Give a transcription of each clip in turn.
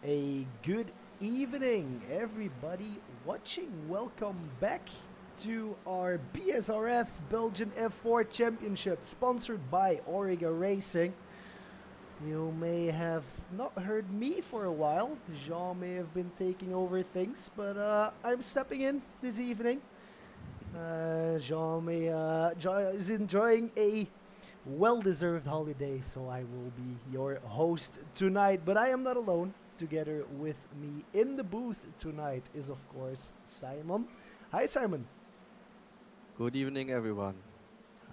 A good evening, everybody watching. Welcome back to our BSRF Belgian F4 Championship, sponsored by Auriga Racing. You may have not heard me for a while. Jean may have been taking over things, but I'm stepping in this evening. Jean is enjoying a well-deserved holiday, so I will be your host tonight. But I am not alone. Together with me in the booth tonight is, of course, Simon. Hi, Simon. Good evening, everyone.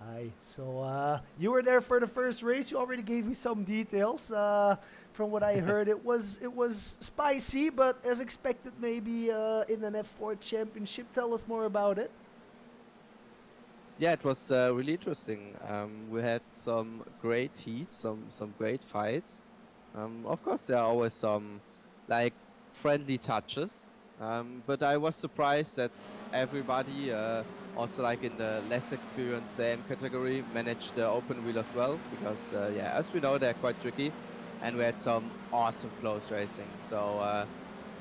Hi. So you were there for the first race. You already gave me some details. From what I heard, it was spicy, but as expected, maybe in an F4 championship. Tell us more about it. Yeah, it was really interesting. We had some great heats, some great fights. Of course, there are always some like friendly touches, but I was surprised that everybody, also like in the less experienced AM category, managed the open wheel as well. Because yeah, as we know, they're quite tricky, and we had some awesome close racing. So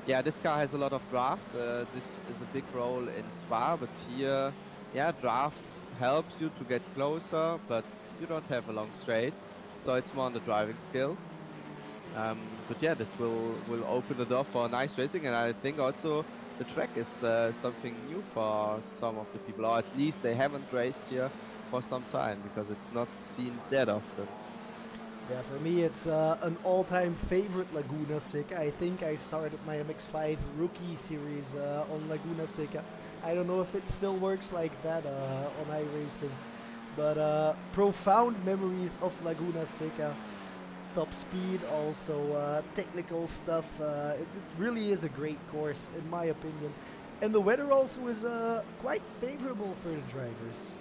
yeah, this car has a lot of draft. This is a big role in Spa, but here, yeah, draft helps you to get closer, but you don't have a long straight, so it's more on the driving skill. But yeah, this will open the door for nice racing, and I think also the track is something new for some of the people, or at least they haven't raced here for some time because it's not seen that often. Yeah, for me, it's an all-time favorite Laguna Seca. I think I started my MX-5 rookie series on Laguna Seca. I don't know if it still works like that on iRacing, but profound memories of Laguna Seca. Top speed, also technical stuff. It really is a great course, in my opinion. And the weather also is quite favorable for the drivers.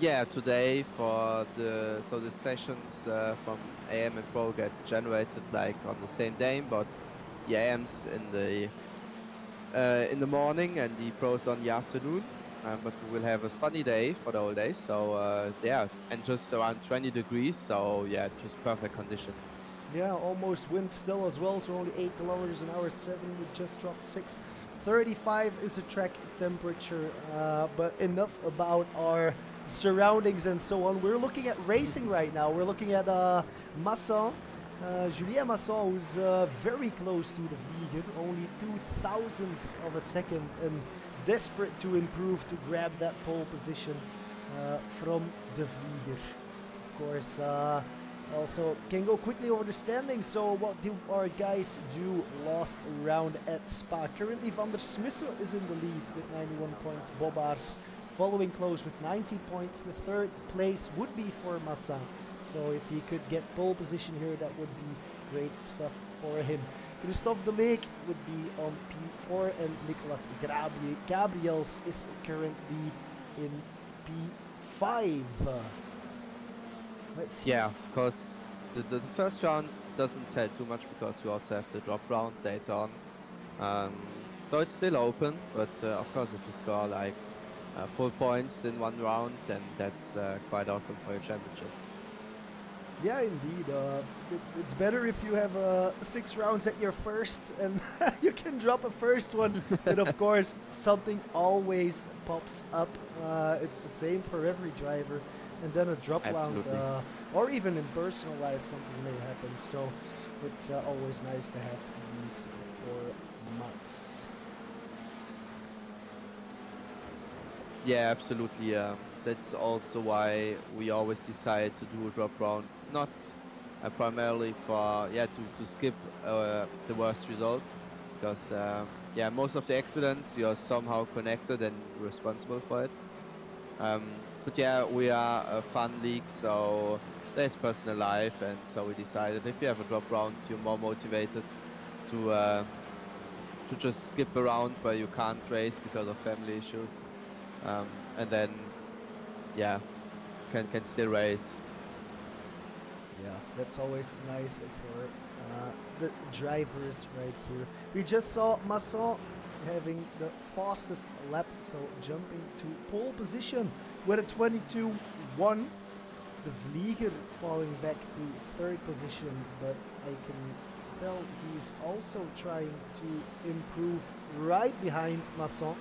Yeah, today for the sessions from AM and Pro get generated like on the same day, but the AMs in the morning and the pros on the afternoon. But we will have a sunny day for the whole day, so yeah, and just around 20 degrees, so yeah, just perfect conditions. Yeah, almost wind still as well, so only 8 kilometers an hour, 7, we just dropped 6. 35 is the track temperature, but enough about our surroundings and so on. We're looking at racing right now. We're looking at Masson, Julien Masson, who's very close to the Vlieger, only 2 thousandths of a second, and desperate to improve to grab that pole position from the Vlieger. Of course, also can go quickly over the standings. So what do our guys do last round at Spa? Currently Van der Smisse is in the lead with 91 points. Bobars following close with 90 points. The third place would be for Massin. So if he could get pole position here, that would be great stuff for him. Christophe de Leek would be on P4, and Nicolas Gabriels is currently in P5. Let's see. Yeah, of course, the first round doesn't tell too much because we also have the drop round later on. So it's still open, but of course if you score like full points in one round, then that's quite awesome for your championship. Yeah, indeed. It's better if you have 6 rounds at your first and you can drop a first one. But of course, something always pops up. It's the same for every driver. And then a drop round, or even in personal life, something may happen. So it's always nice to have these formats. Yeah, absolutely. That's also why we always decide to do a drop round, not primarily for to skip the worst result, because yeah, most of the accidents you are somehow connected and responsible for it. But yeah, we are a fun league, so there's personal life, and so we decided if you have a drop round, you're more motivated to just skip around where you can't race because of family issues, and then yeah, can still race. Yeah, that's always nice for the drivers right here. We just saw Masson having the fastest lap, so jumping to pole position with a 22.1. The Vlieger falling back to third position, but I can tell he's also trying to improve right behind Masson.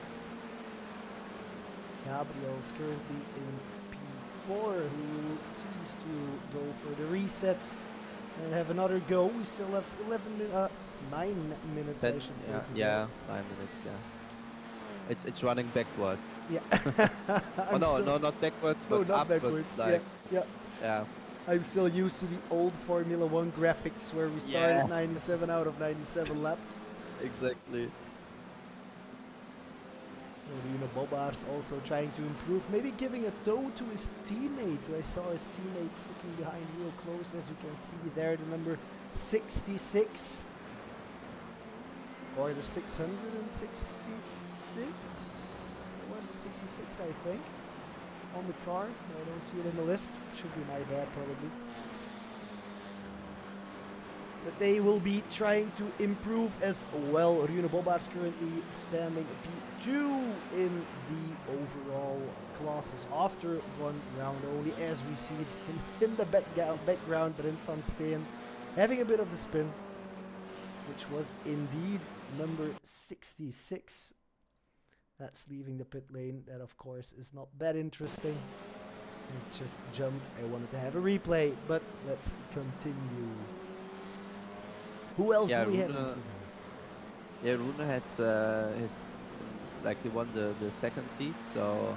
Gabriel's currently in P4, who seems to go for the resets and have another go. We still have 9 minutes, I should say. Yeah, 9 minutes. Yeah, it's running backwards. Yeah. Oh no, not backwards, no, but not upwards. backwards. Like, yeah. I'm still used to the old Formula 1 graphics where we started 97 out of 97 laps. Exactly. Rune Bobbaerts also trying to improve, maybe giving a toe to his teammate. I saw his teammate sticking behind real close, as you can see there, the number 66. Or the 666? It was a 66, I think, on the car. I don't see it in the list. Should be my bad, probably. But they will be trying to improve as well. Rune Bobbaerts currently standing P2 in the overall classes after one round only, as we see in the background. Brent van Steen having a bit of the spin, which was indeed number 66. That's leaving the pit lane. That, of course, is not that interesting. He just jumped. I wanted to have a replay, but let's continue. Who else do we have? Yeah, Rune had he won the second heat, so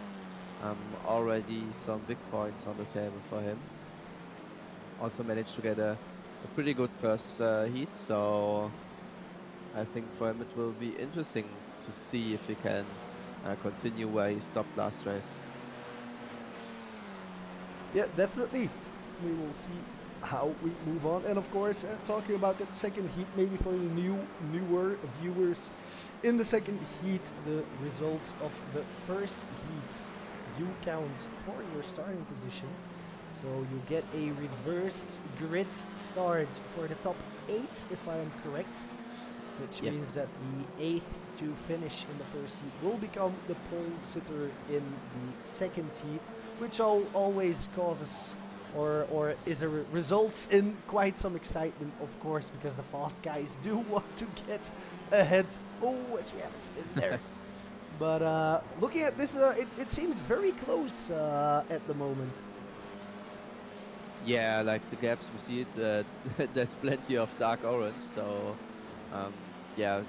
already some big points on the table for him. Also managed to get a pretty good first heat, so I think for him it will be interesting to see if he can continue where he stopped last race. Yeah, definitely. We will see how we move on. And of course, talking about that second heat, maybe for the newer viewers, in the second heat, the results of the first heat do count for your starting position. So you get a reversed grid start for the top 8, if I am correct, which means that the 8th to finish in the first heat will become the pole sitter in the second heat, which always causes or results in quite some excitement, of course, because the fast guys do want to get ahead. Oh, as we have a spin there. But looking at this, it seems very close at the moment. Yeah, like the gaps we see it, there's plenty of dark orange, so yeah,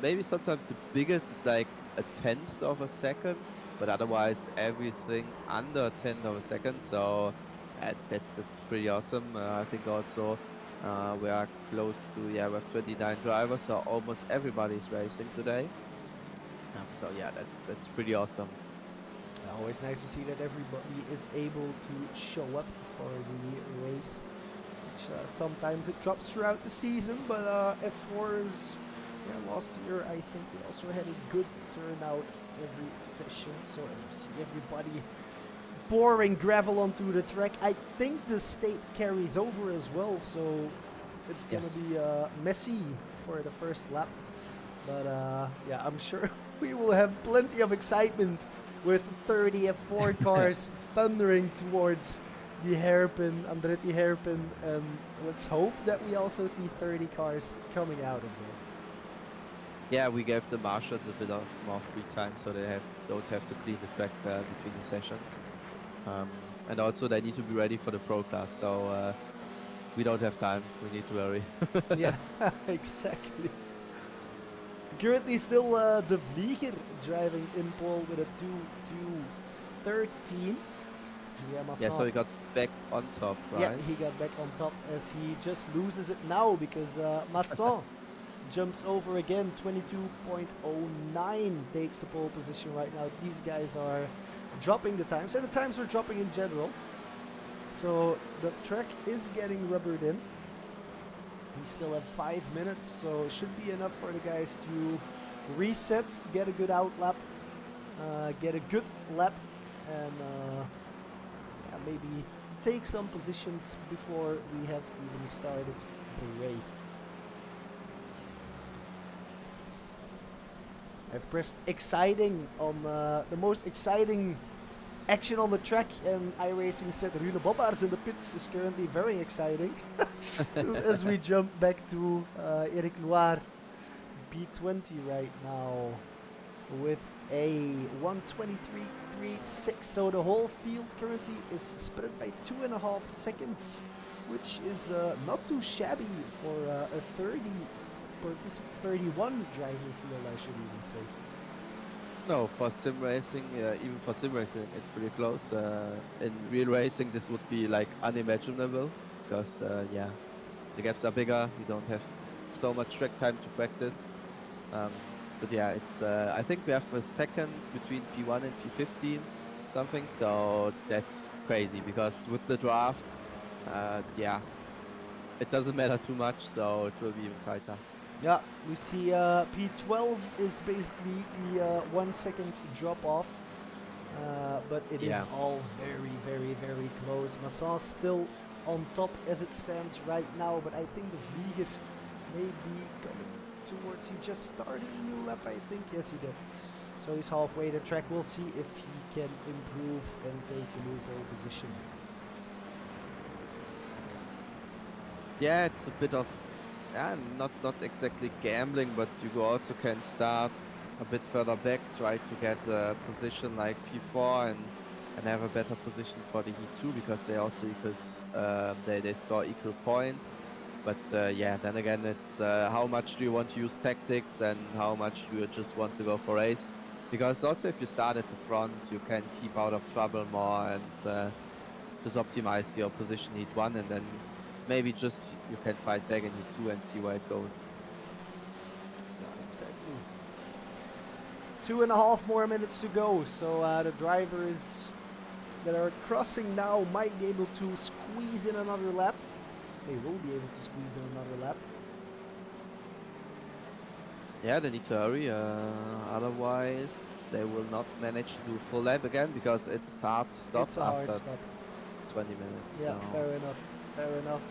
maybe sometimes the biggest is like a 10th of a second, but otherwise everything under 10th of a second, so that's pretty awesome. I think also we are close to, we have 29 drivers, so almost everybody's racing today. So yeah, that's pretty awesome. Always nice to see that everybody is able to show up for the race, which sometimes it drops throughout the season, but F4's last year I think we also had a good turnout every session. So as you see, everybody pouring gravel onto the track. I think the state carries over as well, so it's gonna be messy for the first lap. But yeah, I'm sure we will have plenty of excitement with 30 F4 cars thundering towards the hairpin, Andretti hairpin, and let's hope that we also see 30 cars coming out of there. Yeah, we gave the marshals a bit of more free time, so they don't have to clean the track between the sessions. And also they need to be ready for the pro class, so we don't have time, we need to hurry. Yeah, exactly. Currently still De Vlieger driving in pole with a 2:13. Yeah, so he got back on top, right? Yeah, he got back on top as he just loses it now because Masson jumps over again. 22.09 takes the pole position right now. These guys are dropping the times, and the times are dropping in general. So the track is getting rubbered in. We still have 5 minutes, so it should be enough for the guys to reset, get a good out lap, get a good lap, and yeah, maybe take some positions before we have even started the race. I've pressed exciting on the most exciting action on the track, and iRacing said Rune Bobbaars in the pits is currently very exciting. As we jump back to Eric Loire, B20 right now with a 1:23.36. So the whole field currently is split by 2.5 seconds, which is not too shabby for a 31 driver field, I should even say. No, for sim racing, even for sim racing, it's pretty close. In real racing, this would be like unimaginable because, yeah, the gaps are bigger. You don't have so much track time to practice. But yeah, it's. I think we have a second between P1 and P15, something. So that's crazy because with the draft, yeah, it doesn't matter too much. So it will be even tighter. Yeah, we see P12 is basically the 1 second drop off, but it is all very, very, very close. Masson still on top as it stands right now, but I think the Vlieger may be coming towards. He just started a new lap, I think. Yes, he did. So he's halfway the track. We'll see if he can improve and take a new pole position. Yeah, it's a bit of. Yeah, not exactly gambling, but you also can start a bit further back, try to get a position like P4 and have a better position for the Heat 2 because they also equals they score equal points. But yeah, then again, it's how much do you want to use tactics and how much do you just want to go for race? Because also if you start at the front, you can keep out of trouble more and just optimize your position Heat 1 and then maybe just you can fight back in Heat 2 and see where it goes. Yeah, exactly. 2.5 more minutes to go, so the drivers that are crossing now might be able to squeeze in another lap. They will be able to squeeze in another lap. Yeah, they need to hurry, otherwise they will not manage to do a full lap again because it's hard stop It's a hard after stop. 20 minutes. Yeah, so. fair enough. Fair enough.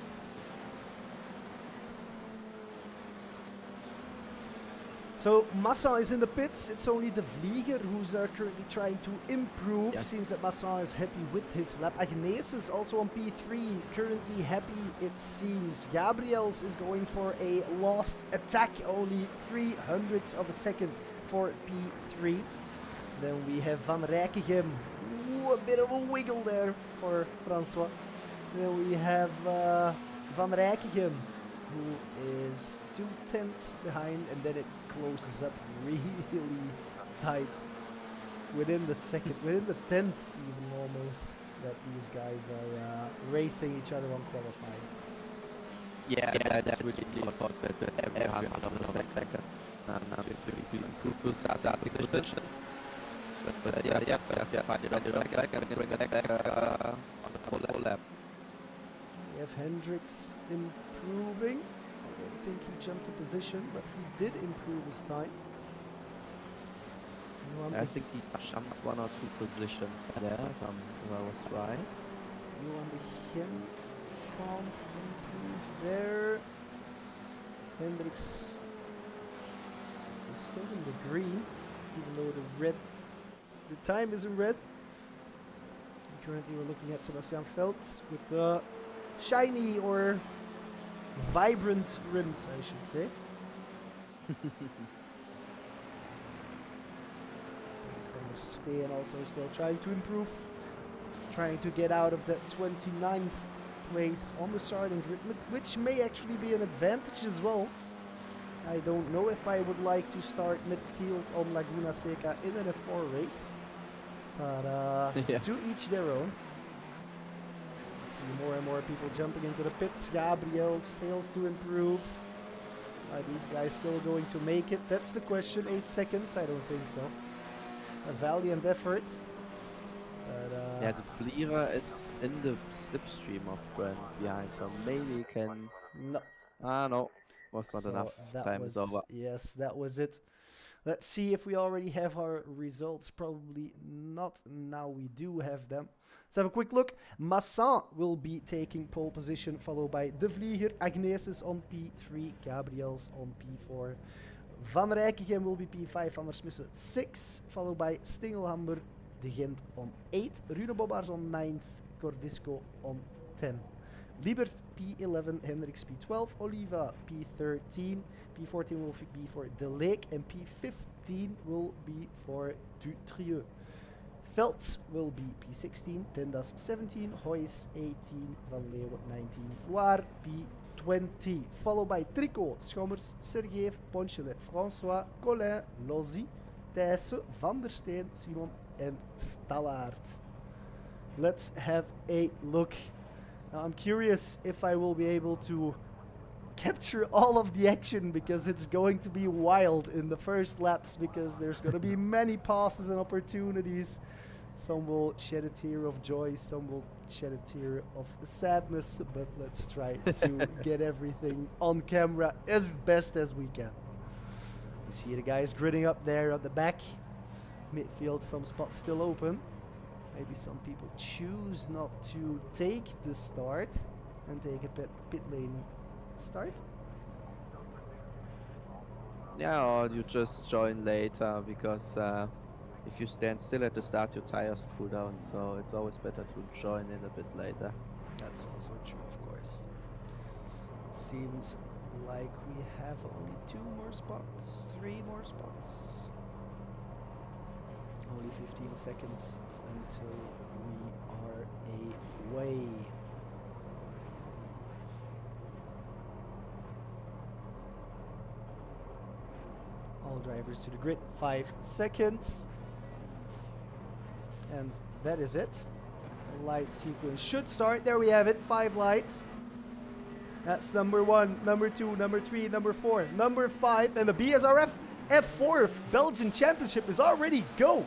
So Masson is in the pits. It's only the Vlieger who's currently trying to improve. Yeah. Seems that Masson is happy with his lap. Agnes is also on P3, currently happy it seems. Gabriels is going for a lost attack, only 300ths of a second for P3. Then we have Van Rijkegem. Ooh, a bit of a wiggle there for Francois. Then we have Van Rijkegem, who is 2/10 behind, and then it closes up really tight within the second, within the 10th even almost, that these guys are racing each other on qualifying. Yeah, that's really important that everyone on the second to improve to start the position. But yeah, find it on the back and bring it back on the full lap. We have Hendricks improving. I don't think he jumped a position, but he did improve his time. I think he jumped 1 or 2 positions there, if I was right. Johan de Gent can't improve there. Hendricks is still in the green, even though the time is in red. And currently we're looking at Sebastian Veldt with the shiny or vibrant rims, I should say. Van Steen also still trying to improve, trying to get out of that 29th place on the starting grid, which may actually be an advantage as well. I don't know if I would like to start midfield on Laguna Seca in an F4 race, but to each their own. See more and more people jumping into the pits. Gabriels fails to improve. Are these guys still going to make it? That's the question. 8 seconds? I don't think so. A valiant effort. But, yeah, the Vlieger is in the slipstream of Brent behind, so maybe he can. No. No, was not enough. Time is over. Yes, that was it. Let's see if we already have our results. Probably not. Now we do have them. Let's have a quick look. Masson will be taking pole position, followed by De Vlieger. Agnesis on P3. Gabriels on P4. Van Rijkegem will be P5. Van der Smissen 6. Followed by Stingelhammer De Gent on 8, Rune Bobbaars on 9th, Cordisco on 10. Liebert P11, Hendricks P12, Oliva P13, P14 will be for De Leek, and P15 will be for Dutrieux. Velts will be P16, Tendas 17, Hoys 18, Van Leeuwen 19, Loire P20, followed by Tricot, Schommers, Sergeef, Ponchelet, François, Collin, Lozzi, Thijssen, Van der Steen, Simon, and Stallaert. Let's have a look. Now I'm curious if I will be able to capture all of the action, because it's going to be wild in the first laps, because there's going to be many passes and opportunities. Some will shed a tear of joy, some will shed a tear of sadness, but let's try to get everything on camera as best as we can. You see the guys gritting up there at the back. Midfield, some spots still open. Maybe some people choose not to take the start and take a pit lane start. Yeah, or you just join later, because if you stand still at the start, your tires cool down, so it's always better to join in a bit later. That's also true, of course. Seems like we have only 2 more spots, 3 more spots. Only 15 seconds until we are away. All drivers to the grid, 5 seconds. And that is it. The light sequence should start. There we have it, 5 lights. That's number 1, number 2, number 3, number 4, number 5, and the BSRF F4 Belgian Championship is already go.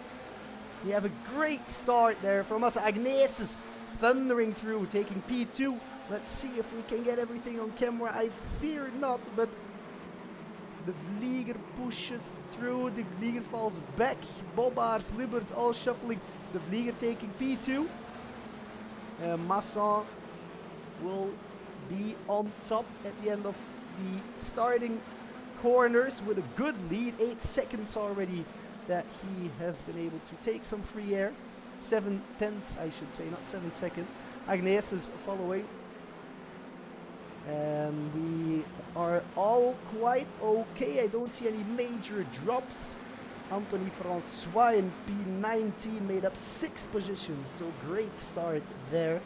We have a great start there from us. Agnesis thundering through, taking P2. Let's see if we can get everything on camera. I fear not, but the Vlieger pushes through. The Vlieger falls back. Bobbaars, Liebert all shuffling. The Vlieger taking P2. Masson will be on top at the end of the starting corners with a good lead. 8 seconds already that he has been able to take some free air. 7 tenths, I should say, not 7 seconds. Agnes is following. And we are all quite okay. I don't see any major drops. Anthony Francois in P19 made up 6 positions, so great start there.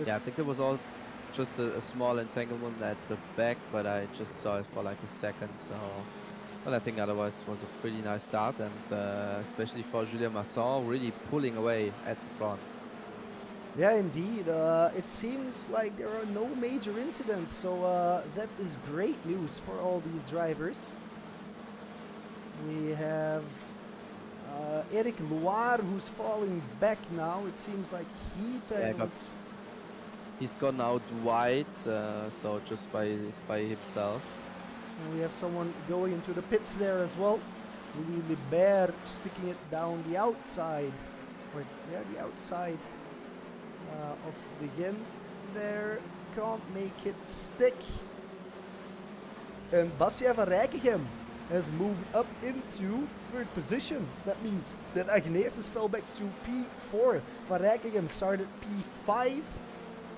Yeah, I think it was all just a small entanglement at the back, but I just saw it for like a second, so... Well, I think otherwise it was a pretty nice start, and especially for Julien Masson, really pulling away at the front. Yeah, indeed. It seems like there are no major incidents, so that is great news for all these drivers. We have Eric Loire, who's falling back now. It seems like he's gone out wide, so just by himself. And we have someone going into the pits there as well. Louis Libert sticking it down the outside. The outside of the Gent there. Can't make it stick. And Basia van Rijkegem has moved up into 3rd position. That means that Agnesis fell back to P4. Van Rijkegem started P5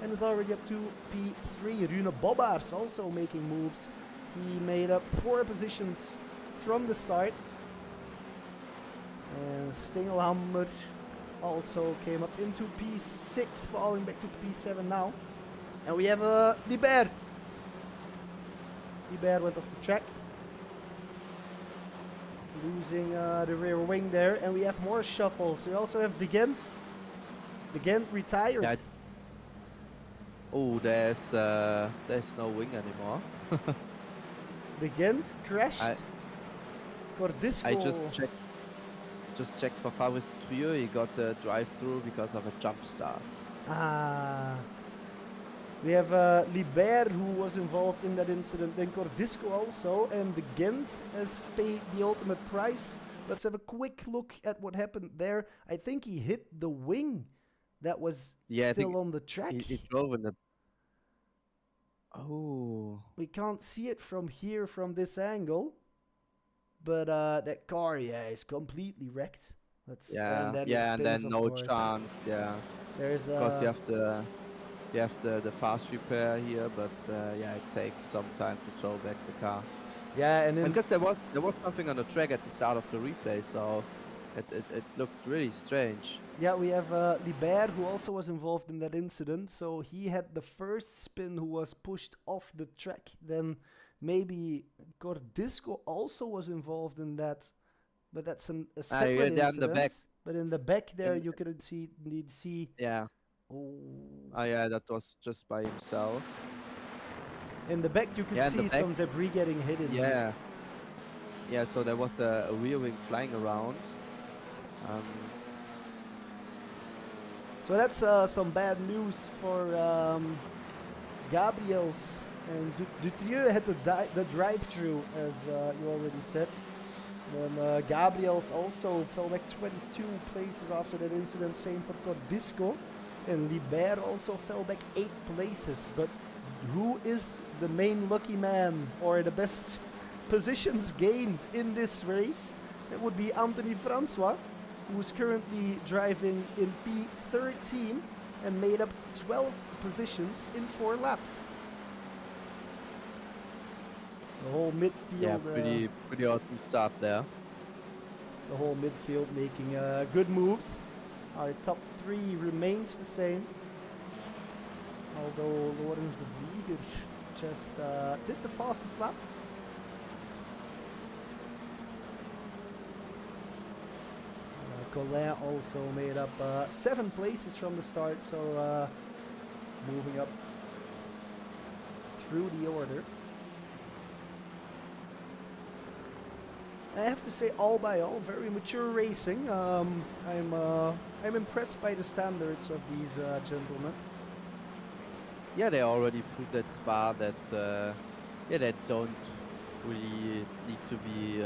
and is already up to P3. Rune Bobbaars also making moves. He made up 4 positions from the start. And Stengelhammer also came up into P6, falling back to P7 now. And we have Libert. Libert went off the track, losing the rear wing there. And we have more shuffles. We also have De Gent. De Gent retired. Yeah, oh, there's no wing anymore. De Gent crashed. Cordisco. I just checked for Fabrice Trieux. He got a drive-through because of a jump start. We have Libert, who was involved in that incident, then Cordisco also, and De Gent has paid the ultimate price. Let's have a quick look at what happened there. I think he hit the wing that was still on the track. He drove in the... Oh. We can't see it from here, from this angle. but that car, yeah, is completely wrecked. That's and Yeah, then it yeah, and spins, then of no course. chance. Yeah, There's of course you have the fast repair here, but yeah, it takes some time to throw back the car. yeah, and And then because there was something on the track at the start of the replay, so it looked really strange. yeah, we have Libert, who also was involved in that incident. So he had the first spin, who was pushed off the track. Then maybe Gordisco also was involved in that, but that's a Yeah, separate there in the incident. back, But in the back there, in you could see. yeah, Oh, yeah, that was just by himself. in the back, you could Yeah, in the see back, some debris getting hit indeed. yeah, yeah. So there was a rear wing flying around. Um, So that's some bad news for Gabriel's. And Dutrieu had the drive-through, as you already said. Then Gabriel's also fell back 22 places after that incident. Same for Cordisco. And Libert also fell back 8 places. But who is the main lucky man, or the best positions gained in this race? It would be Anthony Francois, who is currently driving in P13 and made up 12 positions in 4 laps. The whole midfield, yeah, pretty awesome start there. the whole midfield making good moves. Our top 3 remains the same, although Lorenz de Vlieger just did the fastest lap. Colin also made up 7 places from the start, so moving up through the order. I have to say, all by all, very mature racing. I'm impressed by the standards of these gentlemen. Yeah, they already proved that Spa that yeah, they don't really need to be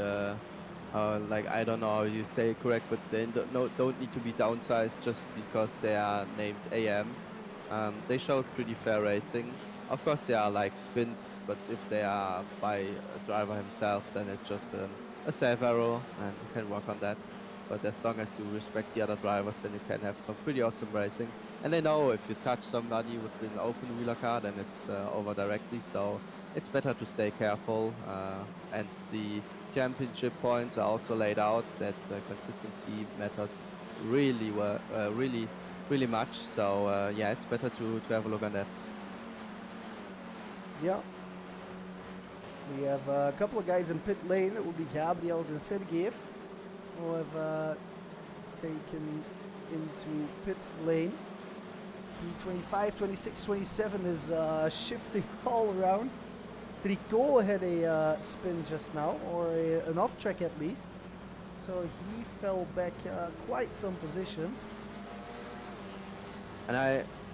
like, I don't know how you say it correct, but they don't need to be downsized just because they are named AM. They showed pretty fair racing. Of course, there are like spins, but if they are by a driver himself, then it's just a safe arrow, and you can work on that. But as long as you respect the other drivers, then you can have some pretty awesome racing. And they know if you touch somebody with an open wheeler car, then it's over directly. So it's better to stay careful. And the championship points are also laid out that consistency matters really much. So yeah, it's better to have a look on that. Yeah. We have a couple of guys in pit lane. It will be Gabriels and Sergeyev, who have taken into pit lane. P25, 26, 27 is shifting all around. Tricot had a spin just now, or an off track at least. So he fell back quite some positions. And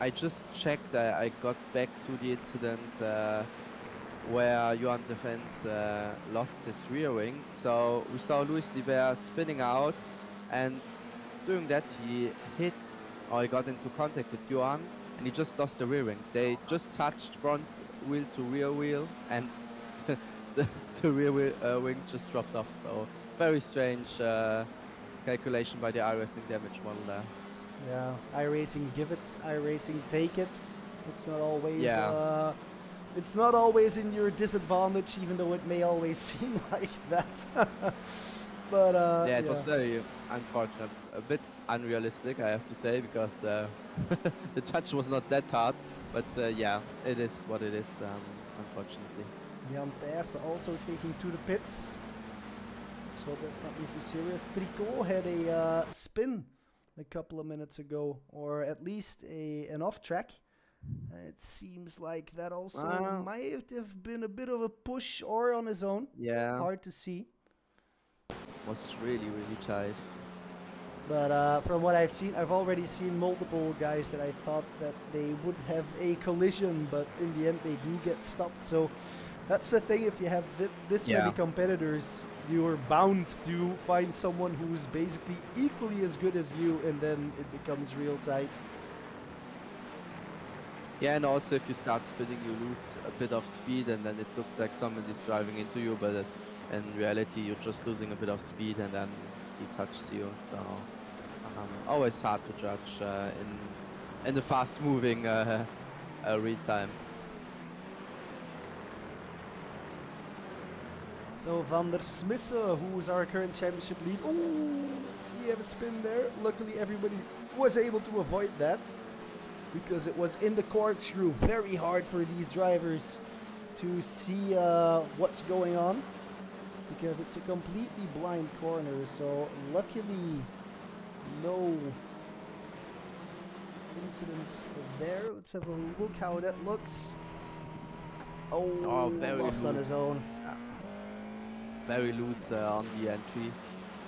I just checked, I got back to the incident where Johan de Vent lost his rear wing. So we saw Luis Libert spinning out, and doing that he hit, or he got into contact with Johan, and he just lost the rear wing. They just touched front wheel to rear wheel, and the rear wing just drops off. So very strange calculation by the iRacing damage model there. Yeah, iRacing give it, iRacing take it. It's not always Yeah. it's not always in your disadvantage, even though it may always seem like that. But Yeah, it was very unfortunate, a bit unrealistic, I have to say, because the touch was not that hard. But yeah, it is what it is, unfortunately. Jan Thijssen also taking to the pits. So that's not too serious. Tricot had a spin a couple of minutes ago, or at least an off track. It seems like that also might have been a bit of a push, or on his own. Yeah, Hard to see. was really tight. But from what I've seen, I've already seen multiple guys that I thought that they would have a collision, but in the end they do get stopped. So that's the thing, if you have this many competitors, you are bound to find someone who's basically equally as good as you, and then it becomes real tight. Yeah, and also if you start spinning, you lose a bit of speed, and then it looks like somebody's driving into you, but in reality you're just losing a bit of speed and then he touches you. So always hard to judge in the fast moving real time. So Van der Smissen, who's our current championship lead. Oh, we have a spin there. Luckily everybody was able to avoid that, because it was in the corkscrew. Very hard for these drivers to see what's going on, because it's a completely blind corner. So luckily no incidents there. Let's have a look how that looks. Oh, very lost on his own. Very loose on the entry.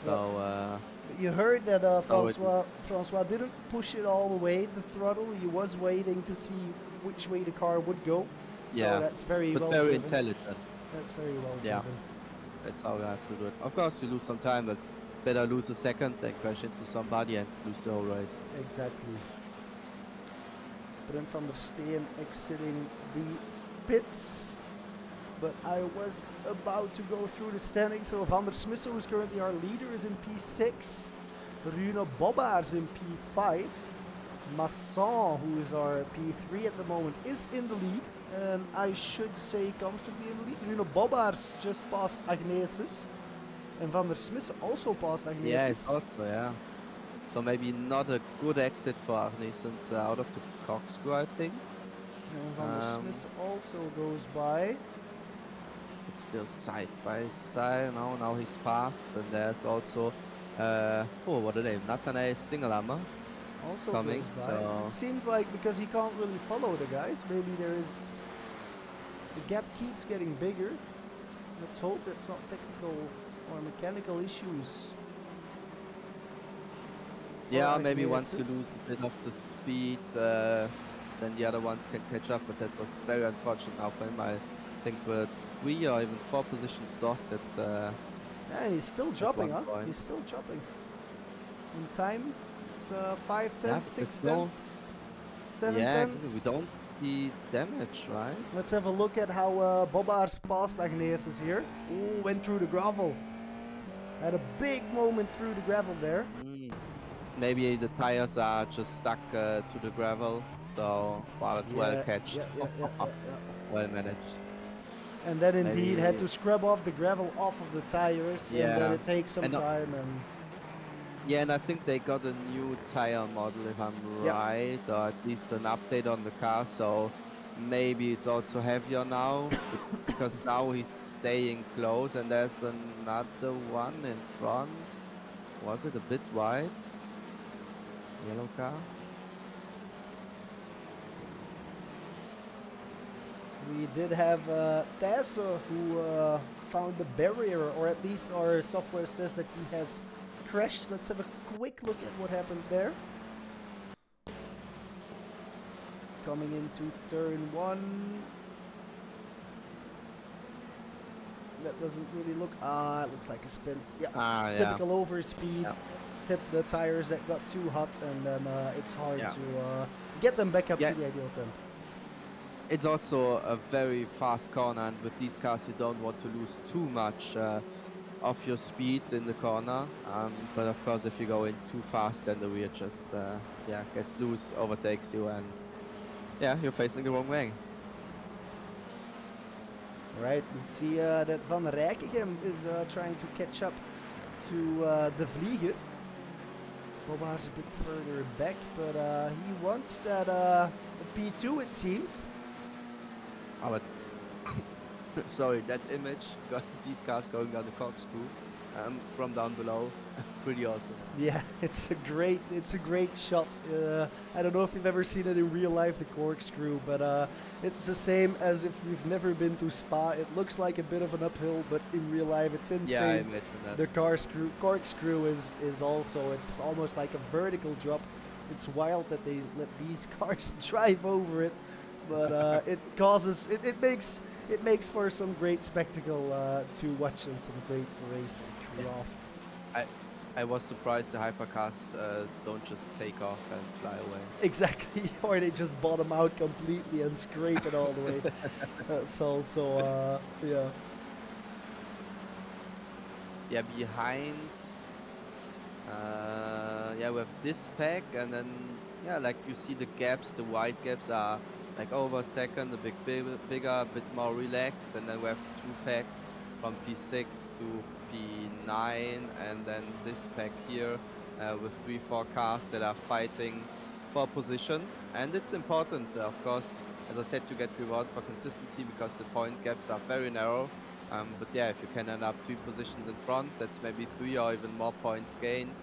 So you heard that Francois didn't push it all the way, the throttle. He was waiting to see which way the car would go. yeah, So that's very but well very driven. intelligent. That's very well Yeah. driven. That's how you have to do it. Of course, you lose some time, but better lose a second than crash into somebody and lose the whole race. Exactly. Brent van der Steen exiting the pits. But I was about to go through the standings. So Van der Smissen, who's currently our leader, is in P6. Rune Bobbaars in P5. Masson, who is our P3 at the moment, is in the lead. And I should say comfortably in the lead. Rune Bobbaars just passed Agnesis. And Van der Smissen also passed Agnesis. Yeah, it's also, yeah. So maybe not a good exit for Agnesens out of the corkscrew, I think. And Van der Smissen also goes by. It's still side by side. Now he's fast. And there's also, what are they? Nathanael Stingelhammer Also coming. goes by. So It seems like because he can't really follow the guys, maybe the gap keeps getting bigger. Let's hope it's not technical or mechanical issues. yeah, for maybe once you Agnesis. lose a bit of the speed, then the other ones can catch up. But that was very unfortunate now for him. I think with 3 or even 4 positions lost at. Yeah, and he's still dropping, huh? one point. He's still dropping. In time, it's 5 Yeah, tenths, 6 it's no- tenths, 7 Yeah, tenths. exactly. We don't see damage, right? Let's have a look at how Bobbaars passed Agnesis here. Ooh, went through the gravel. Had a big moment through the gravel there. Maybe the tires are just stuck to the gravel, so well catched. Yeah. Well managed. And then indeed had Maybe- to scrub off the gravel off of the tires, and then Yeah. it takes some And no- time. And Yeah, and I think they got a new tire model, if I'm Yep. right, or at least an update on the car, so maybe it's also heavier now, because now he's staying close, and there's another one in front. Was it a bit wide? Yellow car? we did have Tessa, who found the barrier, or at least our software says that he has crashed. Let's have a quick look at what happened there. Coming into turn 1. That doesn't really look. It looks like a spin. Yeah. Yeah. Typical overspeed. Yeah. Tip the tires that got too hot, and then it's hard Yeah. to get them back up Yeah. to the ideal temp. It's also a very fast corner, and with these cars you don't want to lose too much of your speed in the corner. But of course, if you go in too fast, then the rear just gets loose, overtakes you, and you're facing the wrong way. Right, we see that Van Rijkegem is trying to catch up to De Vlieger. Bobbaars a bit further back, but he wants that P2, it seems. Oh, but sorry, that image got these cars going down the corkscrew from down below. Pretty awesome. Yeah, it's a great shot. I don't know if you've ever seen it in real life, the corkscrew, but it's the same as if you've never been to Spa. It looks like a bit of an uphill, but in real life it's insane. Yeah, I imagine that. The corkscrew is also, it's almost like a vertical drop. It's wild that they let these cars drive over it, but it makes for some great spectacle to watch, and some great race craft. I was surprised the hypercars don't just take off and fly away. Exactly, or they just bottom out completely and scrape it all the way. That's also, yeah. yeah, behind. Yeah, we have this pack, and then yeah, like you see the gaps, the wide gaps are like over second, a bigger, a bit more relaxed, and then we have two packs from P6 to P9, and then this pack here with 3, 4 cars that are fighting for position, and it's important, of course, as I said, to get rewarded for consistency because the point gaps are very narrow. But yeah, if you can end up 3 positions in front, that's maybe 3 or even more points gained.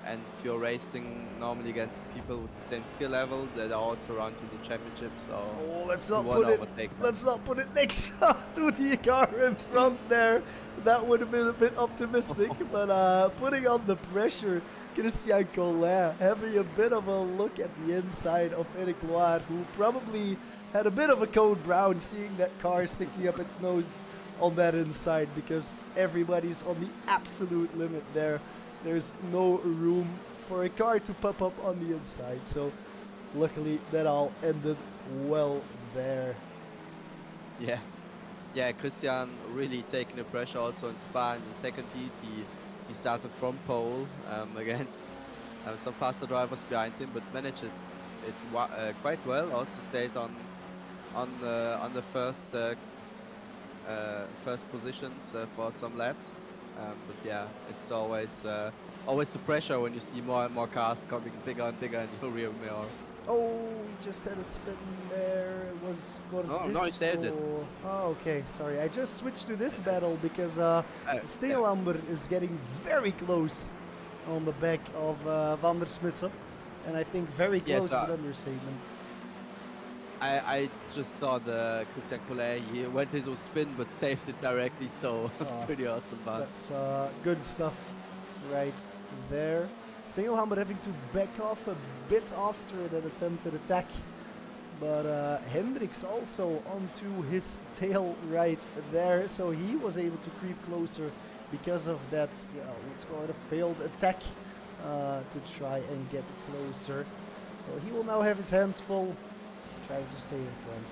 And you're racing normally against people with the same skill level that are also around to the championship, so Oh, let's you not want put to it. overtake them. Let's not put it next to the car in front there. That would have been a bit optimistic, but putting on the pressure, Christian Collin having a bit of a look at the inside of Eric Loire, who probably had a bit of a code brown seeing that car sticking up its nose on that inside because everybody's on the absolute limit there. There's no room for a car to pop up on the inside, so luckily that all ended well there. Yeah, Christian really taking the pressure also in Spa in the second heat. He started from pole against some faster drivers behind him, but managed it quite well. Also stayed on the first positions for some laps. But yeah, it's always the pressure when you see more and more cars coming bigger and bigger in your rear mirror. Oh, we just had a spin there. It was No, he saved it. Gordisco. Oh, okay, sorry. I just switched to this battle because Yeah. Stingelamber is getting very close on the back of Van der Smissen. And I think very Yes, close is an understatement. I just saw the Christian Collet. He went into spin but saved it directly, so pretty awesome. But That's good stuff right there. Singelhammer having to back off a bit after that attempted attack. But Hendricks also onto his tail right there. So he was able to creep closer because of that, let's call it a failed attack to try and get closer. So he will now have his hands full, trying to stay in front.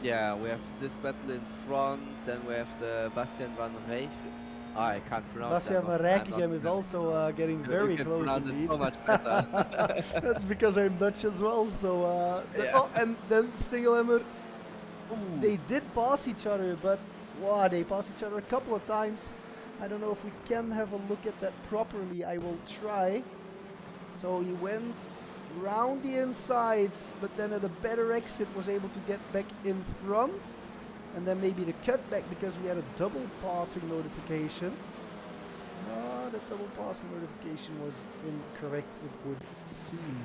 yeah, we have this battle in front. Then we have the Bastian van Rijk. I can't pronounce Bastian van that. Rijkegem is also getting very you can close pronounce indeed. it so much better. That's because I'm Dutch as well. So Yeah. oh, and then Stingelammer, they did pass each other, but wow, they passed each other a couple of times. I don't know if we can have a look at that properly. I will try. So he went round the inside, but then at a better exit was able to get back in front. And then maybe the cutback because we had a double passing notification. That double passing notification was incorrect, it would seem.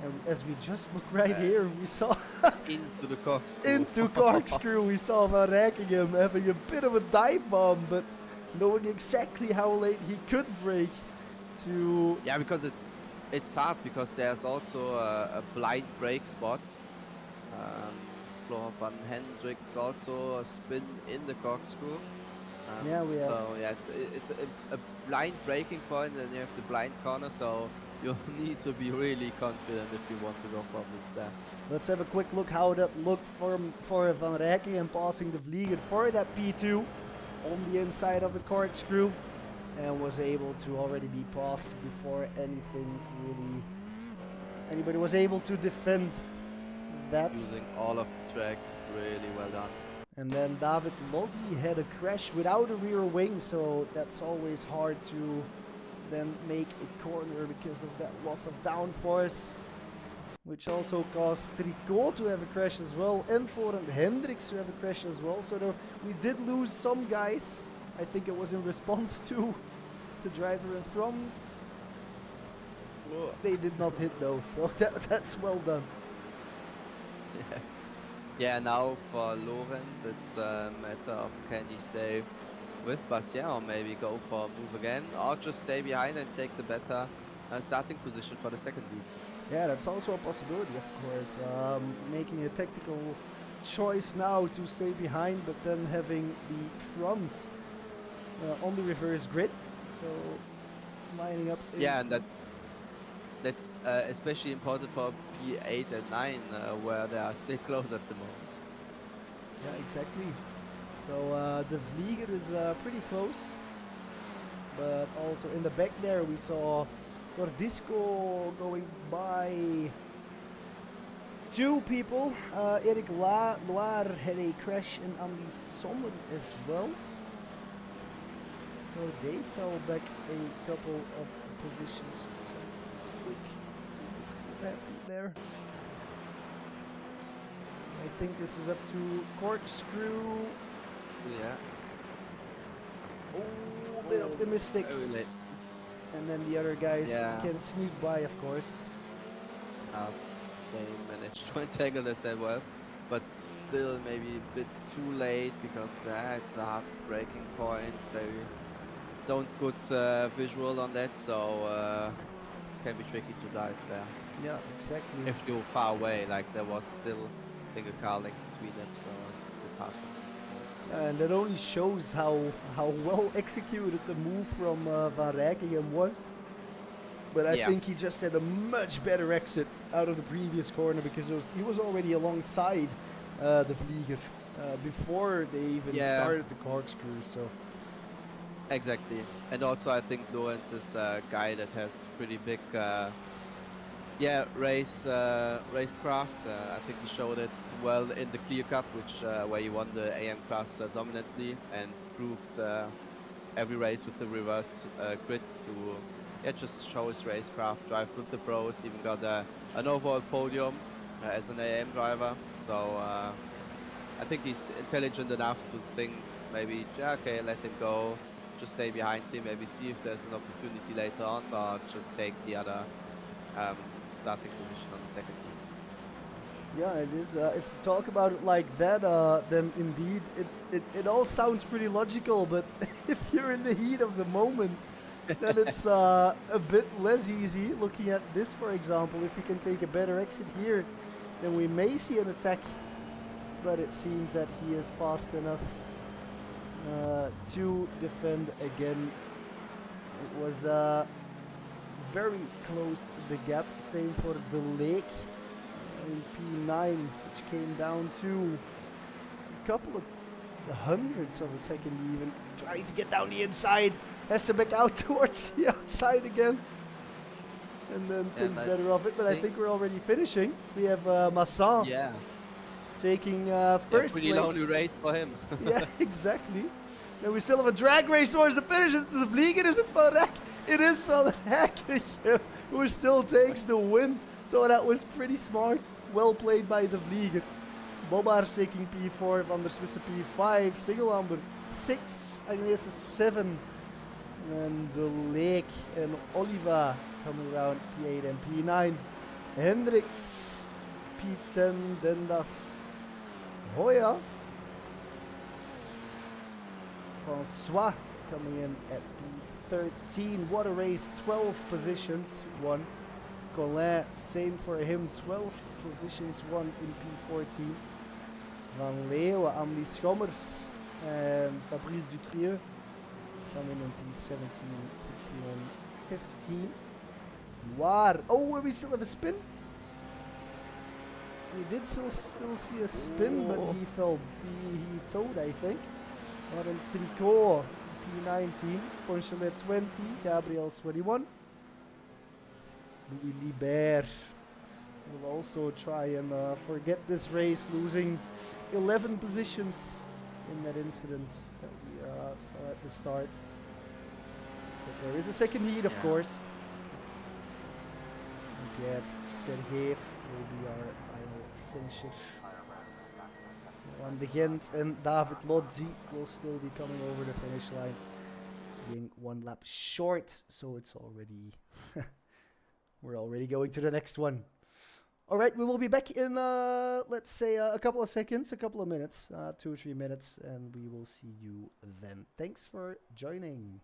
And as we just look right here, we saw Into the corkscrew. into corkscrew, we saw Van Rijkegem having a bit of a dive bomb, but knowing exactly how late he could brake to... Yeah, because it's hard because there's also a blind brake spot. Flor van Hendricks also a spin in the corkscrew. Yeah, we have. So yeah, it's a blind braking point, and you have the blind corner, so you need to be really confident if you want to go for a move there. Let's have a quick look how that looked for Van Rijkegem passing the Vliegen for that P2 on the inside of the corkscrew, and was able to already be passed before anybody was able to defend that. Using all of the track, really well done. And then David Lozzi had a crash without a rear wing, so that's always hard to then make a corner because of that loss of downforce, which also caused Tricot to have a crash as well, and Florent Hendricks to have a crash as well. So we did lose some guys. I think it was in response to the driver in front. They did not hit though, so that's well done. Yeah. Yeah, now for Lorenz, it's a matter of can he stay with Bastien or maybe go for a move again, or just stay behind and take the better starting position for the second heat. Yeah, that's also a possibility, of course. Making a tactical choice now to stay behind, but then having the front on the reverse grid, so lining up. Yeah, and that's especially important for P8 and 9, where they are still close at the moment. Yeah, exactly. So the Vlieger is pretty close, but also in the back there we saw Gordisco going by two people. Eric Loire had a crash in Andy Sommer as well. So they fell back a couple of positions. So quick look what happened there. I think this is up to Corkscrew. Yeah. Oh, a bit optimistic. Very late. And then the other guys Yeah. can sneak by, of course. They managed to entangle this as well, but still maybe a bit too late because it's a hard braking point. They don't good visual on that, so can be tricky to dive there. Yeah, exactly. If you're far away, like there was still I think a car link between them, so it's a bit hard for this. And that only shows how well executed the move from Van Rijkegem was. But I Yeah. think he just had a much better exit out of the previous corner because he was already alongside the Vlieger before they even started the corkscrew. So Exactly, and also I think Lorenz is a guy that has pretty big, racecraft. I think he showed it well in the Clear Cup, which where he won the AM class dominantly and proved every race with the reverse grid to just show his racecraft, drive with the pros. Even got an overall podium as an AM driver. So I think he's intelligent enough to think maybe, okay, let him go. Just stay behind him, maybe see if there's an opportunity later on, or just take the other starting position on the second team. yeah, it is. If you talk about it like that, then indeed it all sounds pretty logical. But if you're in the heat of the moment, then it's a bit less easy. Looking at this, for example, if we can take a better exit here, then we may see an attack. But it seems that he is fast enough to defend again. It was very close, the gap. Same for the lake in P9, which came down to a couple of hundredths of a second even. Trying to get down the inside. Has to back out towards the outside again. And then things better off it. But I think we're already finishing. We have Masson taking first pretty place. lonely race for him. Yeah, exactly. Then we still have a drag race towards the finish. Is it the Vlieger? Is it Van Rijk? It is Van Rijkegem who still takes the win. So that was pretty smart. Well played by the Vlieger. Bobbaars taking P4, Van der Swissen P5, Singelamber 6, Agnes 7. And the Lake and Oliva coming around P8 and P9. Hendricks P10, Dendas Hoya. Francois coming in at P13. What a race, 12 positions won. Colin, same for him, 12 positions won in P14. Van Leeuwen, Andy Schommers and Fabrice Dutrieux coming in P17, 16 and 15. Waar, oh, we still have a spin? We did still see a spin, but he fell, he towed, I think. Marin Tricot, P19, Ponchelet 20, Gabriel's 21. Louis Libert will also try and forget this race, losing 11 positions in that incident that we saw at the start. But there is a second heat, of course. Pierre Sergeev will be our final finisher. Van de Gent and David Lodzi will still be coming over the finish line, being one lap short, so it's already we're already going to the next one. All right, we will be back in let's say a couple of seconds, a couple of minutes, 2 or 3 minutes, and we will see you then. Thanks for joining.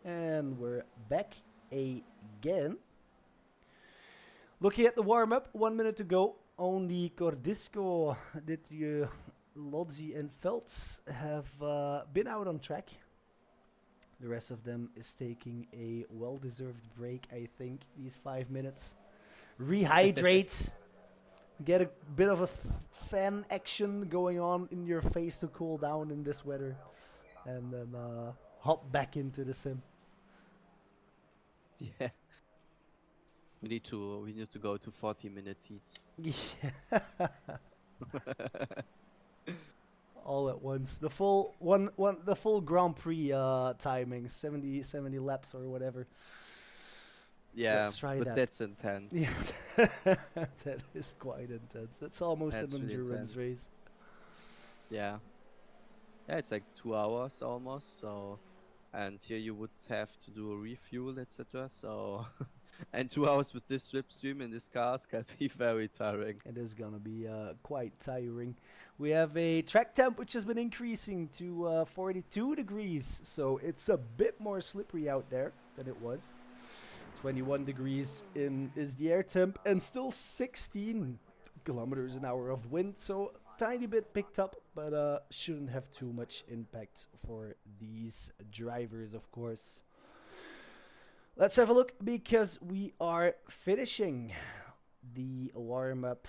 And we're back again. Looking at the warm-up, 1 minute to go. Only Cordisco, Ditje, Lodzi and Velds have been out on track. The rest of them is taking a well-deserved break, I think, these 5 minutes. Rehydrate. Get a bit of a fan action going on in your face to cool down in this weather. And then hop back into the sim. Yeah. We need to go to 40-minute heats. Yeah. All at once. The full the full Grand Prix timing, 70 laps or whatever. Yeah, Let's try but that. that's intense. Yeah. That is quite intense. It's almost That's an really endurance intense. race. Yeah. Yeah, it's like 2 hours almost, so and here you would have to do a refuel, etc. So and 2 hours with this slipstream in this car can be very tiring. It is gonna be quite tiring. We have a track temp which has been increasing to 42 degrees, so it's a bit more slippery out there than it was. 21 degrees is the air temp, and still 16 kilometers an hour of wind, so tiny bit picked up, but shouldn't have too much impact for these drivers, of course. Let's have a look, because we are finishing the warm-up.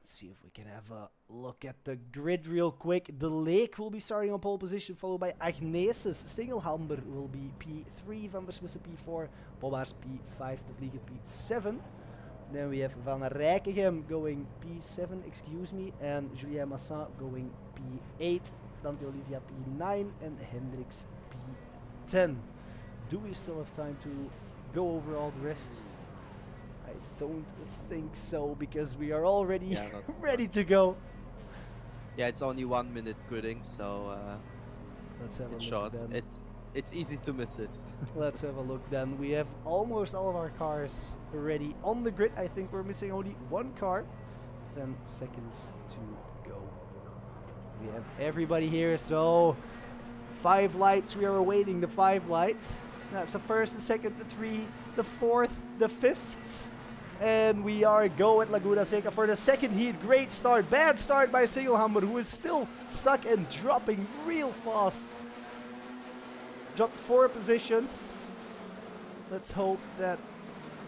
Let's see if we can have a look at the grid real quick. De Leek will be starting on pole position, followed by Agnesis. Stingelhammer will be P3, Van der Smissen P4, Bobbaars P5, De Vlieger P7. Then we have Van Rijkegem going P7, excuse me, and Julien Massin going P8, Dante Olivia P9, and Hendricks P10. Do we still have time to go over all the rest? I don't think so, because we are already ready to go. Yeah, it's only 1 minute gridding, so Let's have a it's look short. then. It's easy to miss it. Let's have a look then. We have almost all of our cars ready on the grid. I think we're missing only one car. 10 seconds to go. We have everybody here, so 5 lights. We are awaiting the 5 lights. That's the first, the second, the 3, the 4th, the 5th. And we are go at Laguna Seca for the second heat. Great start. Bad start by Singelhammer, who is still stuck and dropping real fast. Dropped 4 positions. Let's hope that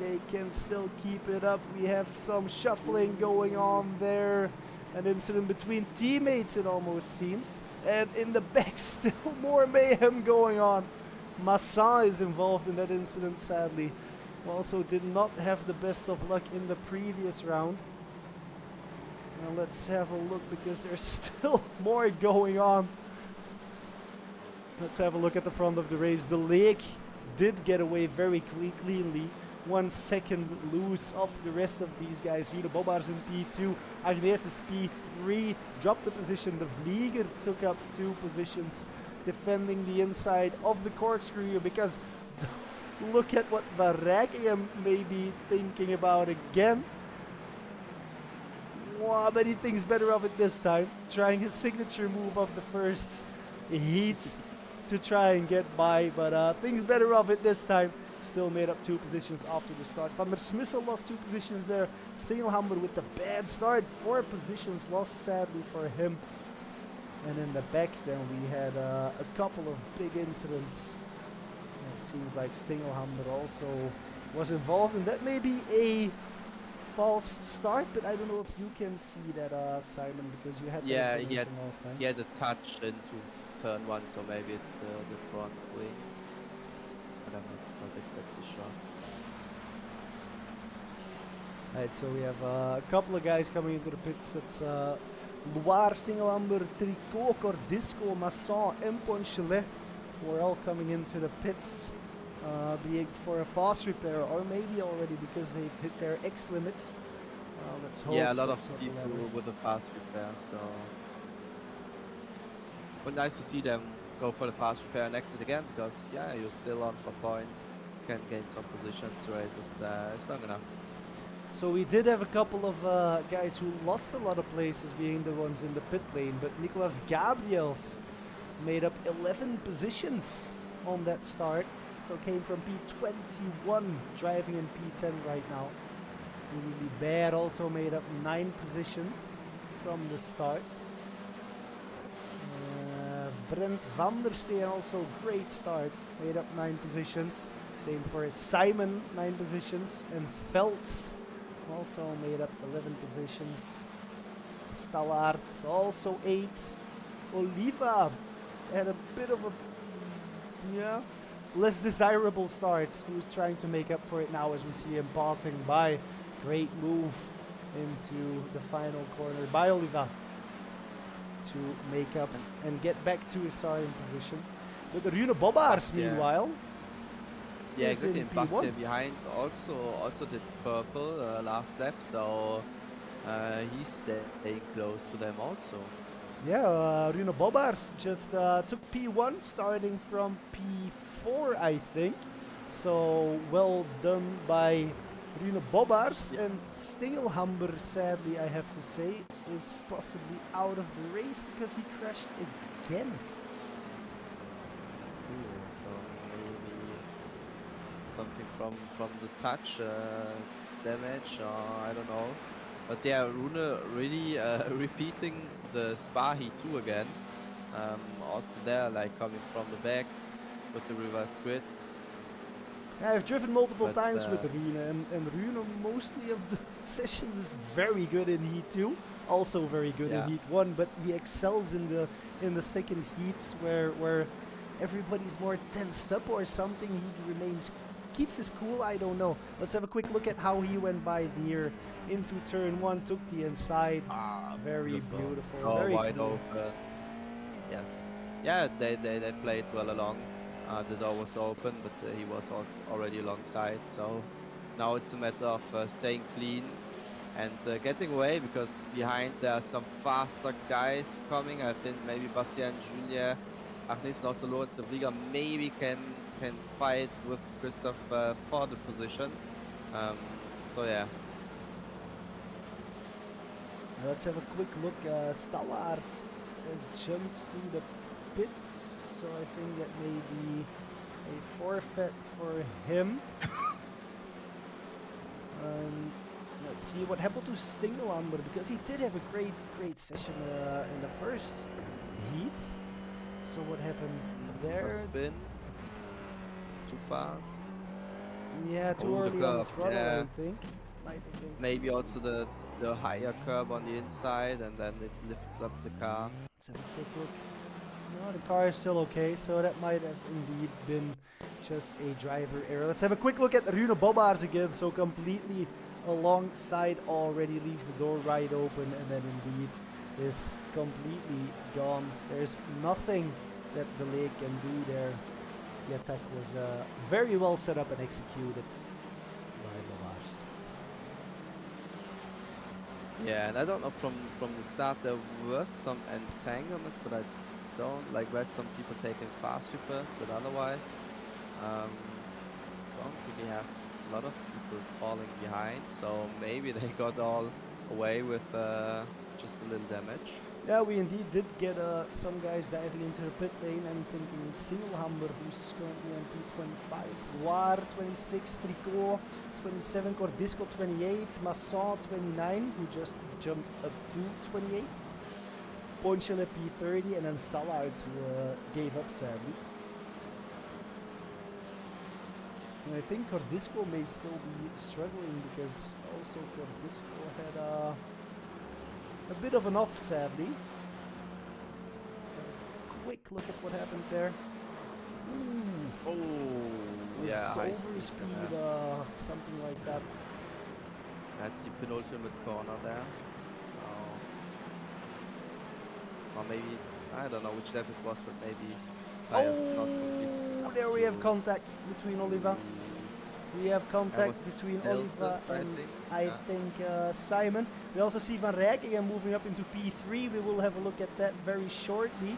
they can still keep it up. We have some shuffling going on there. An incident between teammates, it almost seems. And in the back, still more mayhem going on. Massin is involved in that incident, sadly. Also did not have the best of luck in the previous round. Now let's have a look, because there's still more going on. Let's have a look at the front of the race. De Leek did get away very cleanly. 1 second loose off the rest of these guys. Guido Bobbaars in P2. Agnes is P3. Dropped the position. De Vlieger took up 2 positions, defending the inside of the corkscrew, because look at what Van Rijkegem may be thinking about again. Wow, but he thinks better of it this time. Trying his signature move of the first heat to try and get by, but thinks better of it this time. Still made up 2 positions after the start. Van der Smissen lost 2 positions there. Singelhammer with the bad start. 4 positions lost, sadly, for him. And in the back then we had a couple of big incidents. It seems like Stingelhammer also was involved, and that may be a false start, but I don't know if you can see that, Simon, because you had that information last time. He had a touch into turn 1, so maybe it's the front wing. But I'm not exactly sure. Right, so we have a couple of guys coming into the pits. That's Loire, Stingelhammer, Tricot, Cordisco, Masson, and Ponchelet. We're all coming into the pits, be it for a fast repair or maybe already because they've hit their X limits. Let's hope. Yeah, a lot of people with a fast repair, so. But nice to see them go for the fast repair and exit again, because yeah, you're still on for points. You can gain some positions. Race is long enough. So we did have a couple of guys who lost a lot of places, being the ones in the pit lane, but Nicolas Gabriels made up 11 positions on that start. So came from P21, driving in P10 right now. Really bad, also made up 9 positions from the start. Brent van der Steen also great start, made up 9 positions. Same for Simon, 9 positions, and Velds also made up 11 positions. Stallaerts also 8. Oliva had a bit of a less desirable start. Who's trying to make up for it now as we see him passing by. Great move into the final corner by Oliva to make up and get back to his starting position. But Rune Bobbaars, meanwhile, yeah, is exactly. in And Bastian P1. behind also did purple last lap, so he's staying close to them also. Yeah, Rune Bobbaars just took P1 starting from P4, I think. So well done by Rune Bobbaars. Yeah. And Stingelhammer, sadly, I have to say, is possibly out of the race because he crashed again. Ooh, so maybe something from the touch damage, or I don't know. But yeah, Rune really repeating the Spa Heat 2 again. Also there, like coming from the back with the reverse grid. Yeah, I've driven multiple But, times with Rune, and Rune mostly of the sessions is very good in Heat 2, also very good in Yeah. Heat 1, but he excels in the second heats where everybody's more tensed up or something. He keeps his cool, I don't know. Let's have a quick look at how he went by here into turn 1, took the inside. Very beautiful, Oh, very wide cool. open. Yes. Yeah, they played well along. The door was open, but he was also already alongside. So now it's a matter of staying clean and getting away, because behind there are some faster guys coming. I think maybe Bastian, Julia, Agnes, and also Lorenz Auriga maybe can fight with Christoph for the position. So yeah. Let's have a quick look. Stallaert has jumped to the pits, so I think that may be a forfeit for him. Let's see what happened to Stingelhammer, because he did have a great session in the first heat. So what happened there? Spin. Too fast. Yeah, too Oh, the early on the curve, throttle, yeah. I think. Might have been Maybe too also the higher curb on the inside, and then it lifts up the car. Let's have a quick look. No, the car is still okay, so that might have indeed been just a driver error. Let's have a quick look at Rune Bobbaars again. So completely alongside already, leaves the door right open, and then indeed is completely gone. There's nothing that the Delay can do there. The attack was very well set up and executed by Bobbaars. Yeah, and I don't know, from the start there was some entanglement, but I don't read some people taking fast repairs, but otherwise don't really have a lot of people falling behind, so maybe they got all away with just a little damage. Yeah, we indeed did get some guys diving into the pit lane. I'm thinking Stingelhammer, who's currently on P25, War 26, Tricot 27, Cordisco 28, Masson 29, who just jumped up to 28, Ponchele P30, and then Stallaert, who gave up sadly. And I think Cordisco may still be struggling, because also Cordisco had a bit of an off, sadly. So, quick look at what happened there. Ooh. Oh, yeah, high Over speed, something like that. That's the penultimate corner there. So, or maybe, I don't know which lap it was, but maybe tires not Oh, complete there we have contact between Oliva. We have contact was between Hilbert, Oliva I and think. I think Simon. We also see Van Rijk again moving up into P3. We will have a look at that very shortly.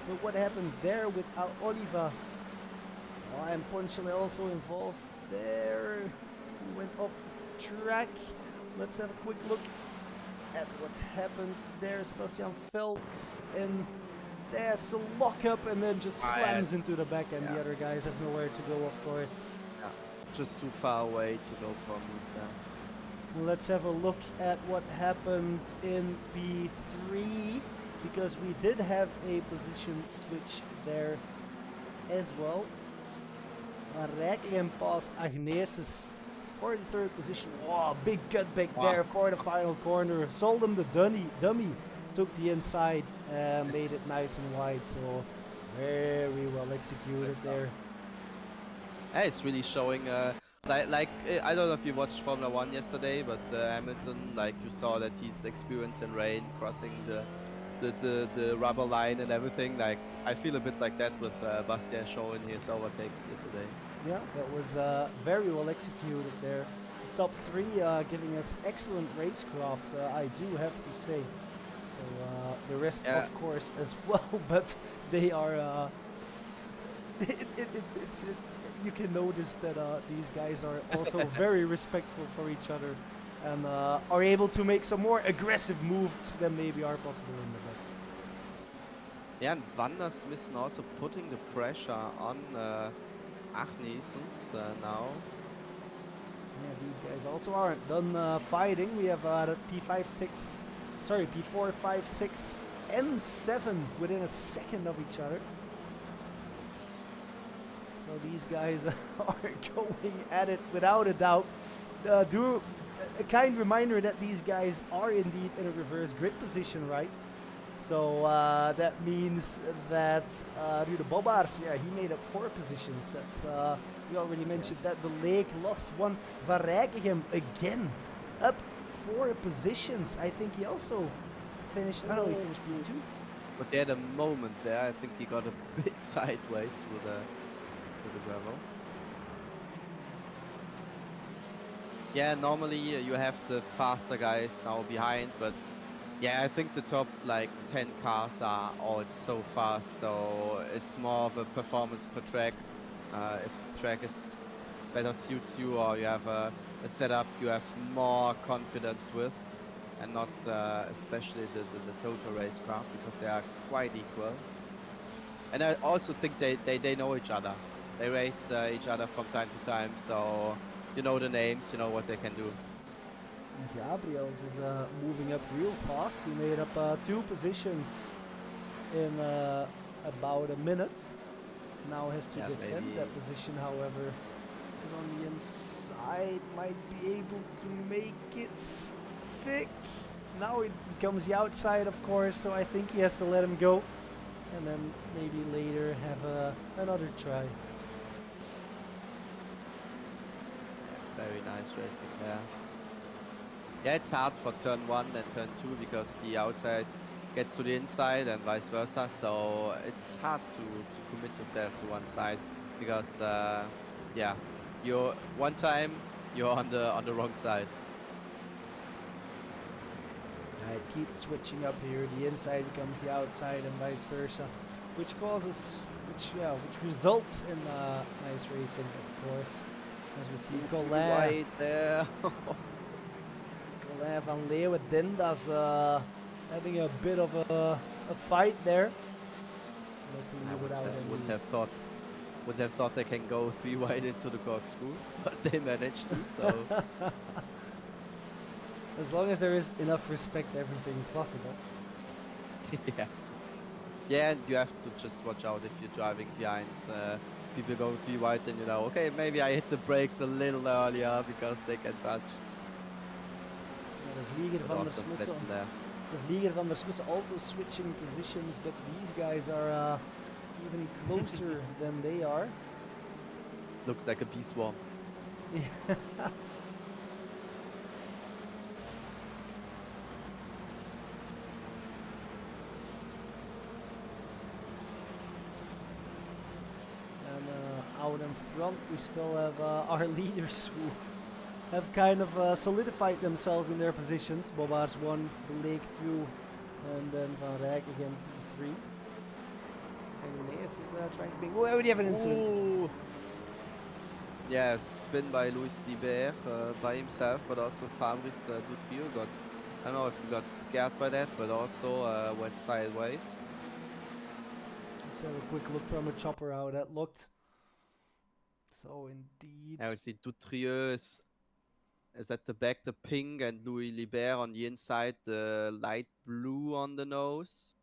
But what happened there with Oliva? Oh, and Ponchele also involved there. He went off the track. Let's have a quick look at what happened there. Sebastian Velds and there's a lock up and then just slams into the back end. Yeah. The other guys have nowhere to go, of course. Yeah, just too far away to go for a move there. Let's have a look at what happened in P3, because we did have a position switch there as well. RACB passed Agnesis for the third position. Oh, big cutback there for the final corner. Sold him the dummy. Took the inside and made it nice and wide. So very well executed there. Yeah, it's really showing. Like I don't know if you watched Formula One yesterday, but Hamilton, like you saw that he's experienced in rain, crossing the rubber line and everything. Like I feel a bit like that with Bastian showing his overtakes here today. Yeah, that was very well executed there. Top 3 giving us excellent racecraft, I do have to say. So the rest, of course, as well, but they are. You can notice that these guys are also very respectful for each other and are able to make some more aggressive moves than maybe are possible in the back. Yeah, and Vandersmissen also putting the pressure on Agnesens now. Yeah, these guys also aren't done fighting. We have P4, 5, 6, and 7 within a second of each other. So these guys are going at it without a doubt. Do a kind reminder that these guys are indeed in a reverse grid position, right? So that means that Ruud Bobbaars, yeah, he made up 4 positions. That's we already mentioned that the Lake lost 1. Verrijkegem again up 4 positions. I think he also finished. I know he finished P2. But at a moment there, I think he got a bit sideways with the gravel. Yeah, normally you have the faster guys now behind, but yeah, I think the top like 10 cars are all so fast, so it's more of a performance per track. If the track is better suits you, or you have a setup you have more confidence with, and not especially the total racecraft, because they are quite equal. And I also think they know each other. They race each other from time to time, so you know the names, you know what they can do. Gabriels is moving up real fast. He made up 2 positions in about a minute. Now has to defend that position, however. Is on the inside, might be able to make it stick. Now it becomes the outside, of course, so I think he has to let him go. And then maybe later have another try. Very nice racing there. Yeah, it's hard for turn 1 and turn 2 because the outside gets to the inside and vice versa. So it's hard to commit yourself to one side because yeah, you're one time you're on the wrong side. It keeps switching up here. The inside becomes the outside and vice versa, which results in nice racing, of course. As we see Colin right there. Colin van Leeuwen Dindas having a bit of a fight there. Luckily without any. Would have thought they can go 3 wide into the corkscrew, but they managed to. So. As long as there is enough respect, everything is possible. Yeah. Yeah, and you have to just watch out if you're driving behind people going 3 wide, then you know, okay, maybe I hit the brakes a little earlier because they can touch. Yeah, the Vlieger van der Smissen also switching positions, but these guys are even closer than they are. Looks like a bee swarm. Yeah. Out in front we still have our leaders who have kind of solidified themselves in their positions. Bobbaars 1, De Leek 2, and then Van Rijkegem 3. Agnesis is trying to be... Oh, we have an incident. Ooh. Yeah, spin by Luis Liber by himself, but also Fabrice Dutrieu I don't know if he got scared by that, but also went sideways. Let's have a quick look from a chopper how that looked. So indeed. Now we see Dutrieux is at the back, the pink, and Louis Libert on the inside, the light blue on the nose.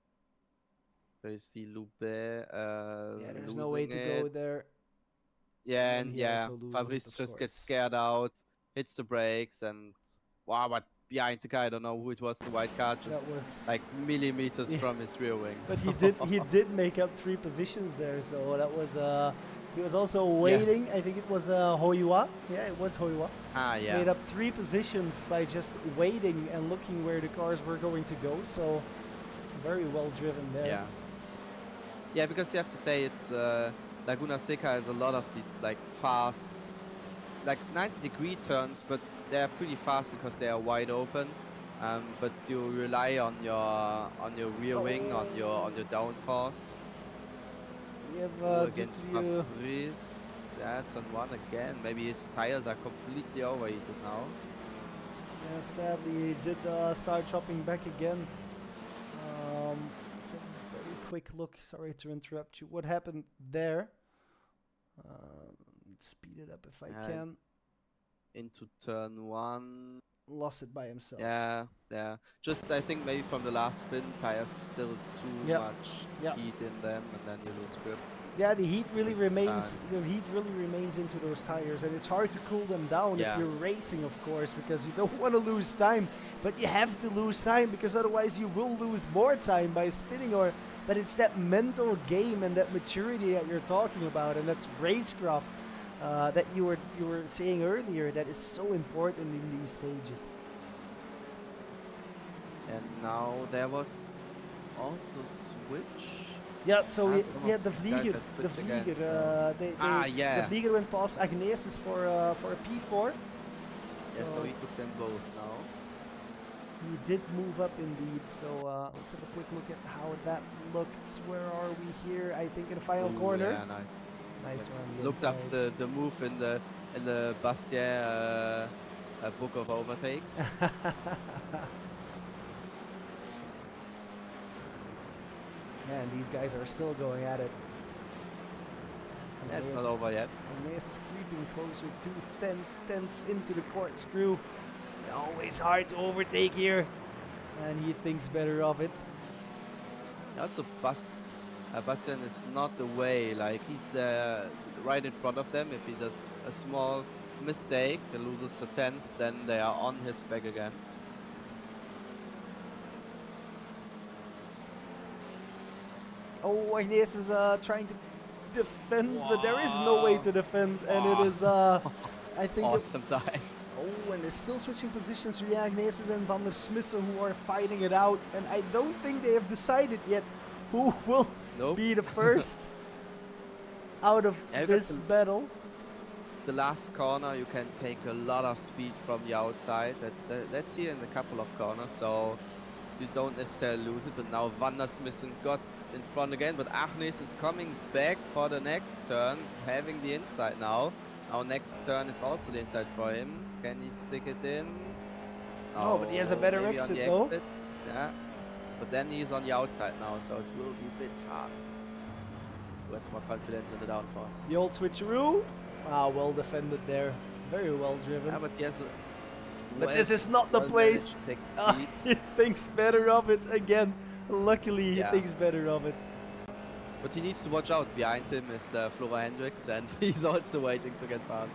So you see Loubet Yeah, there's no way to losing go it. there. Yeah, And and he yeah, also loses it, Fabrice of just gets course. scared out, hits the brakes, and wow, but behind the car, I don't know who it was, the white car, just That was like millimeters Yeah. from his rear wing. But he did make up 3 positions there, so that was he was also Yeah. waiting. I think it was Hoyua. Yeah, it was Hoyua. Ah, yeah. Made up 3 positions by just waiting and looking where the cars were going to go. So very well driven there. Yeah. Yeah, because you have to say it's Laguna Seca has a lot of these like fast, like 90-degree turns, but they are pretty fast because they are wide open. But you rely on your rear wing, on your downforce. We have Against Dutrieux. Fabrice. Yeah, turn 1 again. Maybe his tires are completely overheated now. Yeah, sadly, he did start dropping back again. Let's have a very quick look. Sorry to interrupt you. What happened there? Speed it up if I can. Into turn 1. Lost it by himself. Yeah, yeah. Just I think maybe from the last spin, tires still too much heat in them, and then you lose grip. Yeah, the heat really remains. The heat really remains into those tires, and it's hard to cool them down if you're racing, of course, because you don't want to lose time. But you have to lose time because otherwise you will lose more time by spinning. But it's that mental game and that maturity that you're talking about, and that's racecraft that you were saying earlier. That is so important in these stages. And now there was also switch. Yeah, so we had the Vlieger. The Vlieger. The Vlieger went past Agnesis for a P4. Yeah, so he took them both now. He did move up indeed. So let's have a quick look at how that looked. Where are we here? I think in the final corner. Yeah, nice. Nice one. Looked up the move in the Bastien book of overtakes. Yeah, and these guys are still going at it. Yeah, it's not over yet. Agnesis is creeping closer to 10 into the corkscrew. Always hard to overtake here. And he thinks better of it. Also, Bastien is not the way. Like, he's right in front of them. If he does a small mistake, he loses a 10th, then they are on his back again. Oh, Agnesis is trying to defend, but there is no way to defend, and it is, I think... Awesome dive. Oh, and they're still switching positions. Yeah, Agnesis and Van der Smissen who are fighting it out, and I don't think they have decided yet who will be the first out of this battle. The last corner, you can take a lot of speed from the outside. Let's see in a couple of corners, so you don't necessarily lose it. But now Van der Smissen got in front again, but Agnes is coming back for the next turn, having the inside now. Our next turn is also the inside for him. Can he stick it in? Oh, but he has a better exit though. Yeah, but then he's on the outside now, so it will be a bit hard. Who has more confidence in the downforce? The old switcheroo. Well defended there. Very well driven. Yeah, but yes. But this is not the place. He thinks better of it again. Luckily, he thinks better of it. But he needs to watch out. Behind him is Flora Hendricks, and he's also waiting to get past.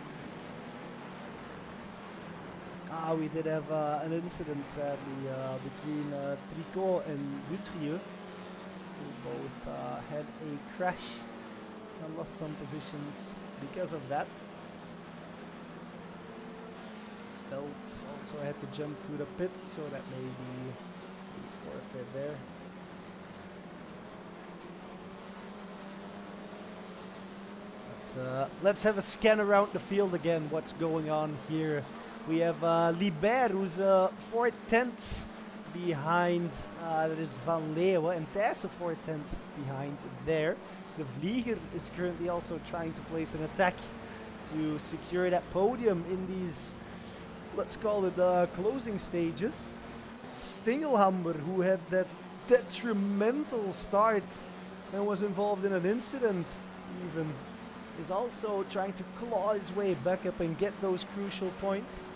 We did have an incident, sadly, between Tricot and Dutrieux, who both had a crash and lost some positions because of that. Feltz also had to jump to the pits, so that may be a forfeit there. Let's have a scan around the field again. What's going on here? We have Libert, who's 4/10 behind. That is Van Leeuwen, and Thijssen 4/10 behind there. The Vlieger is currently also trying to place an attack to secure that podium in these, let's call it closing stages. Stingelhammer, who had that detrimental start and was involved in an incident even, is also trying to claw his way back up and get those crucial points.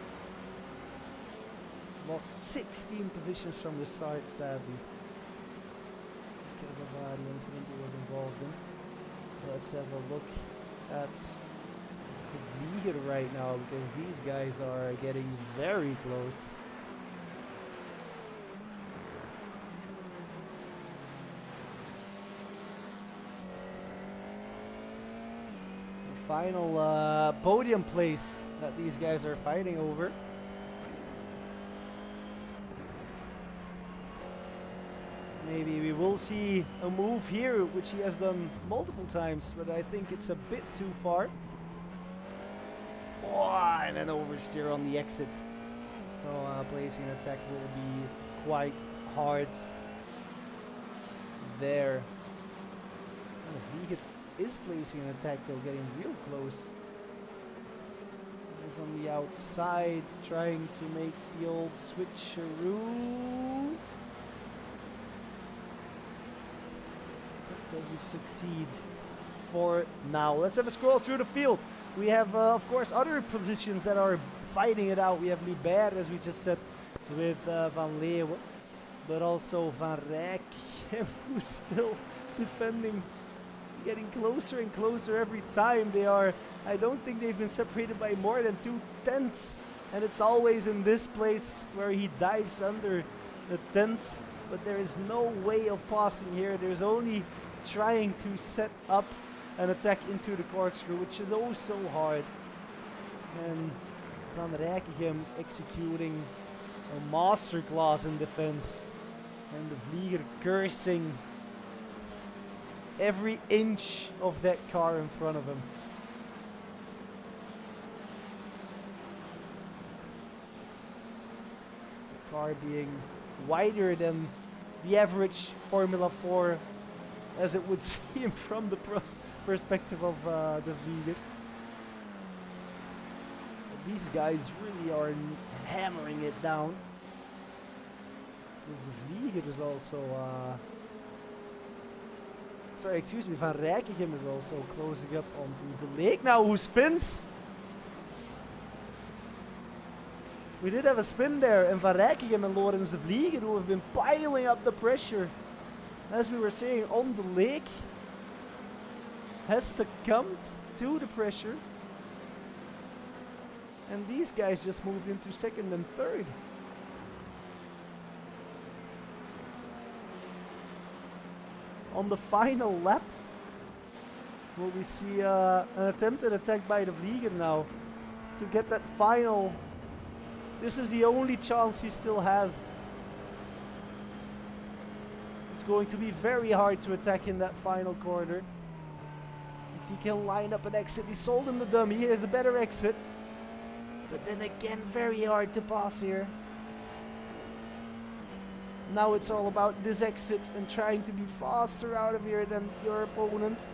Lost 16 positions from the start, sadly, because of the incident he was involved in. Let's have a look at the Vlieger right now, because these guys are getting very close. The final podium place that these guys are fighting over. Maybe we will see a move here, which he has done multiple times, but I think it's a bit too far. Oh, and an oversteer on the exit. So placing an attack will be quite hard there. And if Vlieger is placing an attack though, getting real close. Is on the outside, trying to make the old switcheroo. Doesn't succeed for now. Let's have a scroll through the field. We have, of course, other positions that are fighting it out. We have Libert, as we just said, with Van Leeuwen, but also Van Rijk, who's still defending, getting closer and closer every time. They are, I don't think they've been separated by more than 2/10, and it's always in this place where he dives under the tent, but there is no way of passing here. There's only trying to set up an attack into the corkscrew, which is oh so hard. And Van Rijkegem executing a masterclass in defense. And the Vlieger cursing every inch of that car in front of him. The car being wider than the average Formula 4, as it would seem from the perspective of the Vlieger. These guys really are hammering it down. Because the Vlieger is also... sorry, excuse me, Van Rijkegem is also closing up onto the lake now, who spins. We did have a spin there, and Van Rijkegem and Lorenz de Vlieger, who have been piling up the pressure, as we were saying, on the lake, has succumbed to the pressure. And these guys just moved into second and third. On the final lap, will we see an attempted attack by the Vlieger now to get that final. This is the only chance he still has. It's going to be very hard to attack in that final corner. If he can line up an exit, he sold him the dummy. He has a better exit. But then again, very hard to pass here. Now it's all about this exit and trying to be faster out of here than your opponent.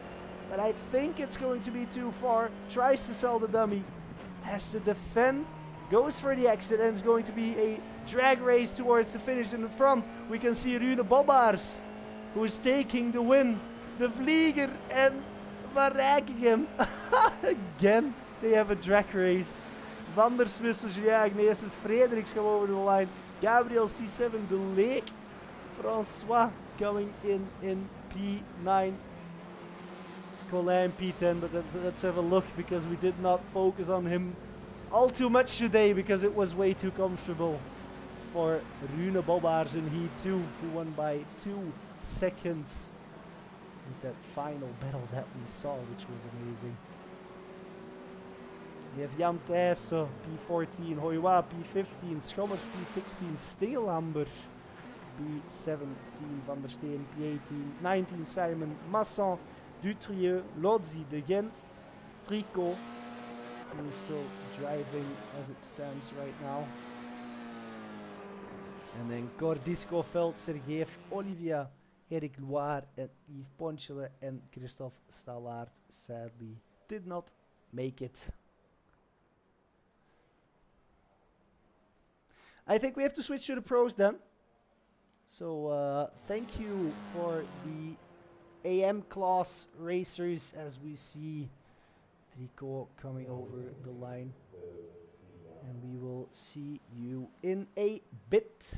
But I think it's going to be too far. Tries to sell the dummy. Has to defend. Goes for the exit, and it's going to be a drag race towards the finish. In the front, we can see Rune Bobbaars, who is taking the win. The Vlieger and Van Rijkegem. Again, they have a drag race. Van der Smissel, Julia Agnesis, Frederiks come over the line. Gabriel's P7, De Leek. François coming in P9. Colin P10, but let's have a look, because we did not focus on him all too much today, because it was way too comfortable for Rune Bobbaars in Heat 2, who won by 2 seconds with that final battle that we saw, which was amazing. We have Jan Thijssen, P14, Hoywa, P15, Schommers, P16, Steelhamber, P17, Van der Steen, P18, 19, Simon, Masson, Dutrieux, Lodzi, De Gent, Tricot, who is still driving as it stands right now. And then Cordisco, Veld, Sergeev, Olivia, Eric Loire, and Yves Ponchele, and Christophe Stallaert sadly did not make it. I think we have to switch to the pros then. So thank you for the AM class racers as we see Trico coming over the line. And we will see you in a bit.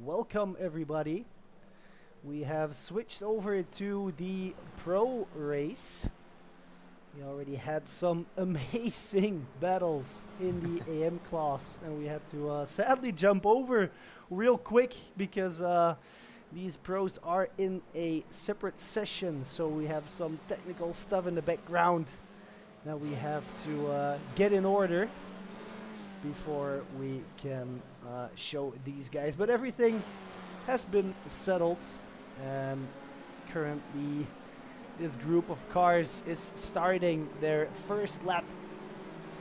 welcome everybody. We have switched over to the pro race. We already had some amazing battles in the AM class, and we had to sadly jump over real quick because these pros are in a separate session, so we have some technical stuff in the background that we have to get in order before we can show these guys. But everything has been settled, and currently this group of cars is starting their first lap.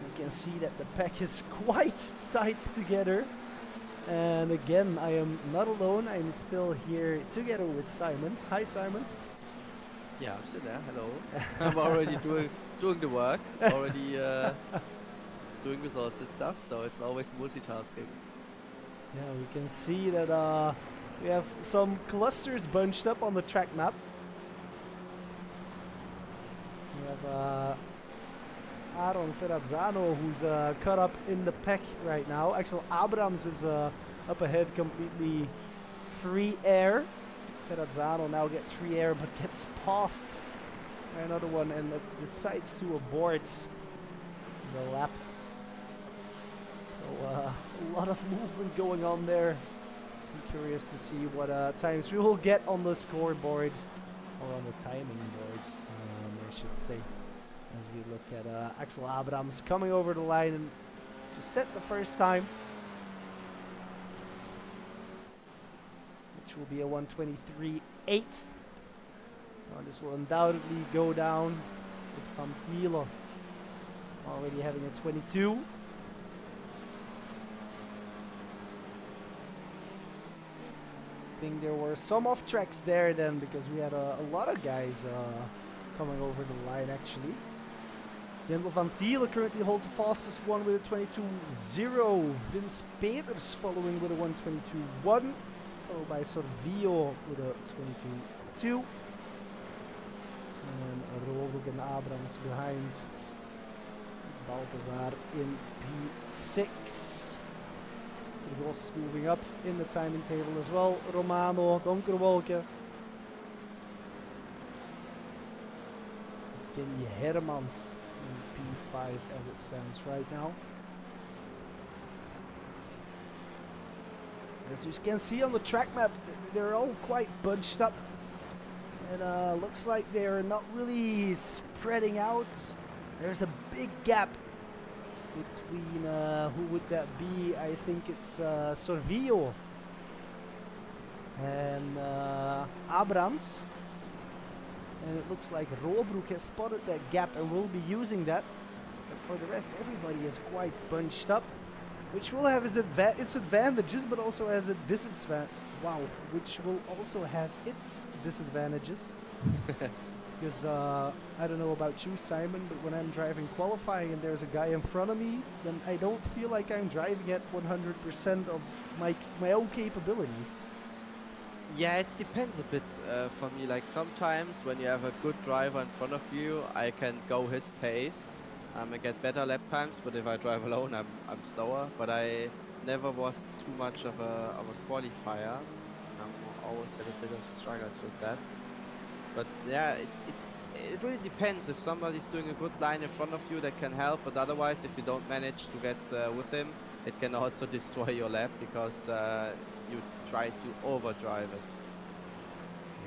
You can see that the pack is quite tight together. And again, I am not alone. I'm still here together with Simon. Hi, Simon. Yeah, I'm still there. Hello. I'm already doing the work. Already doing results and stuff. So it's always multitasking. Yeah, we can see that we have some clusters bunched up on the track map. We have Aaron Ferrazzano, who's caught up in the pack right now. Axel Abrams is up ahead, completely free air. Ferrazzano now gets free air, but gets passed by another one and decides to abort the lap. So a lot of movement going on there. I'm curious to see what times we will get on the scoreboard, or on the timing boards, I should say. As we look at Axel Abrams coming over the line and to set the first time, which will be a 1:23.8. So this will undoubtedly go down with Van Thiele already having a 22. I think there were some off tracks there then, because we had a lot of guys coming over the line actually. Jendel Van Thiele currently holds the fastest one with a 22.0. Vince Peters following with a 1:22.1, followed by Sorvio with a 22.2. And then Roelvink and Abrams behind. Balthazar in P6. Tergos moving up in the timing table as well. Romano, Donkerwolke. Kenny Hermans in P5 as it stands right now. As you can see on the track map, they're all quite bunched up. And looks like they're not really spreading out. There's a big gap between, who would that be? I think it's Sorvio and Abrams. And it looks like Roelbroek has spotted that gap and will be using that. But for the rest, everybody is quite bunched up, which will have its advantages, but also has a disadvantage. Wow, which will also has its disadvantages. Because I don't know about you, Simon, but when I'm driving qualifying and there's a guy in front of me, then I don't feel like I'm driving at 100% of my own capabilities. Yeah, it depends a bit for me. Like sometimes when you have a good driver in front of you, I can go his pace. I get better lap times, but if I drive alone, I'm slower. But I never was too much of a qualifier. Always had a bit of struggles with that. But yeah, it really depends. If somebody's doing a good line in front of you, that can help. But otherwise, if you don't manage to get with him, it can also destroy your lap because you try to overdrive it.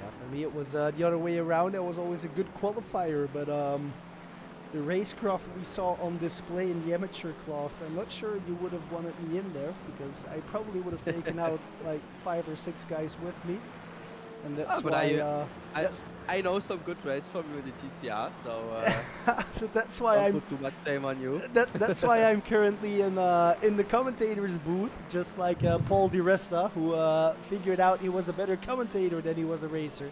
Yeah, for me it was the other way around. I was always a good qualifier, but the racecraft we saw on display in the amateur class, I'm not sure you would have wanted me in there, because I probably would have taken out like 5 or 6 guys with me. And that's why I know some good race from you in the TCR, so that's why don't I'm put too much shame on you. That's why I'm currently in the commentator's booth, just like Paul Di Resta, who figured out he was a better commentator than he was a racer.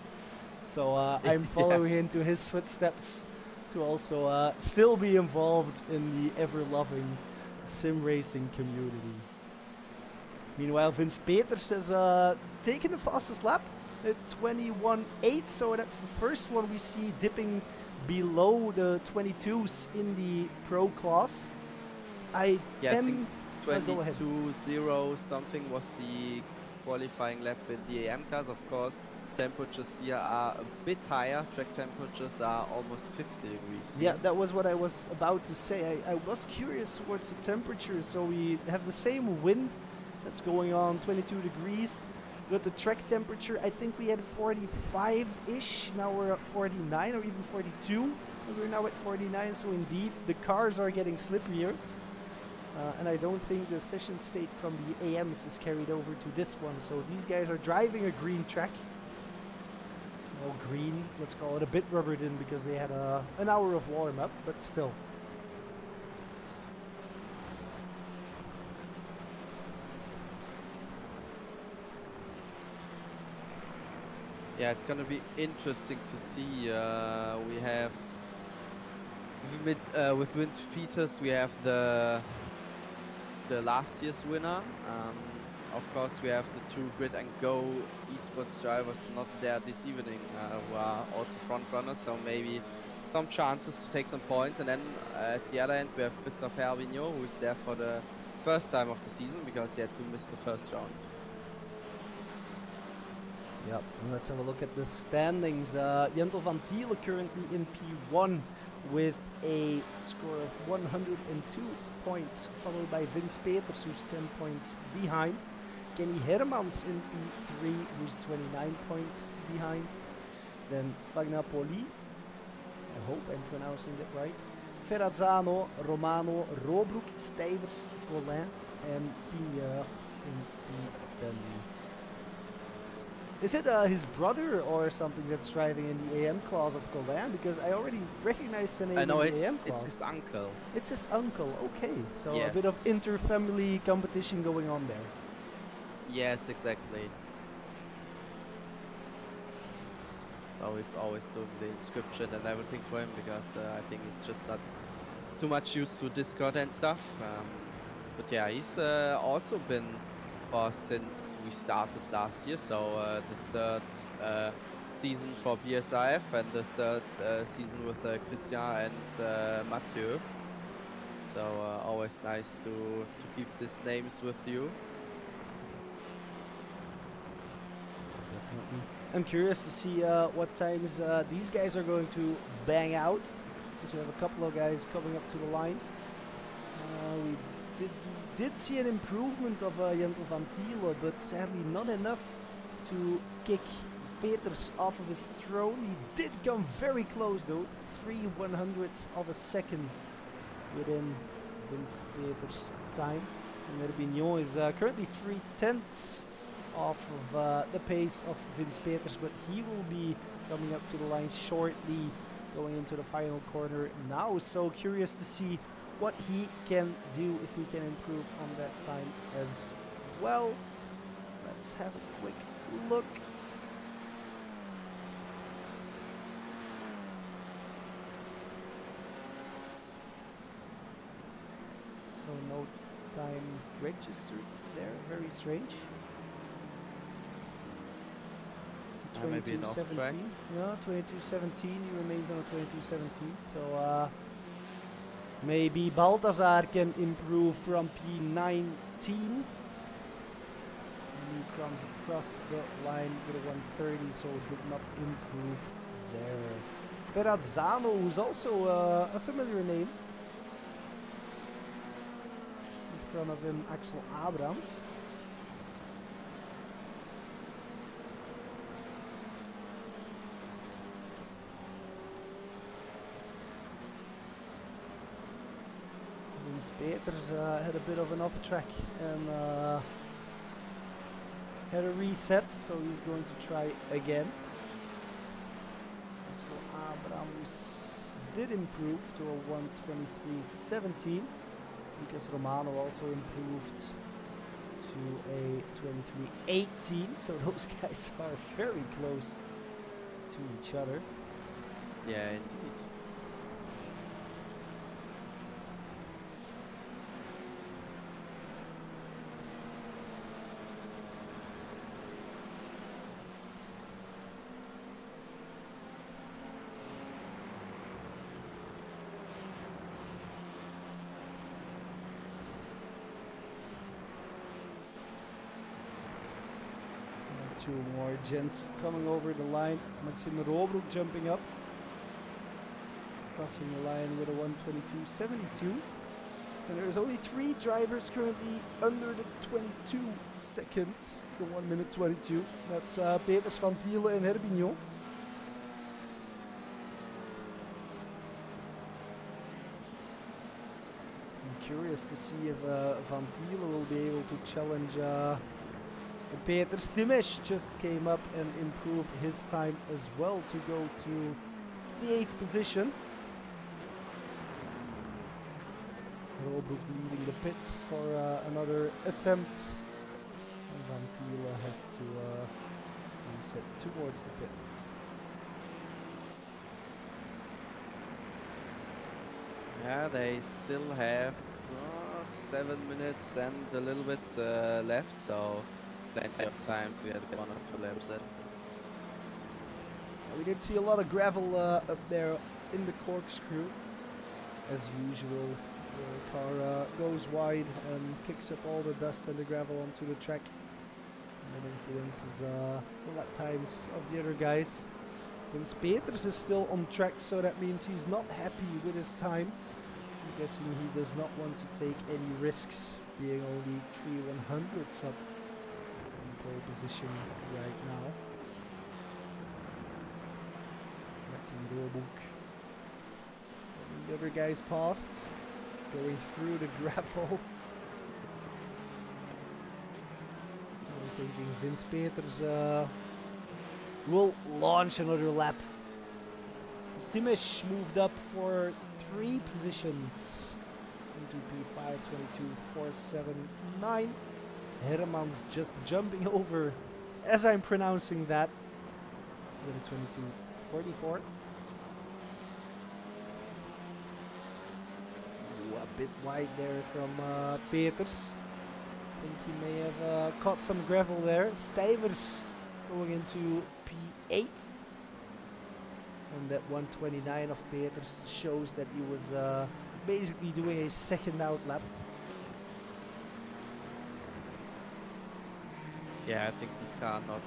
So I'm following into his footsteps to also still be involved in the ever-loving sim racing community. Meanwhile, Vince Peters has taken the fastest lap at 21.8, so that's the first one we see dipping below the 22s in the pro class. I think go ahead. 22.0 something was the qualifying lap in the AM cars. Of course, temperatures here are a bit higher. Track temperatures are almost 50 degrees Yeah, here. that was what I was about to say. I was curious towards the temperature. So we have the same wind that's going on, 22 degrees. But the track temperature, I think we had 45-ish. Now we're at 49 or even 42. And we're now at 49. So indeed, the cars are getting slipperier. And I don't think the session state from the AMs is carried over to this one. So these guys are driving a green track. Well, green, let's call it a bit rubbered in because they had an hour of warm-up, but still. Yeah, it's gonna be interesting to see. We have with Vince Peters, we have the last year's winner. Of course, we have the two Grid and Go esports drivers not there this evening, who are also front runners. So maybe some chances to take some points. And then at the other end, we have Christophe Hervignot, who is there for the first time of the season because he had to miss the first round. Yep, and let's have a look at the standings. Jentel van Thiele currently in P1 with a score of 102 points, followed by Vince Peters, who's 10 points behind. Kenny Hermans in P3, who's 29 points behind. Then Fagnapoli, I hope I'm pronouncing that right. Ferrazzano, Romano, Robroek, Stijvers, Collin, and Pigneur in P10. Is it his brother or something that's driving in the AM class of Collin? Because I already recognize the name I know in the AM it's class. his uncle. It's his uncle, okay. So Yes. a bit of inter-family competition going on there. Yes, exactly. So he's always doing the inscription and everything for him because I think he's just not too much used to Discord and stuff. But yeah, he's also been since we started last year. So the third season for BSRF and the third season with Christian and Mathieu. So always nice to keep these names with you. Definitely. I'm curious to see what times these guys are going to bang out. Because we have a couple of guys coming up to the line. We did see an improvement of Jentel van Thiele, but sadly not enough to kick Peters off of his throne. He did come very close though, 3/100ths of a second within Vince Peters' time. And Herbignon is currently 3/10ths off of the pace of Vince Peters, but he will be coming up to the line shortly, going into the final corner now. So curious to see what he can do, if he can improve on that time as well. Let's have a quick look. So no time registered there, very strange. Maybe an off track. 22:17. No, 22:17. He remains on a 22:17. So maybe Balthazar can improve from P19. And he comes across the line with a 130, so did not improve there. Ferrazzano, who's also a familiar name. In front of him, Axel Abrams. Vince Peters had a bit of an off track and had a reset, so he's going to try again. Axel Abrams did improve to a 1:23.17 because Romano also improved to a 23:18, so those guys are very close to each other. Yeah, indeed. Two more gents coming over the line. Maxime Robroek jumping up. Crossing the line with a 1:22.72. And there's only 3 drivers currently under the 22 seconds. The 1:22. That's Peters, Van Thiele and Herbignon. I'm curious to see if Van Thiele will be able to challenge Peters. Dimesh just came up and improved his time as well to go to the 8th position. Robroek leaving the pits for another attempt. And Van Thiele has to reset towards the pits. Yeah, they still have 7 minutes and a little bit left, so plenty of time to get 1 or 2 laps in. We did see a lot of gravel up there in the corkscrew. As usual, the car goes wide and kicks up all the dust and the gravel onto the track. And then influences the lap times of the other guys. Vince Peters is still on track, so that means he's not happy with his time. I'm guessing he does not want to take any risks, being only 3/100ths up in pole position right now. Maxime Robroek. The other guys passed, going through the gravel. I'm thinking Vince Peters will launch another lap. Dimesh moved up for 3 positions into P5, 22.479. Hermans just jumping over as I'm pronouncing that. With a 22.44. A bit wide there from Peters. I think he may have caught some gravel there. Stuyvers going into P8. And that 1:29 of Peters shows that he was basically doing a second out lap. Yeah, I think this car not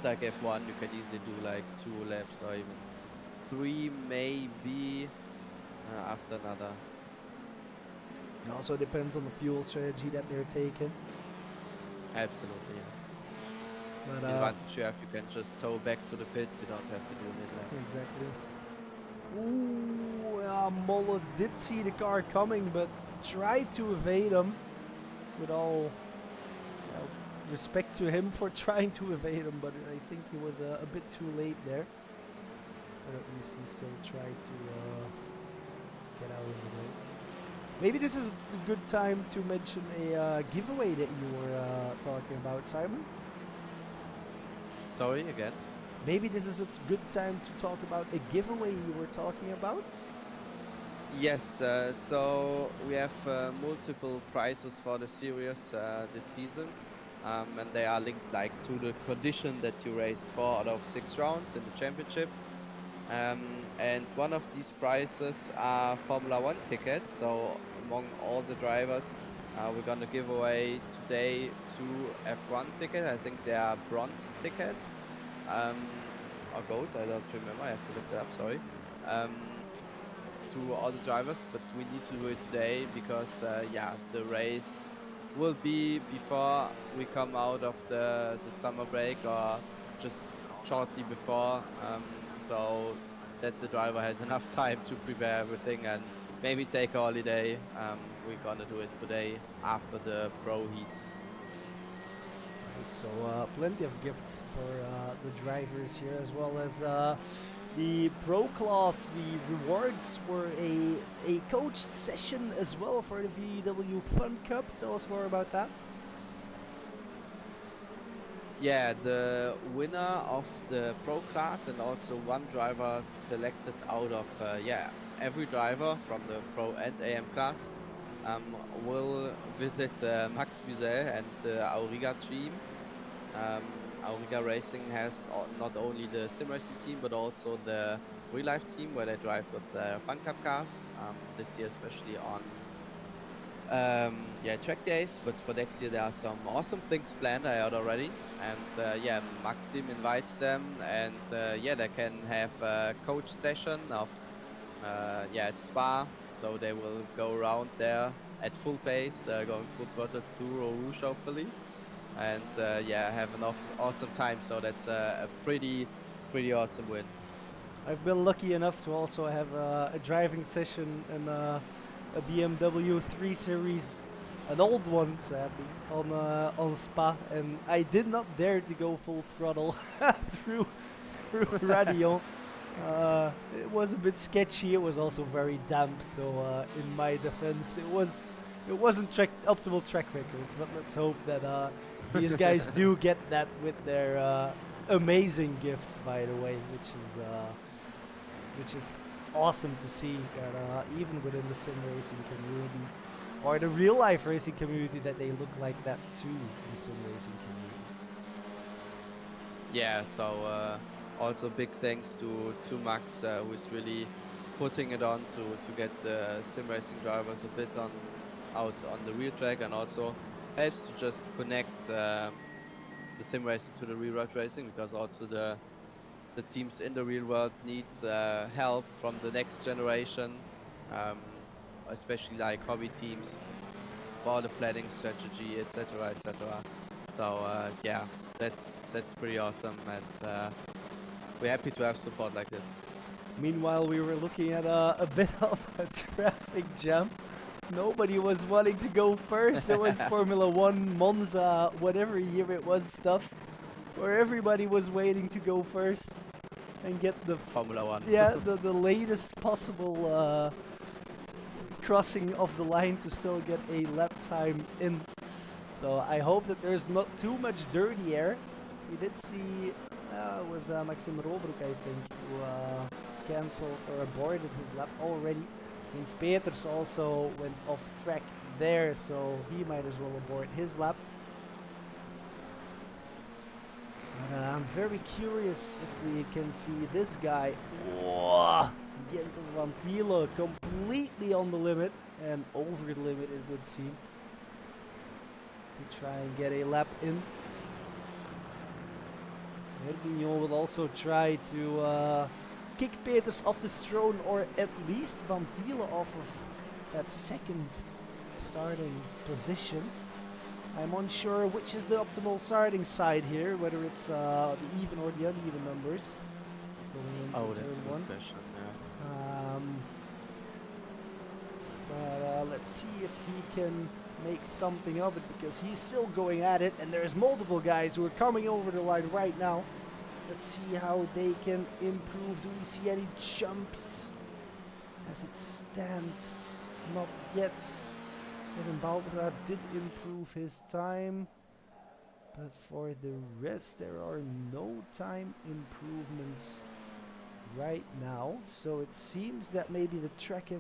like F1. You can easily do like 2 laps or even 3 maybe after another. It also depends on the fuel strategy that they're taking. Absolutely, yes. But The advantage you have, you can just tow back to the pits. You don't have to do mid-lap. exactly. Ooh, Molle did see the car coming, but tried to evade him. With all respect to him for trying to evade him, but I think he was a bit too late there. But at least he still tried to get out of the way. Maybe this is a good time to mention a giveaway that you were talking about, Simon. Sorry, again? Maybe this is a good time to talk about a giveaway you were talking about. Yes, so we have multiple prizes for the series this season. And they are linked like to the condition that you race 4 out of 6 rounds in the championship. And one of these prizes are Formula 1 tickets. So among all the drivers, we're gonna give away today 2 F1 tickets. I think they are bronze tickets, or gold. I don't remember. I have to look that up. Sorry. To all the drivers, but we need to do it today because yeah, the race will be before we come out of the summer break or just shortly before, so that the driver has enough time to prepare everything and maybe take a holiday. We're gonna do it today after the pro heats. Right, so plenty of gifts for the drivers here, as well as the pro class. The rewards were a coached session as well for the VW Fun Cup. Tell us more about that. Yeah, the winner of the pro class and also one driver selected out of yeah, every driver from the pro and AM class will visit Max Müsel and the Auriga team. Auriga Racing has not only the sim racing team but also the real life team where they drive with the Fun Cup cars. This year especially on Yeah, track days, but for next year there are some awesome things planned, I heard already. And yeah, Maxim invites them, and yeah, they can have a coach session of yeah, at Spa. So they will go around there at full pace, going full throttle through Eau Rouge, hopefully, and yeah, have an awesome time. So that's a pretty awesome win. I've been lucky enough to also have a driving session in a BMW 3 Series, an old one sadly, on Spa, and I did not dare to go full throttle through Radio. It was a bit sketchy. It was also very damp, so in my defense, it wasn't optimal track records. But let's hope that these guys do get that with their amazing gifts, by the way, which is awesome to see that even within the sim racing community or the real life racing community that they look like that to the sim racing community. Yeah, so also big thanks to Max, who is really putting it on to get the sim racing drivers a bit out on the real track, and also helps to just connect the sim racing to the real world racing, because also the teams in the real world need help from the next generation, um, especially like hobby teams for the planning strategy, etc., etc. So yeah, that's pretty awesome, and we're happy to have support like this. Meanwhile, we were looking at a bit of a traffic jam. Nobody was wanting to go first. It was Formula One, Monza, whatever year it was stuff, where everybody was waiting to go first and get the Formula One. yeah, the latest possible crossing of the line to still get a lap time in. So I hope that there's not too much dirty air. We did see it was Maxim Robroek, I think, who cancelled or aborted his lap already. Vince Peters also went off track there, so he might as well abort his lap. But I'm very curious if we can see this guy. Whoa! Jentel van Thiele completely on the limit and over the limit, it would seem, to try and get a lap in. Herbignon will also try to kick Peters off his throne, or at least Van Thiele off of that second starting position. I'm unsure which is the optimal starting side here, whether it's the even or the uneven numbers. Oh, that's a good question. Yeah. But let's see if he can make something of it, because he's still going at it, and there's multiple guys who are coming over the line right now. Let's see how they can improve. Do we see any jumps? As it stands, not yet. Even Balthazar did improve his time, but for the rest there are no time improvements right now. So it seems that maybe the track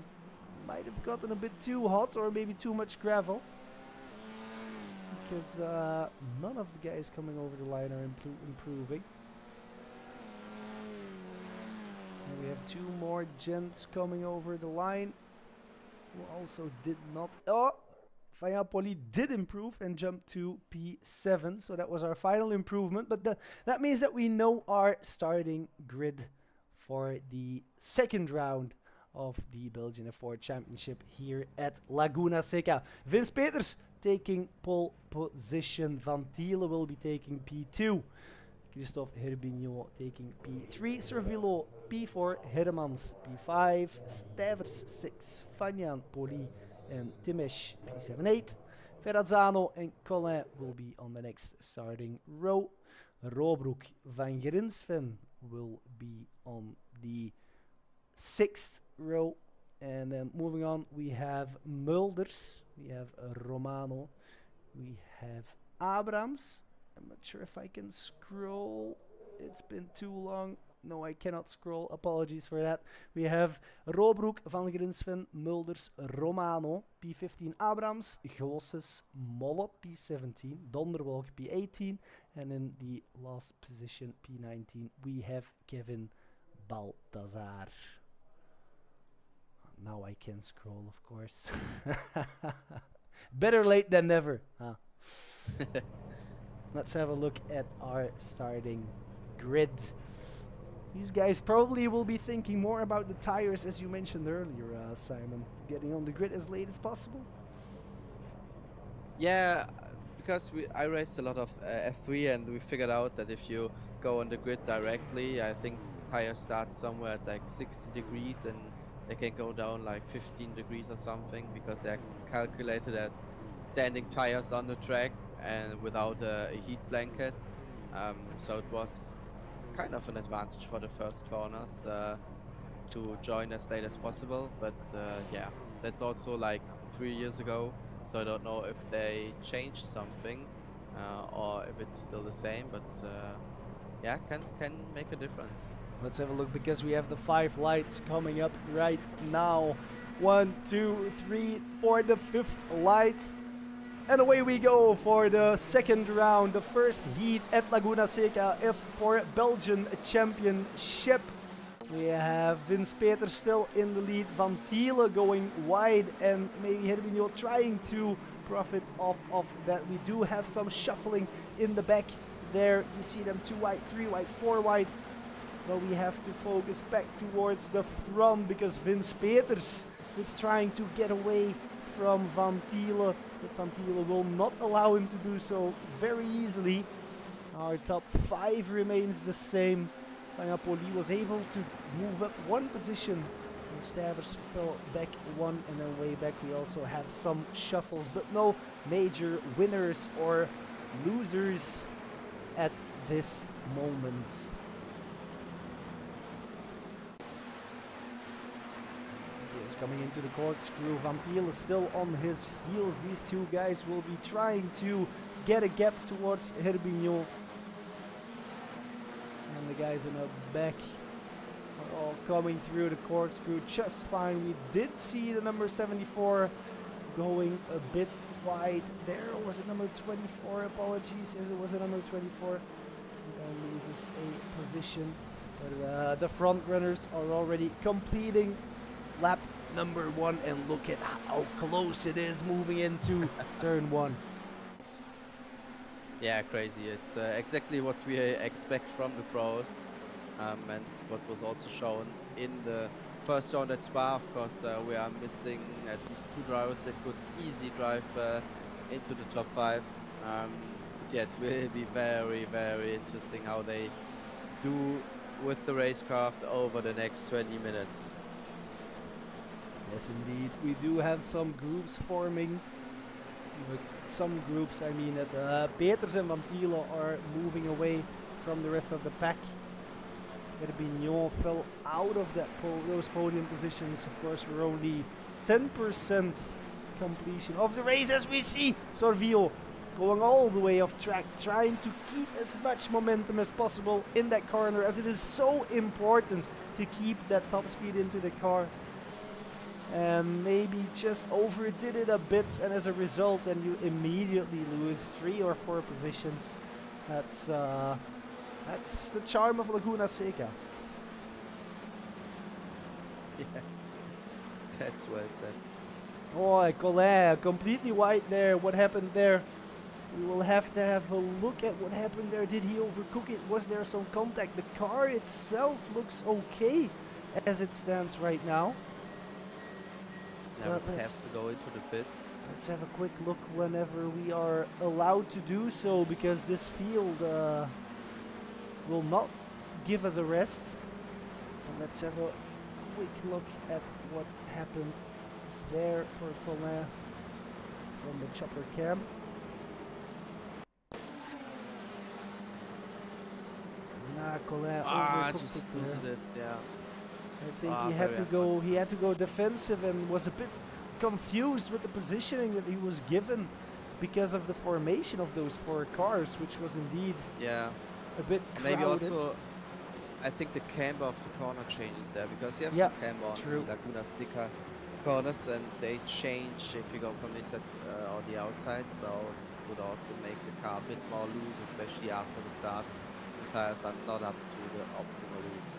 might have gotten a bit too hot, or maybe too much gravel, because none of the guys coming over the line are improving. And we have two more gents coming over the line who also did not. Oh! Fayapoli did improve and jumped to P7, so that was our final improvement. But that means that we know our starting grid for the second round of the Belgian F4 Championship here at Laguna Seca. Vince Peters taking pole position. Van Thiele will be taking P2. Christophe Herbignon taking P3. Servillo P4. Hermans P5. Stevers 6. Fagnan Poli and Timesh P7-8. Ferrazzano and Collin will be on the next starting row. Robroek van Grinsven will be on the 6th row. And then moving on, we have Mulders, we have Romano, we have Abrams. I'm not sure if I can scroll. It's been too long. No, I cannot scroll. Apologies for that. We have Robroek, Van Grinsven, Mulders, Romano, P15 Abrams, Glosses, Molle, P17, Donderwolk, P18, and in the last position, P19, we have Kevin Balthazar. Now I can scroll, of course. Better late than never. Huh? Let's have a look at our starting grid. These guys probably will be thinking more about the tires, as you mentioned earlier, Simon. Getting on the grid as late as possible. Yeah, because I raced a lot of F3 and we figured out that if you go on the grid directly, I think tires start somewhere at like 60 degrees and they can go down like 15 degrees or something because they're calculated as standing tires on the track and without a heat blanket. So it was kind of an advantage for the first corners to join as late as possible. But yeah, that's also like 3 years ago. So I don't know if they changed something or if it's still the same. But yeah, can make a difference. Let's have a look because we have the 5 lights coming up right now. 1, 2, 3, 4, the 5th light. And away we go for the second round, the first heat at Laguna Seca F4 Belgian Championship. We have Vince Peters still in the lead, Van Thiele going wide, and maybe Herbinho trying to profit off of that. We do have some shuffling in the back there. You see them 2 wide, 3 wide, 4 wide. But we have to focus back towards the front because Vince Peters is trying to get away from Van Thiele, but Van Thiele will not allow him to do so very easily. Our top 5 remains the same. Poli was able to move up 1 position. The Stavers fell back 1, and then way back we also have some shuffles, but no major winners or losers at this moment. Coming into the corkscrew, Van Thiele is still on his heels. These 2 guys will be trying to get a gap towards Herbinho. And the guys in the back are all coming through the corkscrew just fine. We did see the number 74 going a bit wide there. Or was it number 24? Apologies, as it was a number 24. He loses a position. But the front runners are already completing lap number 1, and look at how close it is moving into turn 1. Yeah, crazy. It's exactly what we expect from the pros, and what was also shown in the first round at Spa. Of course, we are missing at least 2 drivers that could easily drive into the top 5. Yeah, it will be very, very interesting how they do with the racecraft over the next 20 minutes. Yes, indeed. We do have some groups forming. With some groups, I mean that Peters and Van Thiele are moving away from the rest of the pack. Herbinho fell out of that those podium positions. Of course, we're only 10% completion of the race, as we see Sorvio going all the way off track, trying to keep as much momentum as possible in that corner, as it is so important to keep that top speed into the car. And maybe just overdid it a bit, and as a result then you immediately lose 3 or 4 positions. That's the charm of Laguna Seca. Yeah, that's well said. Oh, Colin, completely wide there. What happened there? We will have to have a look at what happened there. Did he overcook it? Was there some contact? The car itself looks okay as it stands right now. Yeah, we have to go into the pits. Let's have a quick look whenever we are allowed to do so, because this field will not give us a rest. And let's have a quick look at what happened there for Colin from the chopper cam. Nah, Colin overcooked just it losing there. it, yeah. I think he had to go defensive and was a bit confused with the positioning that he was given because of the formation of those 4 cars, which was indeed a bit crowded. Maybe also, I think the camber of the corner changes there, because you have some camber on the Laguna Seca corners and they change if you go from the inside or the outside, so this could also make the car a bit more loose, especially after the start. The tires are not up to the optimal route.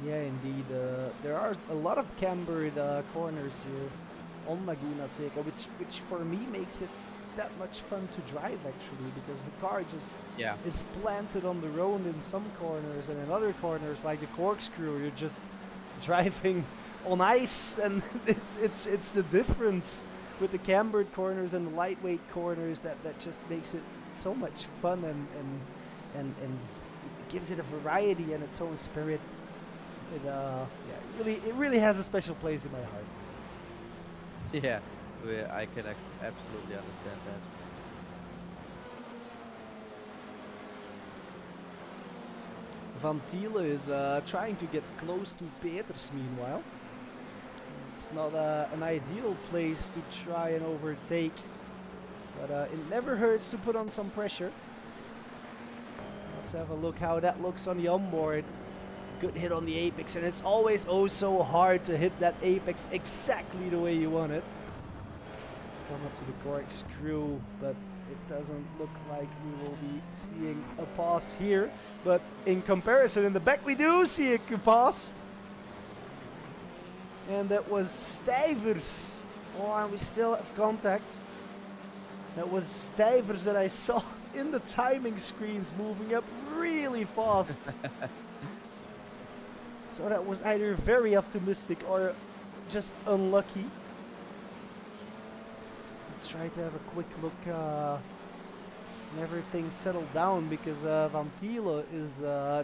Yeah, indeed. There are a lot of cambered corners here on Laguna Seca, which for me makes it that much fun to drive actually, because the car just Yeah. is planted on the road in some corners, and in other corners like the corkscrew, you're just driving on ice, and it's the difference with the cambered corners and the lightweight corners that just makes it so much fun and gives it a variety and its own spirit. It really has a special place in my heart. Yeah, I can absolutely understand that. Van Thiele is trying to get close to Peters meanwhile. It's not an ideal place to try and overtake, but it never hurts to put on some pressure. Let's have a look how that looks on the onboard. Good hit on the apex, and it's always oh so hard to hit that apex exactly the way you want it. Come up to the corkscrew, but it doesn't look like we will be seeing a pass here. But in comparison, in the back we do see a pass. And that was Stuyvers. Oh, and we still have contact. That was Stuyvers that I saw in the timing screens moving up really fast. So that was either very optimistic or just unlucky. Let's try to have a quick look when everything's settled down, because Van Thiele is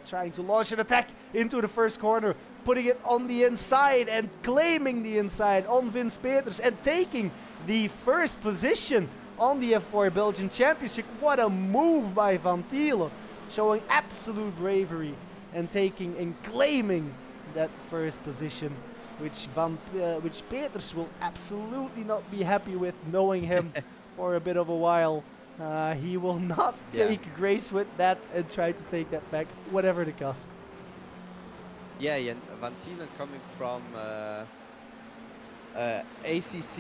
trying to launch an attack into the first corner, putting it on the inside and claiming the inside on Vince Peters and taking the first position on the F4 Belgian Championship. What a move by Van Thiele, showing absolute bravery and taking and claiming that first position, which Peters will absolutely not be happy with, knowing him for a bit of a while. He will not take grace with that and try to take that back, whatever the cost. Yeah, Van Thiele coming from ACC,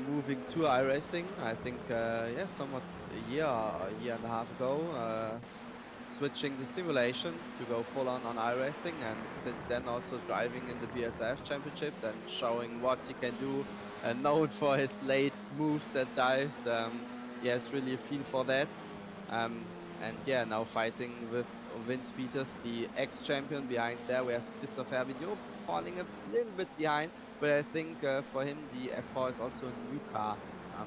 moving to iRacing. I think, somewhat a year and a half ago, switching the simulation to go full on iRacing, and since then also driving in the BSRF Championships and showing what he can do, and known for his late moves and dives. Yes, really a feel for that. And yeah, now fighting with Vince Peters, the ex-champion. Behind there we have Christophe Hermignon falling a little bit behind, but I think for him the F4 is also a new car.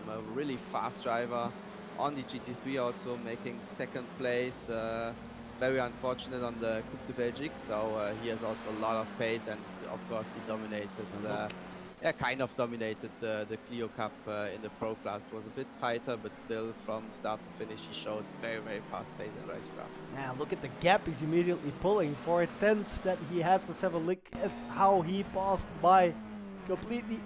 A really fast driver on the GT3, also making second place. Very unfortunate on the Coupe de Belgique, so he has also a lot of pace, and of course he dominated. Kind of dominated the Clio Cup in the Pro class. It was a bit tighter, but still from start to finish he showed very, very fast pace in racecraft. Yeah, look at the gap he's immediately pulling. 4/10 that he has. Let's have a look at how he passed by completely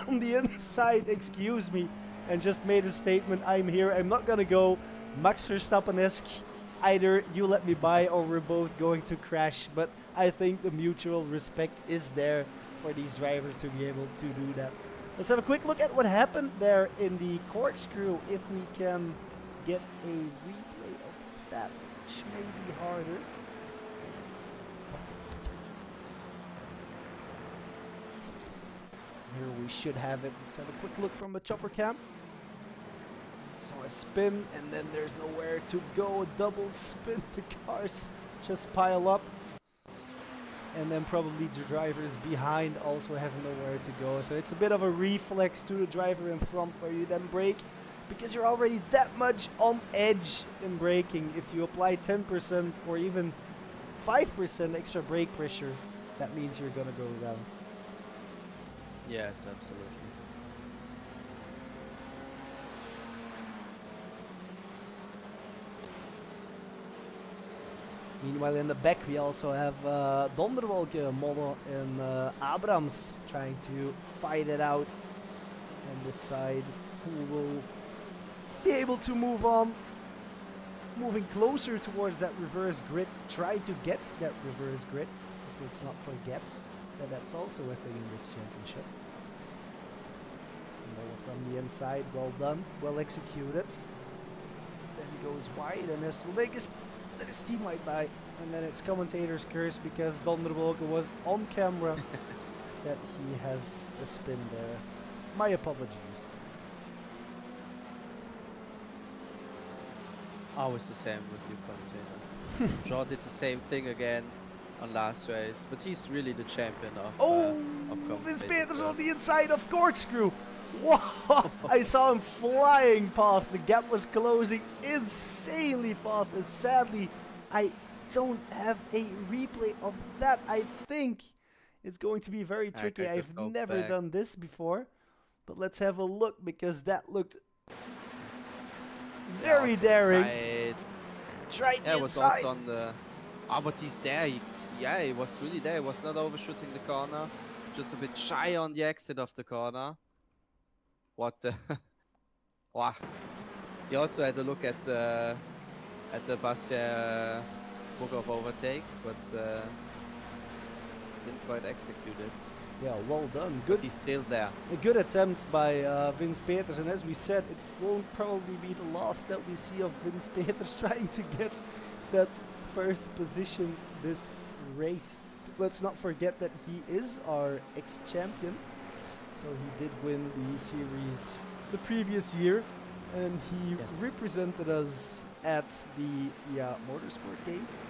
on the inside, excuse me, and just made a statement. I'm here, I'm not gonna go Max Verstappen-esque. Either you let me by or we're both going to crash. But I think the mutual respect is there for these drivers to be able to do that. Let's have a quick look at what happened there in the corkscrew, if we can get a replay of that, which may be harder. Here we should have it. Let's have a quick look from the chopper cam. So a spin, and then there's nowhere to go. A double spin, the cars just pile up. And then probably the drivers behind also have nowhere to go. So it's a bit of a reflex to the driver in front, where you then brake, because you're already that much on edge in braking. If you apply 10% or even 5% extra brake pressure, that means you're gonna go down. Yes, absolutely. Meanwhile, in the back, we also have Donderwolke, Mono, and Abrams trying to fight it out and decide who will be able to move on. Moving closer towards that reverse grid, try to get that reverse grid, because let's not forget that that's also a thing in this championship. Mono from the inside, well done, well executed. Then goes wide and has to make his teammate by. and then it's commentator's curse because Donderwolke was on camera that he has a spin there. My apologies. Always the same with you commentators. Jean did the same thing again on last race, but he's really the champion of Vince commentators. Peters on the inside of Corkscrew. Wow! I saw him flying past. The gap was closing insanely fast, and sadly, I don't have a replay of that. I think it's going to be very tricky. Okay, I've go never back. done this before, but let's have a look because that looked very daring. Tried Yeah, the it was inside. also on the. Ah, but he's there. He was really there. He was not overshooting the corner, just a bit shy on the exit of the corner. What the? Wow. He also had a look at the Bastia book of overtakes, but didn't quite execute it. Yeah, well done. But Good. he's still there. A good attempt by Vince Peters, and as we said, it won't probably be the last that we see of Vince Peters trying to get that first position this race. Let's not forget that he is our ex-champion, so he did win the series the previous year, and he represented us at the FIA Motorsport Games,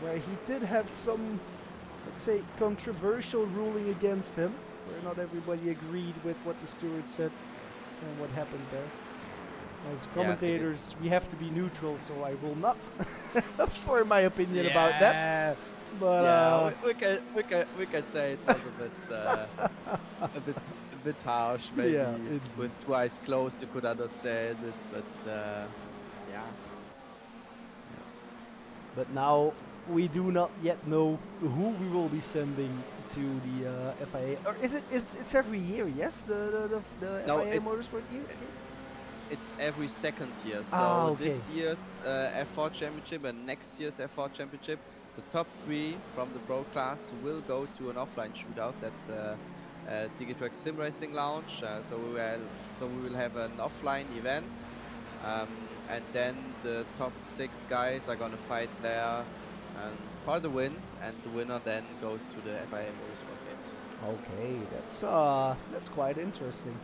where he did have some, let's say, controversial ruling against him, where not everybody agreed with what the steward said and what happened there. As commentators, we have to be neutral, so I will not form my opinion about that. But we can say it was a bit harsh. Maybe with two eyes closed, you could understand it, but yeah. But now we do not yet know who we will be sending to the FIA. Or is it? It's every year? Yes, the No, FIA Motorsport year. It's every second year. So this year's F4 Championship and next year's F4 Championship, the top 3 from the Pro class will go to an offline shootout at Digitrack Sim Racing Lounge. So we will have an offline event, and then the top 6 guys are gonna fight there for the win, and the winner then goes to the FIA Motorsport Games. Okay, that's quite interesting.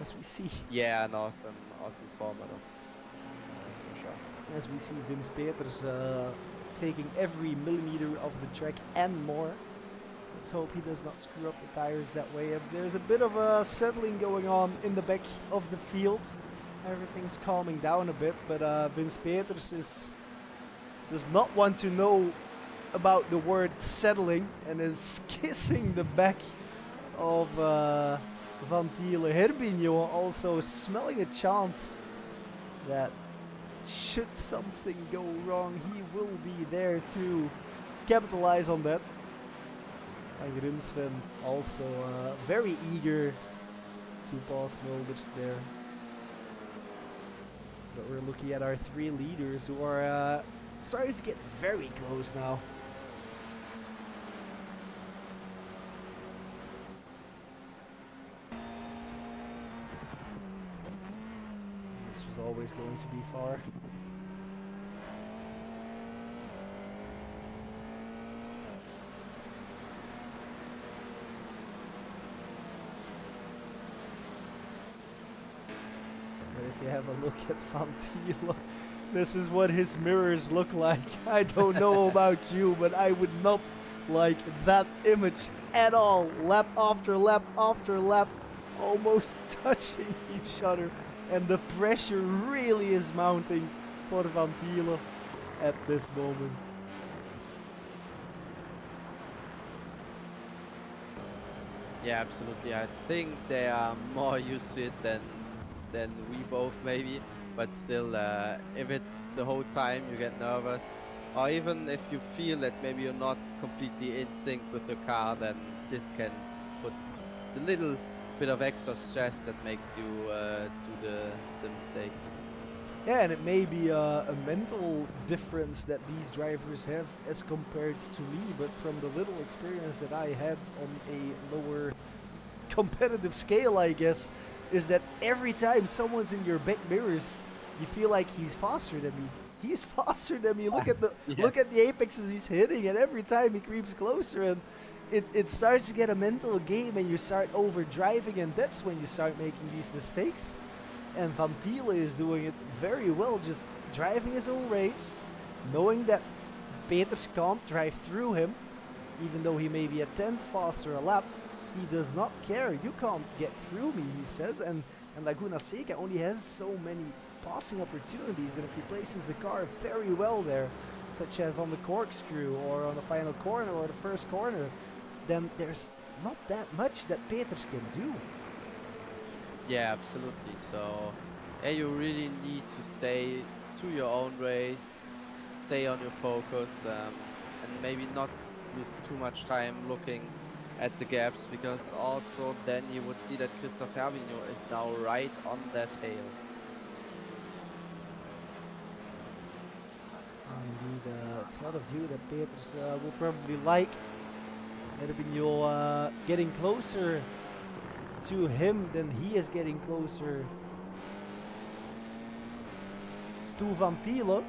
As we see. Yeah, an awesome format for sure. As we see Vince Peters taking every millimeter of the track and more. Let's hope he does not screw up the tires that way. There's a bit of a settling going on in the back of the field. Everything's calming down a bit, but Vince Peters does not want to know about the word settling and is kissing the back of Van Thiele. Herbignon also smelling a chance that should something go wrong, he will be there to capitalize on that. And Grunsven also very eager to pass Mulders there. But we're looking at our 3 leaders who are starting to get very close now. This was always going to be far. But if you have a look at Van Thiele, this is what his mirrors look like. I don't know about you, but I would not like that image at all. Lap after lap after lap, almost touching each other. And the pressure really is mounting for Van Thiele at this moment. Yeah, absolutely. I think they are more used to it than we both maybe, but still, if it's the whole time you get nervous, or even if you feel that maybe you're not completely in sync with the car, then this can put the little bit of extra stress that makes you do the mistakes. Yeah, and it may be a mental difference that these drivers have as compared to me, but from the little experience that I had on a lower competitive scale, I guess, is that every time someone's in your back mirrors, you feel like he's faster than me. he's faster than me. Look at the Yeah. look at the apexes he's hitting, and every time he creeps closer, and it starts to get a mental game, and you start overdriving, and that's when you start making these mistakes. And Van Thiele is doing it very well, just driving his own race, knowing that Peters can't drive through him, even though he may be a tenth faster a lap. He does not care. You can't get through me, he says. And Laguna Seca only has so many passing opportunities, and if he places the car very well there, such as on the corkscrew or on the final corner or the first corner, then there's not that much that Peters can do. Yeah, absolutely. So, yeah, you really need to stay to your own race, stay on your focus, and maybe not lose too much time looking at the gaps, because also then you would see that Christoph Hermigno is now right on that tail. Indeed, it's not a view that Peters will probably like. Hermigno getting closer to him than he is getting closer to Van Thiele.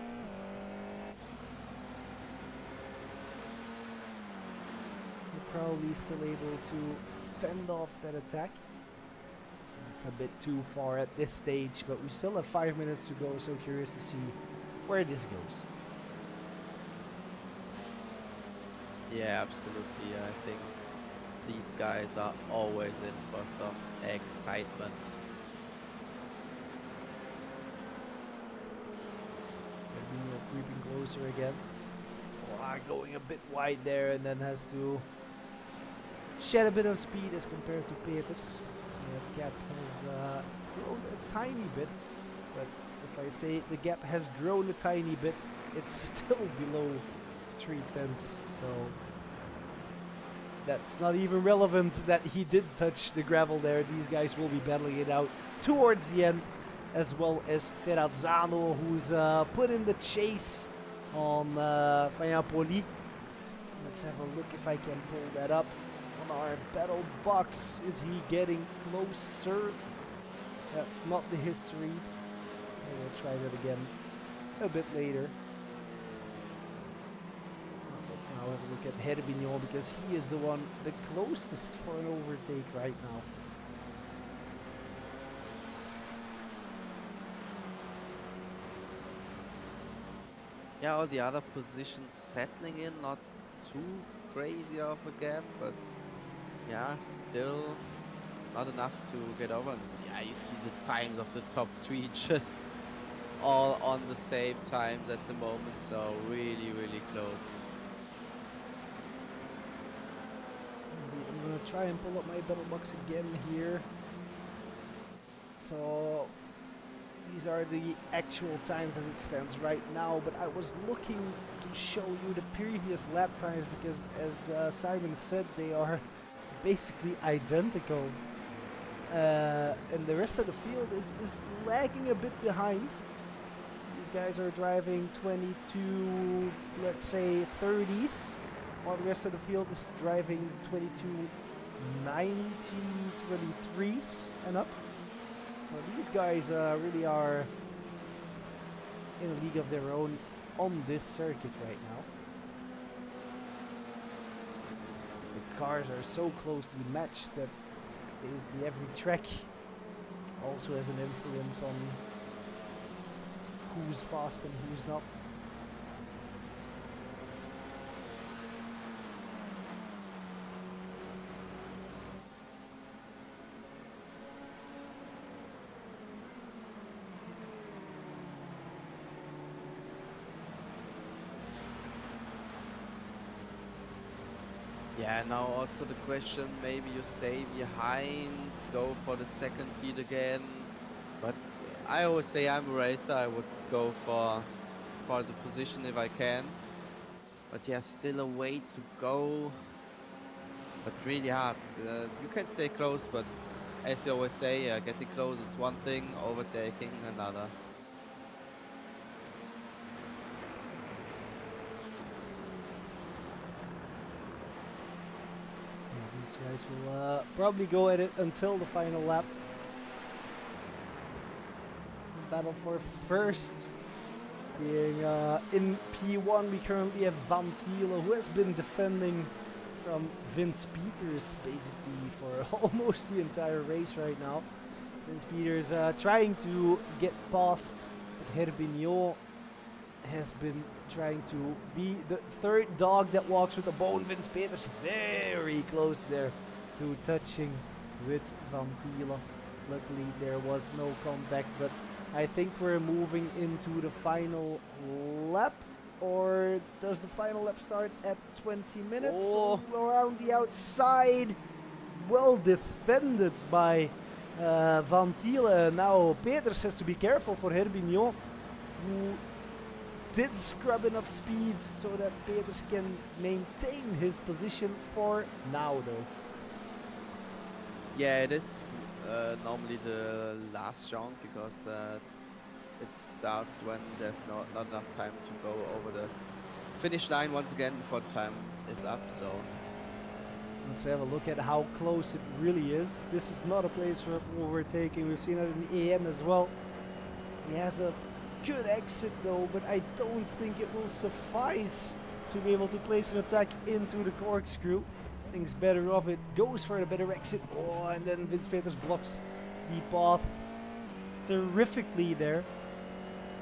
Probably still able to fend off that attack. It's a bit too far at this stage, but we still have 5 minutes to go, so curious to see where this goes. Yeah, absolutely. I think these guys are always in for some excitement. Creeping closer again. Going a bit wide there, and then has to shed a bit of speed as compared to Peters. So that gap has grown a tiny bit, but if I say the gap has grown a tiny bit, it's still below 3/10, so that's not even relevant that he did touch the gravel there. These guys will be battling it out towards the end, as well as Ferrazzano, who's put in the chase on Fagnapoli. Let's have a look if I can pull that up on our battle box. Is he getting closer? That's not the history. I will try that again a bit later. Let's now have a look at Hermigno, because he is the one the closest for an overtake right now. Yeah, all the other positions settling in, not too crazy of a gap, but yeah, still not enough to get over. And yeah, you see the times of the top three just all on the same times at the moment, so really, really close. I'm gonna try and pull up my battle box again here. So these are the actual times as it stands right now, but I was looking to show you the previous lap times, because as Simon said, they are basically identical. And the rest of the field is lagging a bit behind. These guys are driving 22, let's say 30s, while the rest of the field is driving 22, 90, 23s and up. So these guys really are in a league of their own on this circuit right now. The cars are so closely matched that basically every track also has an influence on who's fast and who's not. Yeah, now also the question, maybe you stay behind, go for the second heat again. But I always say I'm a racer, I would go for the position if I can. But yeah, still a way to go. But really hard. You can stay close, but as you always say, getting close is one thing, overtaking another. These guys will probably go at it until the final lap. Battle for first Being in P1, we currently have Van Thiele, who has been defending from Vince Peters basically for almost the entire race right now. Vince Peters trying to get past, but Herbignot has been trying to be the third dog that walks with a bone. Vince Peters very close there to touching with Van Thiele. Luckily there was no contact, but I think we're moving into the final lap. Or does the final lap start at 20 minutes? Oh. Around the outside. Well defended by Van Thiele. Now Peters has to be careful for Herbignot, who did scrub enough speed so that Peters can maintain his position for now though. Yeah, it is normally the last jump because it starts when there's not enough time to go over the finish line once again before the time is up. So let's have a look at how close it really is. This is not a place for overtaking. We've seen it in the AM as well. He has a good exit though, but I don't think it will suffice to be able to place an attack into the corkscrew. Thinks better of it, goes for a better exit. Oh, and then Vince Peters blocks the path terrifically there.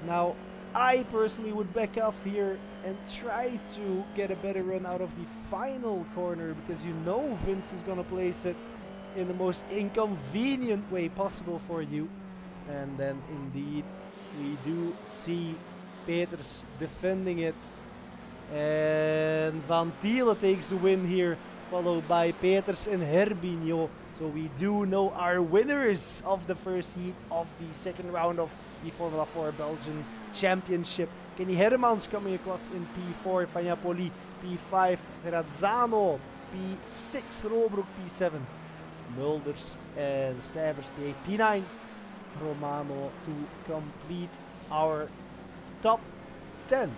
Now, I personally would back off here and try to get a better run out of the final corner, because you know Vince is gonna place it in the most inconvenient way possible for you. And then indeed we do see Peters defending it, and Van Thiele takes the win here, followed by Peters and Herbignot. So we do know our winners of the first heat of the second round of the Formula 4 Belgian Championship. Kenny Hermans coming across in P4, Fagnapoli P5, Razzano P6, Robroek P7, Mulders and Stuyvers P8, P9, Romano to complete our top 10.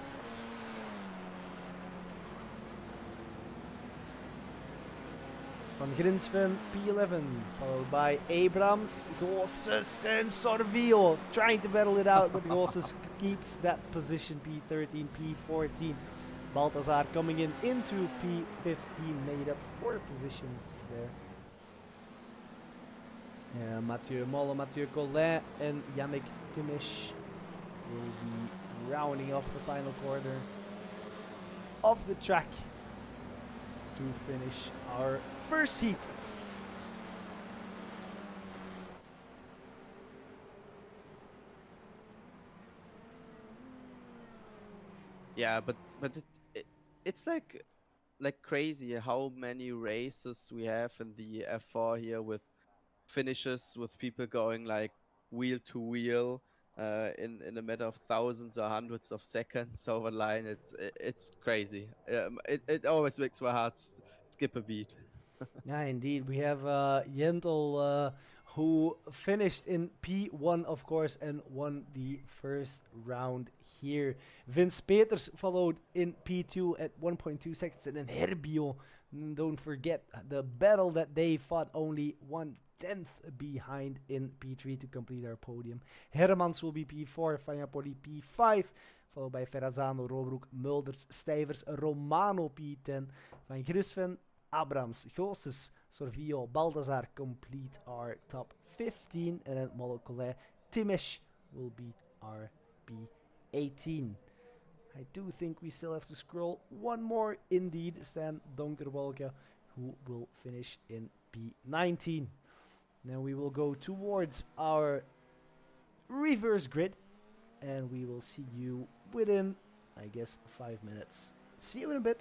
Van Grinsven P11, followed by Abrams, Gosses and Sorvio trying to battle it out, but Gosses keeps that position. P13, P14. Balthazar coming in into P15, made up 4 positions there. Mathieu Molle, Mathieu Collin and Yannick Timish will be rounding off the final corner of the track to finish our first heat. yeah, but it's like crazy how many races we have in the F4 here, with finishes with people going like wheel to wheel in a matter of thousands or hundreds of seconds over the line. It's crazy. It always makes my heart skip a beat. Yeah, indeed. We have Jentel who finished in P1, of course, and won the first round here. Vince Peters followed in P2 at 1.2 seconds, and then Herbio, don't forget the battle that they fought, only 1/10 behind in P3 to complete our podium. Hermans will be P4, Fagnapoli P5, followed by Ferrazzano, Robroek, Mulders, Stuyvers, Romano P10, Van Grisven, Abrams, Gosses, Sorvio, Balthazar complete our top 15, and then Molokole, Timish will be our P18. I do think we still have to scroll one more, indeed, Stan Donkerwolke, who will finish in P19. Then we will go towards our reverse grid, and we will see you within, I guess, 5 minutes. See you in a bit.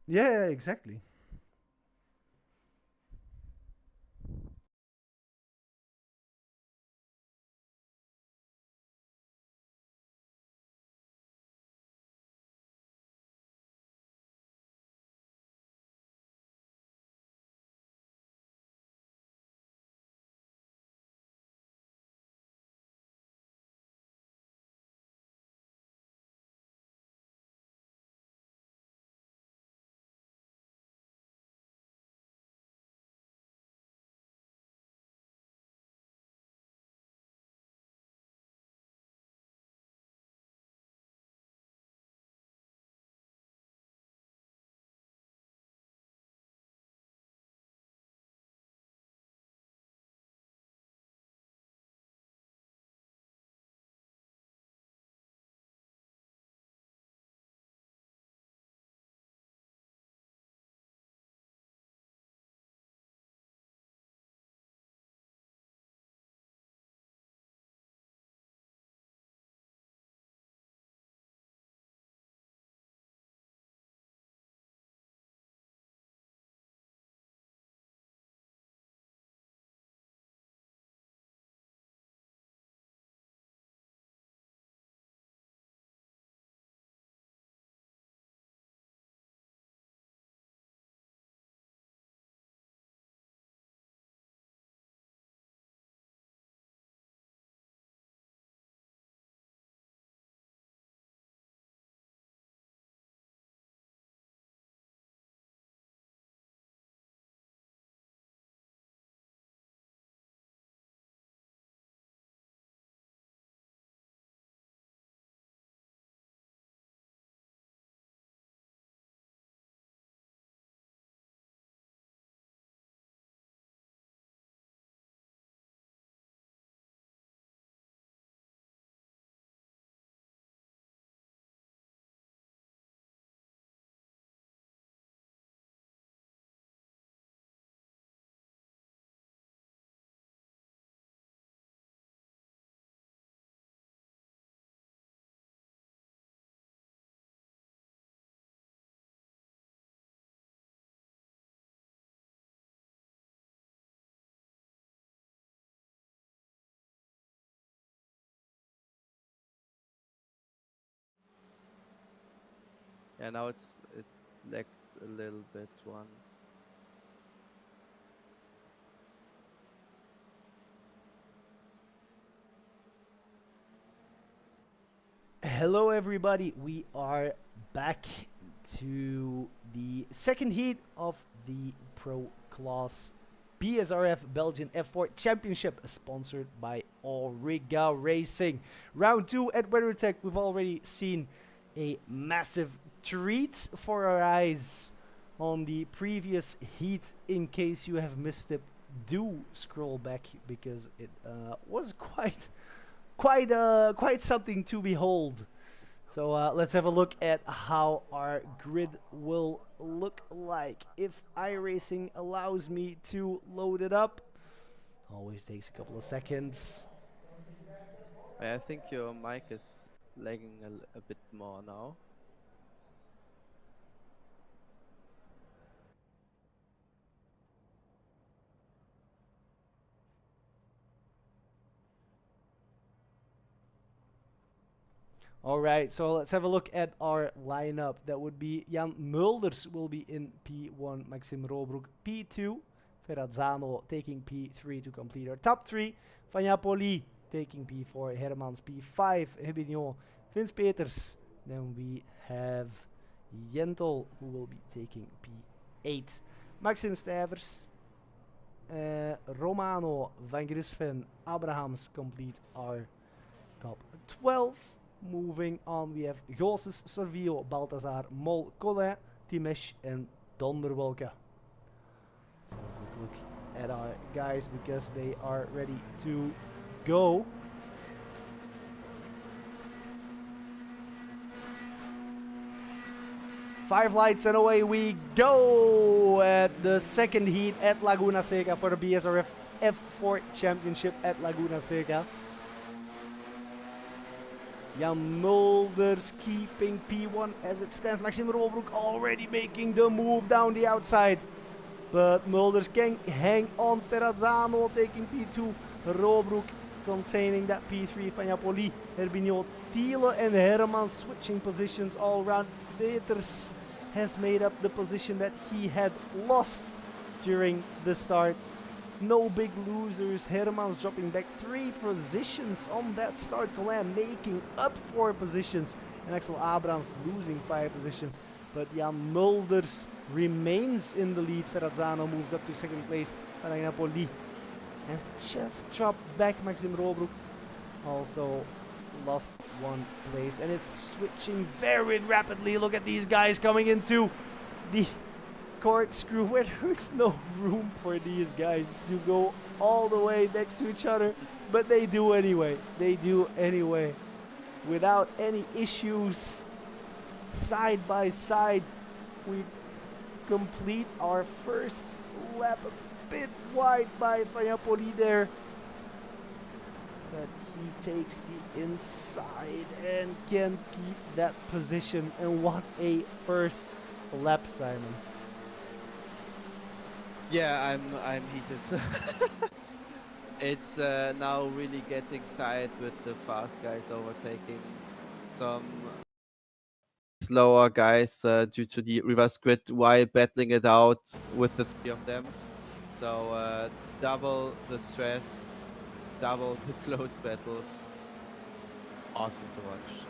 Yeah, exactly. Yeah, now it lagged a little bit once. Hello, everybody. We are back to the second heat of the Pro Class BSRF Belgian F4 Championship, sponsored by Auriga Racing. Round 2 at WeatherTech. We've already seen a massive treat for our eyes on the previous heat. In case you have missed it, do scroll back because it was quite something to behold. So let's have a look at how our grid will look like if iRacing allows me to load it up. Always takes a couple of seconds. I think your mic is lagging a bit more now. Alright, so let's have a look at our lineup. That would be Jan Mulders will be in P1, Maxim Robroek P2, Ferrazzano taking P3 to complete our top 3, Vanjapoli taking P4, Hermans P5, Hibignon, Vince Peters. Then we have Jentel who will be taking P8, Maxim Stijvers, Romano, Van Grisven, Abrahams complete our top 12. Moving on, we have Gosses, Sorvio, Balthazar, Mol, Colin, Timesh, and Donderwolke. Let's have a quick look at our guys because they are ready to go. Five lights and away we go at the second heat at Laguna Seca for the BSRF F4 Championship at Laguna Seca. Jan Mulders keeping P1 as it stands. Maxim Rolbroek already making the move down the outside. But Mulders can hang on. Ferrazzano taking P2. Rolbroek containing that P3. Vanjapoli, Herbigno, Thiele and Herman switching positions all around. Peters has made up the position that he had lost during the start. No big losers. Hermans dropping back 3 positions on that start. Colin making up 4 positions. And Axel Abrams losing 5 positions. But Jan Mulders remains in the lead. Ferrazzano moves up to second place. Vanjapoli has just dropped back. Maxim Rolbroek also lost 1 place. And it's switching very rapidly. Look at these guys coming into the corkscrew where there is no room for these guys to go all the way next to each other, but they do anyway. They do anyway without any issues. Side by side, we complete our first lap a bit wide by Vanjapoli there, but he takes the inside and can keep that position. And what a first lap, Simon. Yeah, I'm heated. It's now really getting tight with the fast guys overtaking some slower guys due to the reverse grid while battling it out with the 3 of them. So double the stress, double the close battles. Awesome to watch.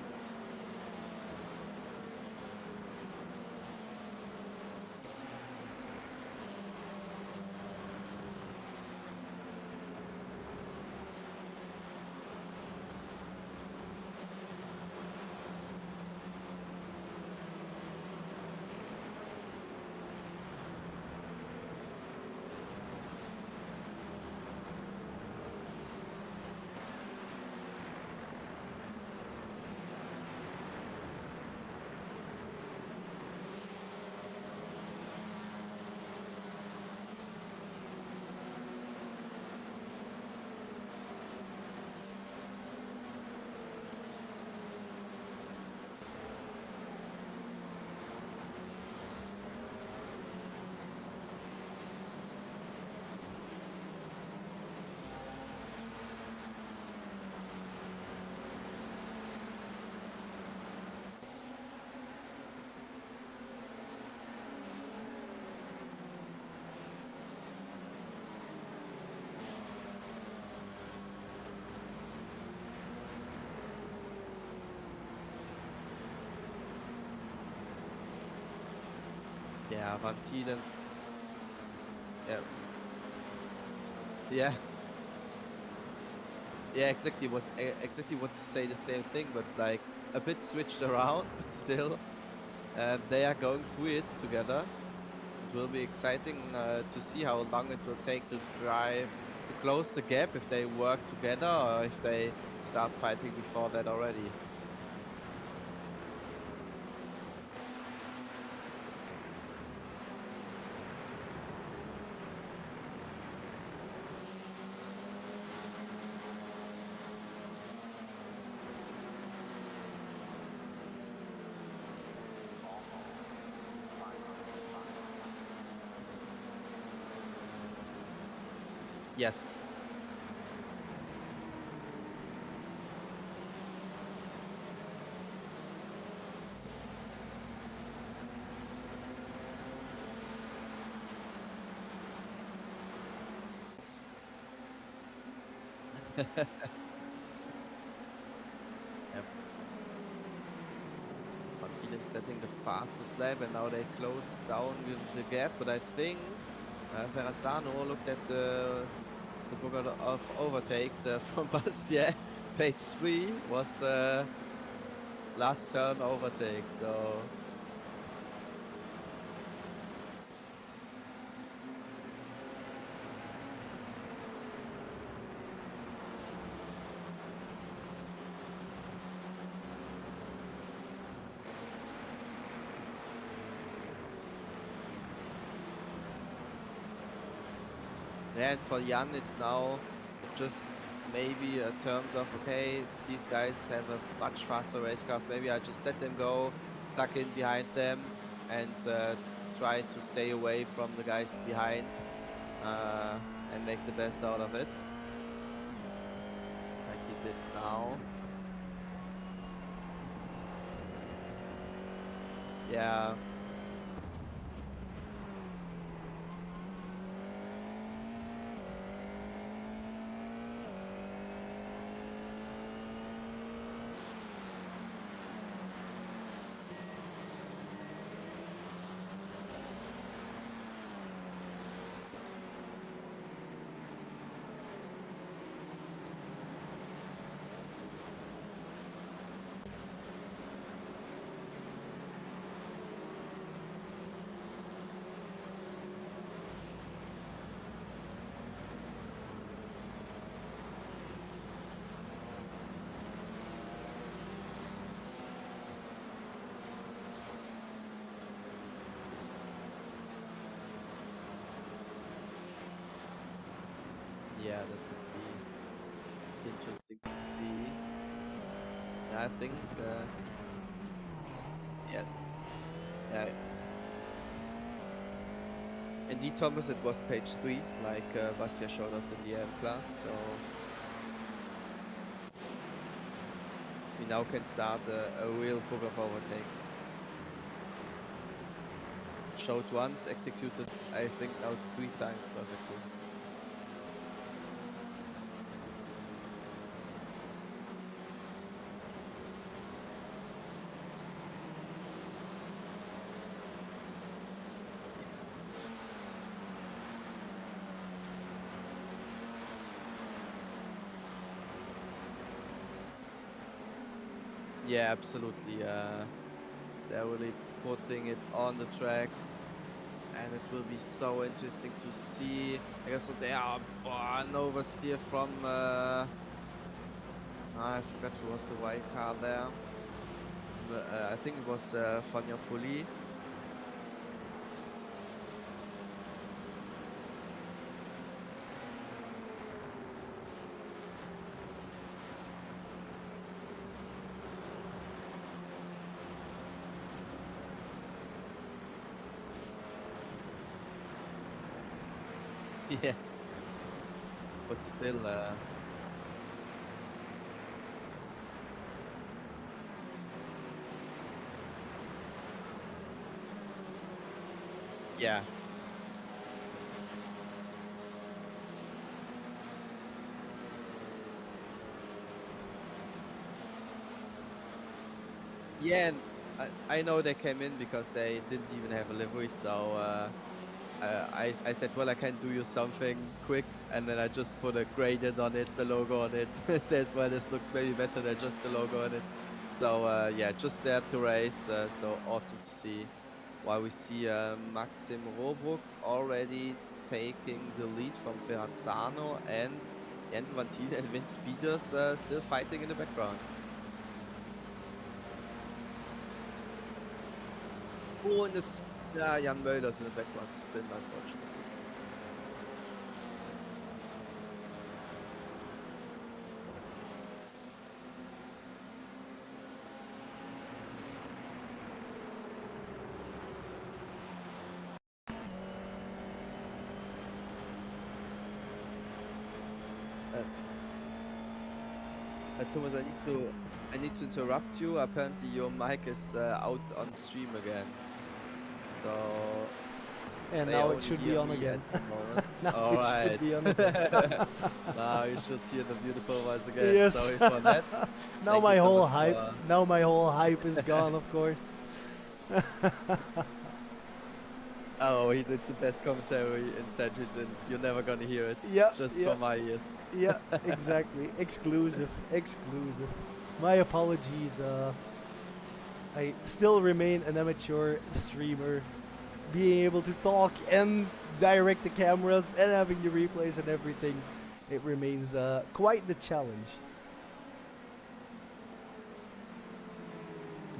Yeah, Van Thielen. Yeah, yeah, yeah. Exactly what to say the same thing, but like a bit switched around, but still, they are going through it together. It will be exciting to see how long it will take to close the gap if they work together or if they start fighting before that already. Yes. Yep. Martinez setting the fastest lap, and now they close down with the gap. But I think Ferranzano looked at the book of overtakes from Bastia. Page 3 was last turn overtake. So yeah, and for Jan, it's now just maybe a terms of okay, these guys have a much faster racecraft. Maybe I just let them go, tuck in behind them, and try to stay away from the guys behind, and make the best out of it, like he did now. Yeah, yeah, that would be interesting to see. I think yes. Yeah, indeed, Thomas, it was page 3, like Vasya showed us in the AM class. So we now can start a real book of overtakes. Showed once, executed, I think, now 3 times perfectly. Yeah, absolutely. They're really putting it on the track, and it will be so interesting to see. I guess so they are an oversteer from I forgot who was the white car there. I think it was Fagnoppoli. Yes, but still, yeah, yeah. And I know they came in because they didn't even have a livery, so I said, well, I can do you something quick, and then I just put a gradient on it, the logo on it. I said, well, this looks maybe better than just the logo on it. So yeah, just there to race. So awesome to see. While we see Maxim Robruck already taking the lead from Ferranzano, and Jens Vantine and Vince Peters still fighting in the background. Oh, and this, yeah, Jan Möller's in the background spin, unfortunately. Thomas, I need to interrupt you. Apparently, your mic is out on stream again. So And they now it only should be hear on me again. at the moment. Now All it right. should be on again. Now you should hear the beautiful voice again. Yes. Sorry for that. Now Thank my you, whole Thomas, hype. for- Now my whole hype is gone, of course. Oh, he did the best commentary in centuries, and you're never gonna hear it. Yeah, Just yeah. for my ears. Yeah, exactly. Exclusive. Exclusive. My apologies. I still remain an amateur streamer. Being able to talk and direct the cameras and having the replays and everything, it remains quite the challenge.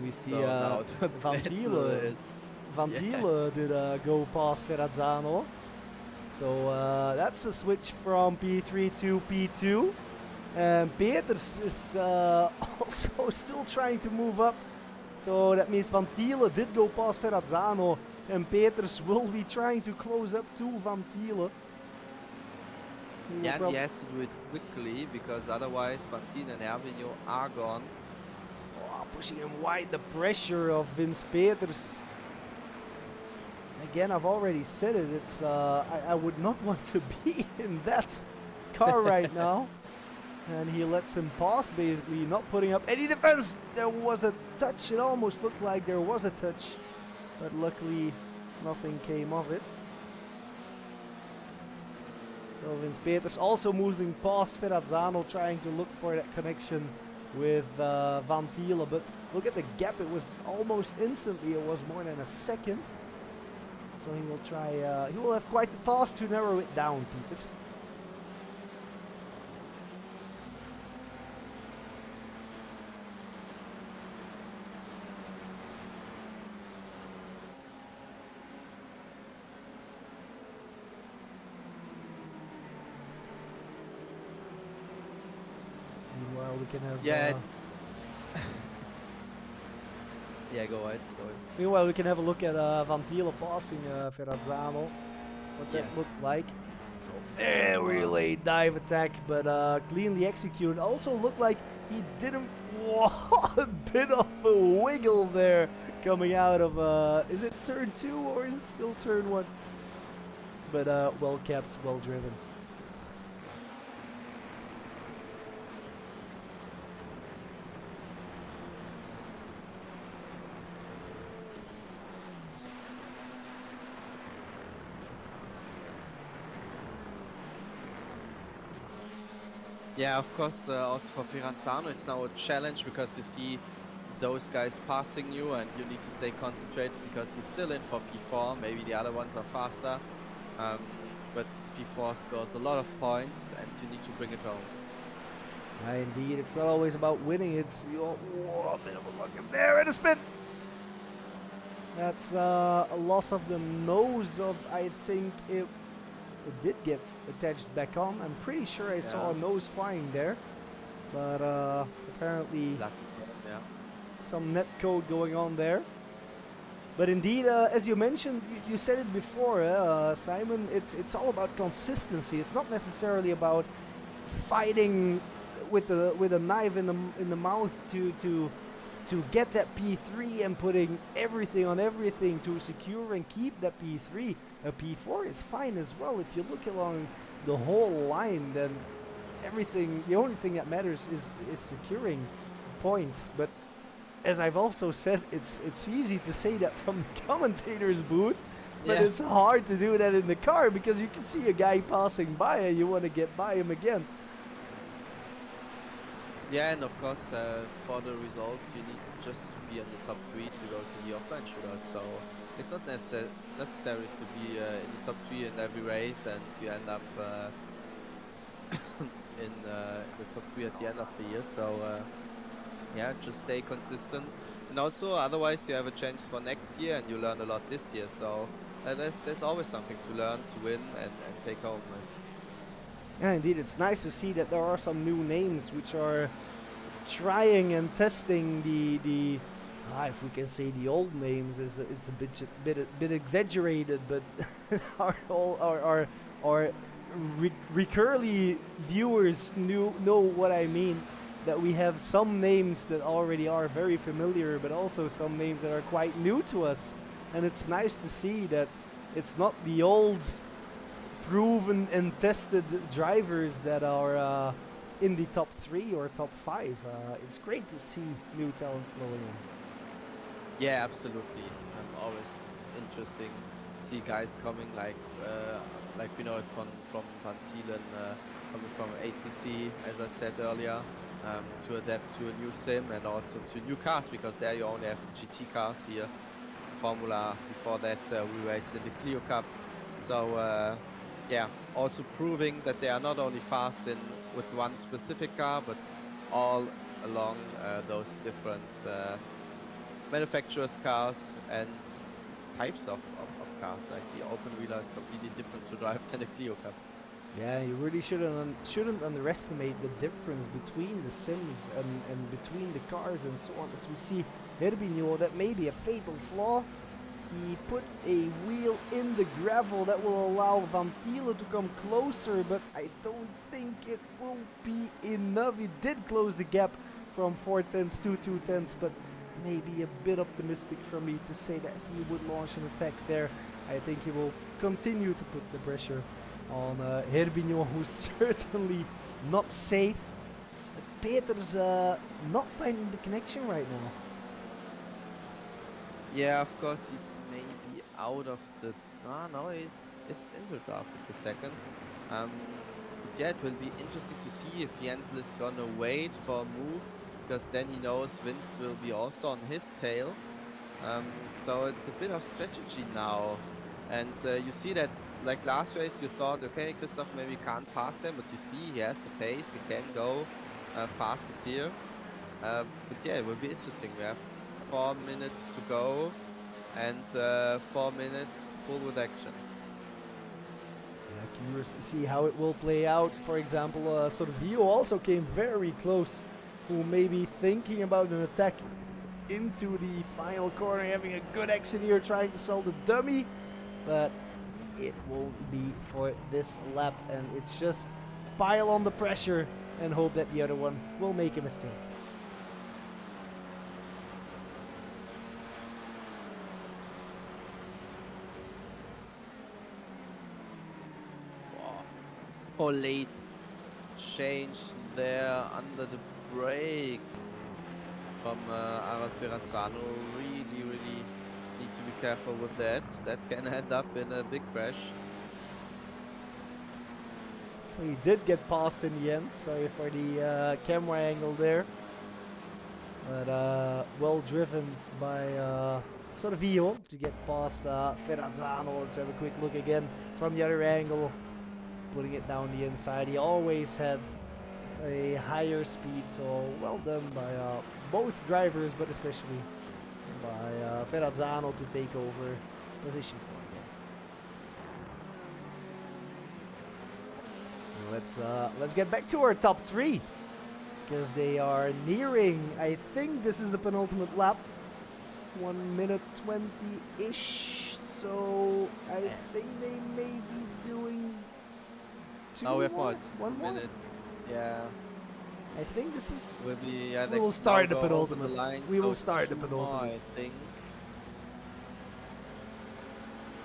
We see So now the Van battle Thiele. is- Van Thiele did go past Ferrazzano. So that's a switch from P3 to P2. And Peters is also still trying to move up. So that means Van Thiele did go past Ferrazzano. And Peters will be trying to close up to Van Thiele. Yeah, and he has to do it quickly, because otherwise Vantine and Ervinho are gone. Oh, pushing him wide, the pressure of Vince Peters. Again, I've already said it. It's I would not want to be in that car right now. And he lets him pass, basically, not putting up any defense. There was a touch. It almost looked like there was a touch, but luckily nothing came of it. So Vince Peters also moving past Ferrazzano, trying to look for that connection with Van Thiele. But look at the gap. It was almost instantly. It was more than a second. So he will try. He will have quite the task to narrow it down, Peters. Meanwhile, we can have. Yeah. Yeah, go ahead. Sorry. Meanwhile, we can have a look at Van Thiele passing Ferrazzano. What that Yes. looked like. So very late dive attack, but cleanly executed. Also looked like he didn't. Whoa, a bit of a wiggle there coming out of. Is it turn 2 or is it still turn 1? But well kept, well driven. Yeah, of course, also for Firanzano, it's now a challenge, because you see those guys passing you and you need to stay concentrated, because he's still in for P4. Maybe the other ones are faster, but P4 scores a lot of points and you need to bring it home. Indeed, it's not always about winning. It's whoa, a bit of a luck in there and a spin. That's a loss of the nose of, I think it did get attached back on. I'm pretty sure I saw a nose flying there, but apparently Yeah. some net code going on there. But indeed, as you mentioned, you said it before, Simon. It's all about consistency. It's not necessarily about fighting with a knife in the mouth to get that P3 and putting everything on everything to secure and keep that P3. A P4 is fine as well. If you look along the whole line, then everything, the only thing that matters is securing points. But as I've also said, it's easy to say that from the commentator's booth, but Yeah. it's hard to do that in the car because you can see a guy passing by and you want to get by him again. Yeah, and of course, for the result, you need just to be in the top 3 to go to the offline shootout. So it's not necessary to be in the top 3 in every race, and you end up in the top 3 at the end of the year. So yeah, just stay consistent, and also otherwise you have a chance for next year, and you learn a lot this year. So there's always something to learn, to win, and take home. Yeah, indeed, it's nice to see that there are some new names which are trying and testing the if we can say the old names is a bit exaggerated, but our all our recurrently viewers know what I mean. That we have some names that already are very familiar, but also some names that are quite new to us, and it's nice to see that it's not the old proven and tested drivers that are in the top 3 or top 5. It's great to see new talent flowing in. Yeah, absolutely. Always interesting see guys coming like we know it from Van Thielen, coming from ACC, as I said earlier, to adapt to a new sim and also to new cars, because there you only have the GT cars here. Formula before that we raced in the Clio Cup. So yeah, also proving that they are not only fast with one specific car, but all along those different manufacturers' cars and types of cars. Like the open wheeler is completely different to drive than the Clio Cup. Yeah, you really shouldn't underestimate the difference between the sims and between the cars and so on. As we see Herbinho, that may be a fatal flaw. He put a wheel in the gravel that will allow Van Thielen to come closer, but I don't think it will be enough. He did close the gap from 4/10 to 2/10, but maybe a bit optimistic for me to say that he would launch an attack there. I think he will continue to put the pressure on Herbinho, who's certainly not safe. Peter's not finding the connection right now. Yeah, of course he's maybe out of the. No, he's in the draft with the second. But yeah, it will be interesting to see if Jentl is gonna wait for a move, because then he knows Vince will be also on his tail. So it's a bit of strategy now. And you see that, like last race, you thought, okay, Christoph maybe can't pass them, but you see he has the pace, he can go fastest here. But yeah, it will be interesting. We have 4 minutes to go, and 4 minutes full with action. Yeah, curious to see how it will play out. For example, Sorvio also came very close, who may be thinking about an attack into the final corner, having a good exit here, trying to sell the dummy, but it won't be for this lap, and it's just pile on the pressure and hope that the other one will make a mistake. Oh, late change there under the brakes from Aral Ferranzano. Really need to be careful with that. That can end up in a big crash. He did get past in the end. Sorry for the camera angle there. But well driven by Sorvio to get past Ferranzano. Let's have a quick look again from the other angle. Putting it down the inside. He always had a higher speed, so well done by both drivers, but especially by Ferranzano to take over position 4 again. Let's get back to our top 3, because they are nearing, I think this is the penultimate lap, 1 minute 20-ish, so I think they may be doing Now we have more? one minute. Yeah. I think this is. Will be, yeah, We will start the penultimate. We will start the penultimate. I think.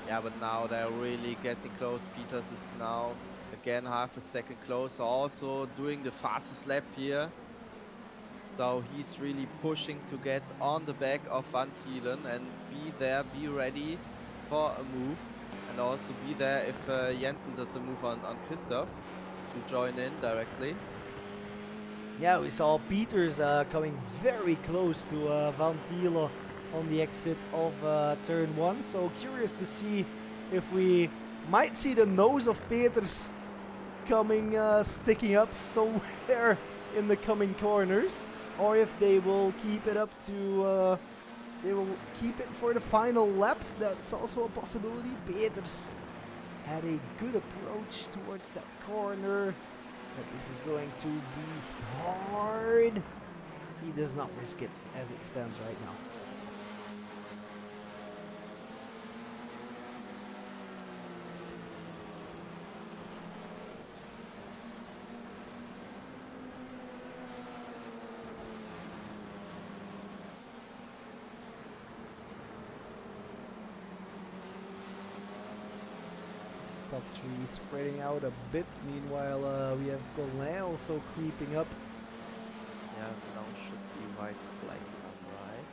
Yeah, but now they're really getting close. Peters is now again half a second closer. Also doing the fastest lap here. So he's really pushing to get on the back of Van Thielen and be there, be ready for a move, and also be there if Jentel does a move on Christoph to join in directly. Yeah, we saw Peters coming very close to Van Thielen on the exit of turn 1. So curious to see if we might see the nose of Peters coming sticking up somewhere in the coming corners, or if they will keep it up to they will keep it for the final lap. That's also a possibility. Peters had a good approach towards that corner, but this is going to be hard. He does not risk it as it stands right now. Top 3 spreading out a bit. Meanwhile, we have Colin also creeping up. Yeah, now should be white flag on right.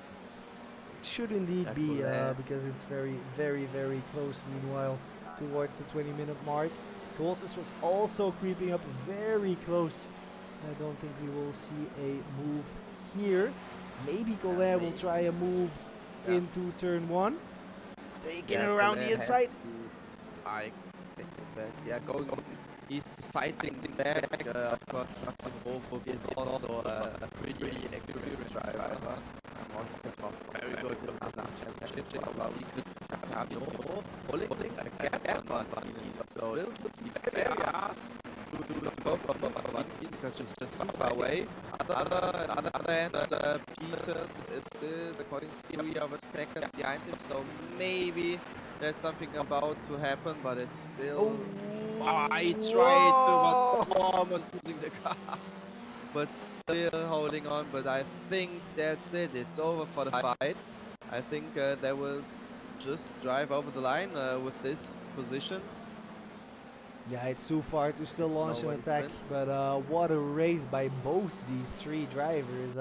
It should indeed Yeah, be Colin. because it's very, very, very close. Meanwhile, towards the 20-minute mark, Colossus was also creeping up very close. I don't think we will see a move here. Maybe Colin will try a move into turn 1. Taking it around the inside. I think so. Yeah, going on. He's fighting back. Of course, Maxim Rohrbruck is also a pretty experienced driver. Also from very good championship. Fabio pulling a gap on Martinez. So a little bit fair to both of them because it's just too far away. Other hand, Peters is still according to theory of a second behind him. So maybe there's something about to happen, but it's still. I tried to, but almost losing the car. But still holding on. But I think that's it. It's over for the fight. I think they will just drive over the line with these positions. Yeah, it's too far to still launch No an way attack, sprint. but what a race by both these three drivers.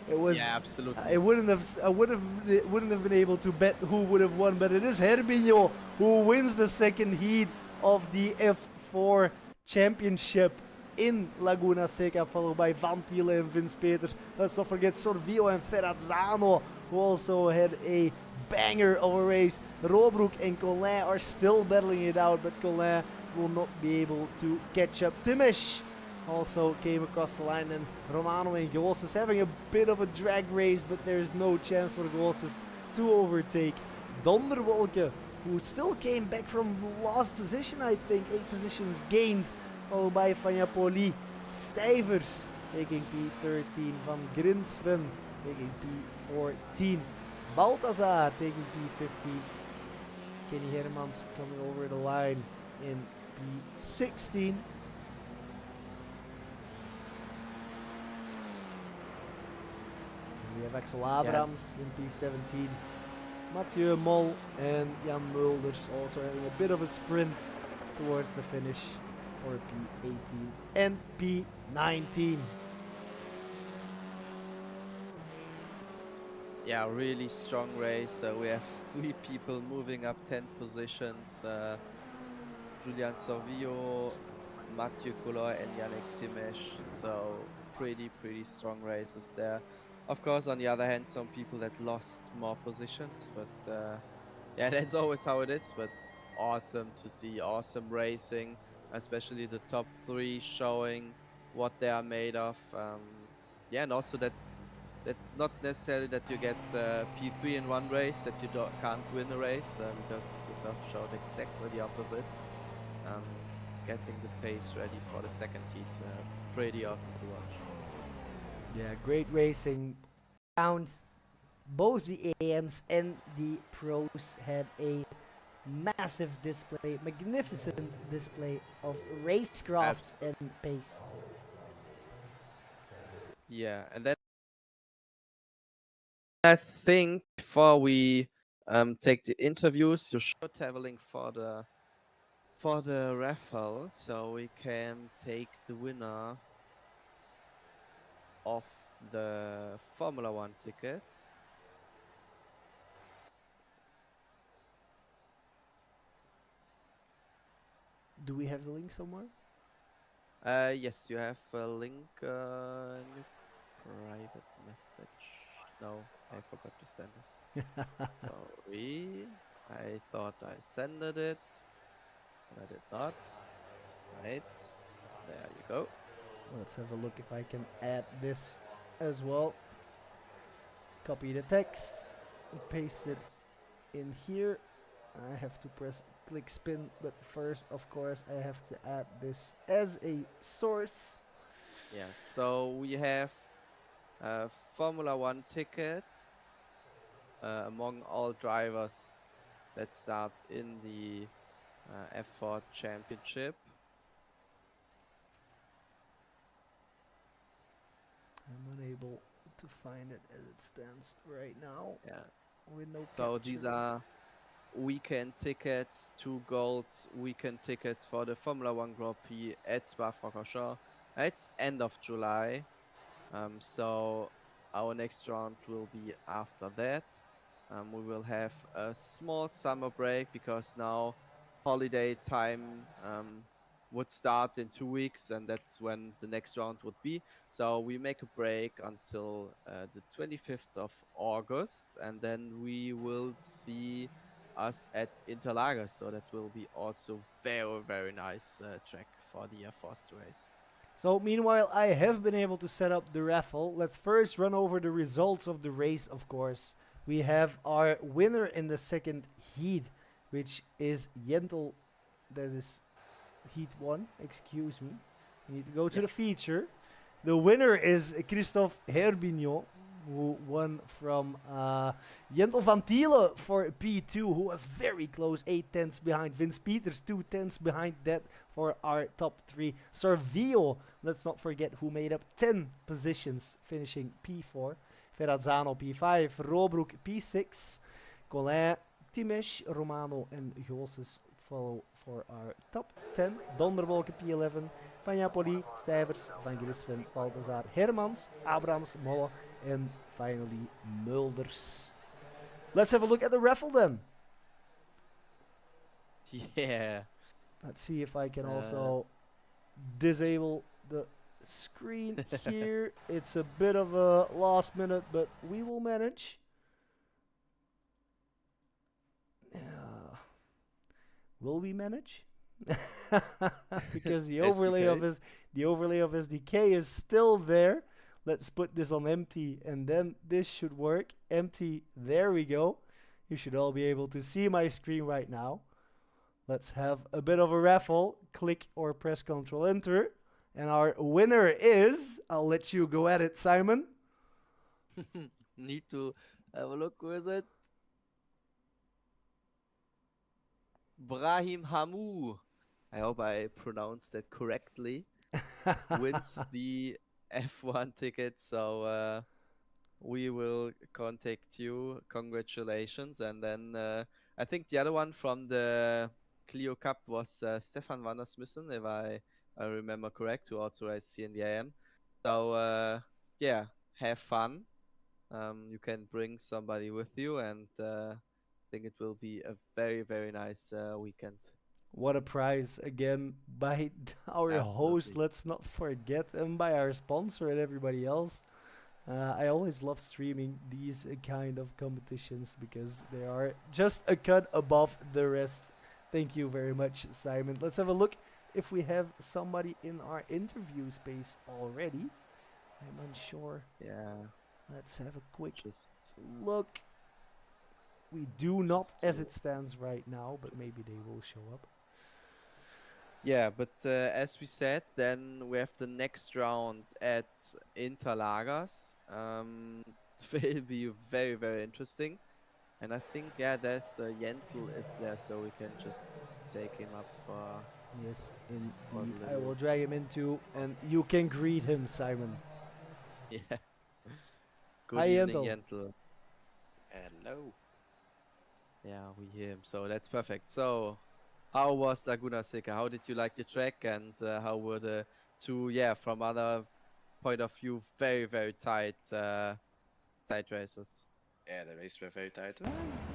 It was. Yeah, absolutely. It wouldn't have been able to bet who would have won, but it is Herminho who wins the second heat of the F4 Championship in Laguna Seca, followed by Van Thielen and Vince Peters. Let's not forget Sorvio and Ferrazzano, who also had a banger of a race. Rohrbruck and Colin are still battling it out, but Colin will not be able to catch up. Timish also came across the line, and Romano and Gosses having a bit of a drag race, but there's no chance for Gosses to overtake. Donderwolke, who still came back from last position, I think, 8 positions gained, followed by Fanyapoli. Stijvers taking P13, Van Grinsven taking P14, Balthazar taking P15, Kenny Hermans coming over the line in P16. We have Axel Abrams in P17. Mathieu Mol and Jan Mulders also having a bit of a sprint towards the finish for P18 and P19. Yeah, really strong race. We have 3 people moving up 10 positions. Julian Sorvio, Mathieu Colloy and Yannick Timesh. So pretty strong races there. Of course, on the other hand, some people that lost more positions, but yeah, that's always how it is. But awesome to see, awesome racing, especially the top 3 showing what they are made of. Yeah, and also that not necessarily that you get P3 in one race, that you can't win a race, because Christoph showed exactly the opposite. Getting the pace ready for the second heat, pretty awesome to watch. Yeah, great racing. Round both the AMs and the pros had a massive display, magnificent display of racecraft and pace. Yeah, and then I think before we take the interviews, you should traveling for the raffle, so we can take the winner of the Formula One tickets. Do we have the link somewhere? Yes, you have a link in your private message. No, I forgot to send it. Sorry, I thought I sent it, but I did not. Right, there you go. Let's have a look if I can add this as well. Copy the text, paste it in here. I have to press click spin, but first, of course, I have to add this as a source. Yeah, so we have Formula One tickets among all drivers that start in the F4 Championship. I'm unable to find it as it stands right now. Yeah. With no So capture. these are weekend tickets, 2 gold weekend tickets for the Formula One Grand Prix at Spa-Francorchamps. It's end of July. So our next round will be after that. We will have a small summer break because now holiday time would start in 2 weeks, and that's when the next round would be. So we make a break until the 25th of August, and then we will see us at Interlagos. So that will be also very, very nice track for the first race. So meanwhile, I have been able to set up the raffle. Let's first run over the results of the race, of course. We have our winner in the second heat, which is Jentel. That is heat 1, excuse me. We need to go to the Yes. feature. The winner is Christophe Herbignon, who won from Jentel van Thiele for P2, who was very close, 8 tenths behind. Vince Peters, 2 tenths behind that for our top 3. Sorvio, let's not forget, who made up 10 positions, finishing P4. Ferrazzano P5, Robroek P6, Colin, Timesh, Romano and Goossens follow for our top 10. Donderwolken P11, Van Japoli, Stijvers, Van Grisven, Balthazar, Hermans, Abrams, Molle, and finally Mulders. Let's have a look at the raffle then. Yeah. Let's see if I can also disable the screen here. It's a bit of a last minute, but we will manage. Will we manage? Because the overlay of his decay is still there. Let's put this on empty, and then this should work. Empty. There we go. You should all be able to see my screen right now. Let's have a bit of a raffle. Click or press Ctrl Enter. And our winner is, I'll let you go at it, Simon. Need to have a look with it. Brahim Hamou, I hope I pronounced that correctly, wins the F1 ticket. So we will contact you. Congratulations. And then I think the other one from the Clio Cup was Stefan van der Smissen, if I remember correct, who also I see in the AM. So yeah, have fun. You can bring somebody with you, and I think it will be a very, very nice weekend. What a prize again by our host. Absolutely. Let's not forget, and by our sponsor and everybody else. I always love streaming these kind of competitions because they are just a cut above the rest. Thank you very much, Simon. Let's have a look if we have somebody in our interview space already. I'm unsure. Yeah. Let's have a quick Just look. We do not Just as it stands right now, but maybe they will show up. yeah, but as we said, then we have the next round at Interlagos. It will be very, very interesting. And I think, yeah, there's Jentel is there, so we can just take him up for Yes, a indeed. I little. will drag him into, and you can greet him, Simon. Yeah. Good Hi, evening, Jentel. Jentel. Hello. Yeah, we hear him, so that's perfect. So, how was Laguna Seca? How did you like the track, and how were the two, yeah, from other point of view, very, very tight races. Yeah, the races were very tight.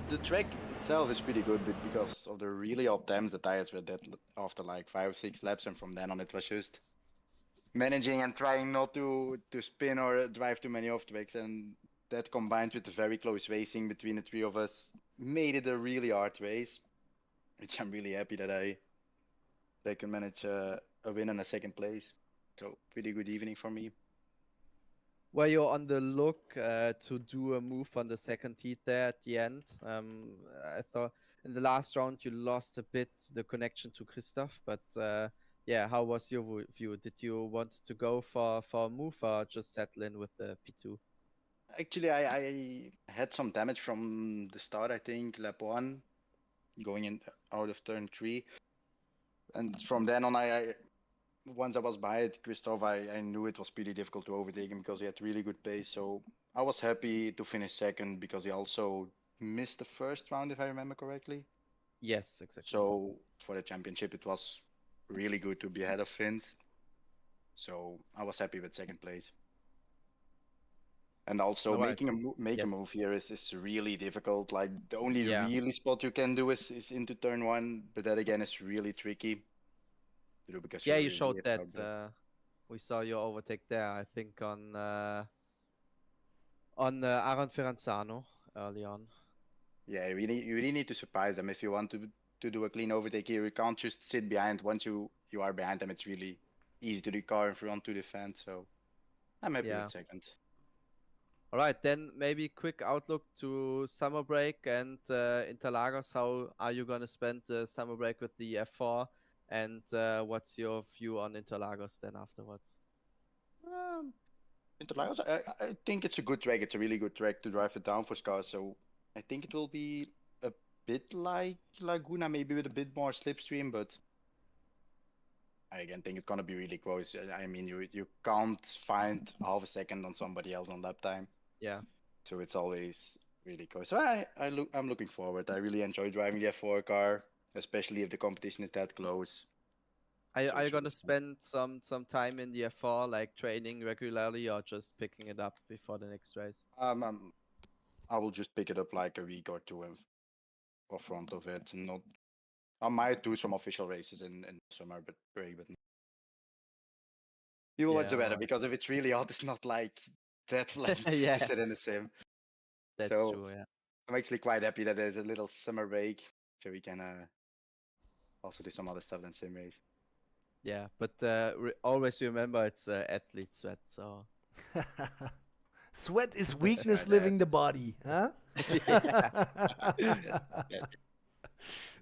The track itself is pretty good, but because of the really odd times, the tires were dead after like 5 or 6 laps, and from then on it was just managing and trying not to spin or drive too many off tracks, and that combined with the very close racing between the three of us made it a really hard race, which I'm really happy that I can manage a win and a second place. So pretty good evening for me. Were you on the look to do a move on the second heat there at the end? I thought in the last round you lost a bit the connection to Christoph, but yeah, how was your view? Did you want to go for a move or just settle in with the P2? Actually, I had some damage from the start, I think, lap 1, going in out of turn 3. And from then on, once I was behind Christoph, I knew it was pretty difficult to overtake him because he had really good pace. So I was happy to finish second because he also missed the first round, if I remember correctly. Yes, exactly. So for the championship, it was really good to be ahead of Vince. So I was happy with second place. And also Alright. make a Yes. move here is really difficult. Like the only Yeah. really spot you can do is into turn 1, but that again is really tricky to do because Yeah, you you showed really that. have to. We saw your overtake there, I think, on Aaron Ferranzano early on. Yeah, you really need to surprise them if you want to do a clean overtake here. You can't just sit behind. Once you are behind them, it's really easy to the car in front to defend. So I'm happy Yeah. with second. All right, then maybe quick outlook to summer break and Interlagos. How are you going to spend the summer break with the F4? And what's your view on Interlagos then afterwards? Interlagos, I think it's a good track. It's a really good track to drive it down for cars. So I think it will be a bit like Laguna, maybe with a bit more slipstream, but I again think it's gonna be really close. I mean, you can't find half a second on somebody else on lap time, Yeah, so it's always really close. So I'm looking forward. I really enjoy driving the F4 car, especially if the competition is that close. It's are you always going really to spend some time in the F4, like training regularly, or just picking it up before the next race? fun. I will just pick it up like a week or two in front of it. Not, I might do some official races in summer, but break, but you will watch Yeah, the all weather right. because if it's really hot, it's not like that like Yeah, sit in the sim. that's So true. Yeah. I'm actually quite happy that there's a little summer break, so we can also do some other stuff than sim race. Yeah, but always remember it's athlete sweat. So Sweat is That's weakness right. Yeah. living the body, huh? Yeah.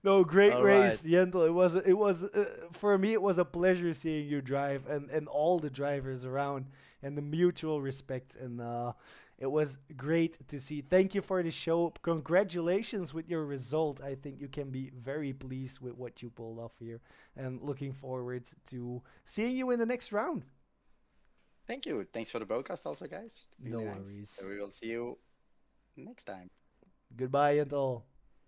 No, great all right. race, Yentl. It was for me. It was a pleasure seeing you drive and all the drivers around and the mutual respect and it was great to see. Thank you for the show. Congratulations with your result. I think you can be very pleased with what you pulled off here and looking forward to seeing you in the next round. Thank you. Thanks for the broadcast, also, guys. No Really nice. So worries. we will see you next time. Goodbye, Yentl.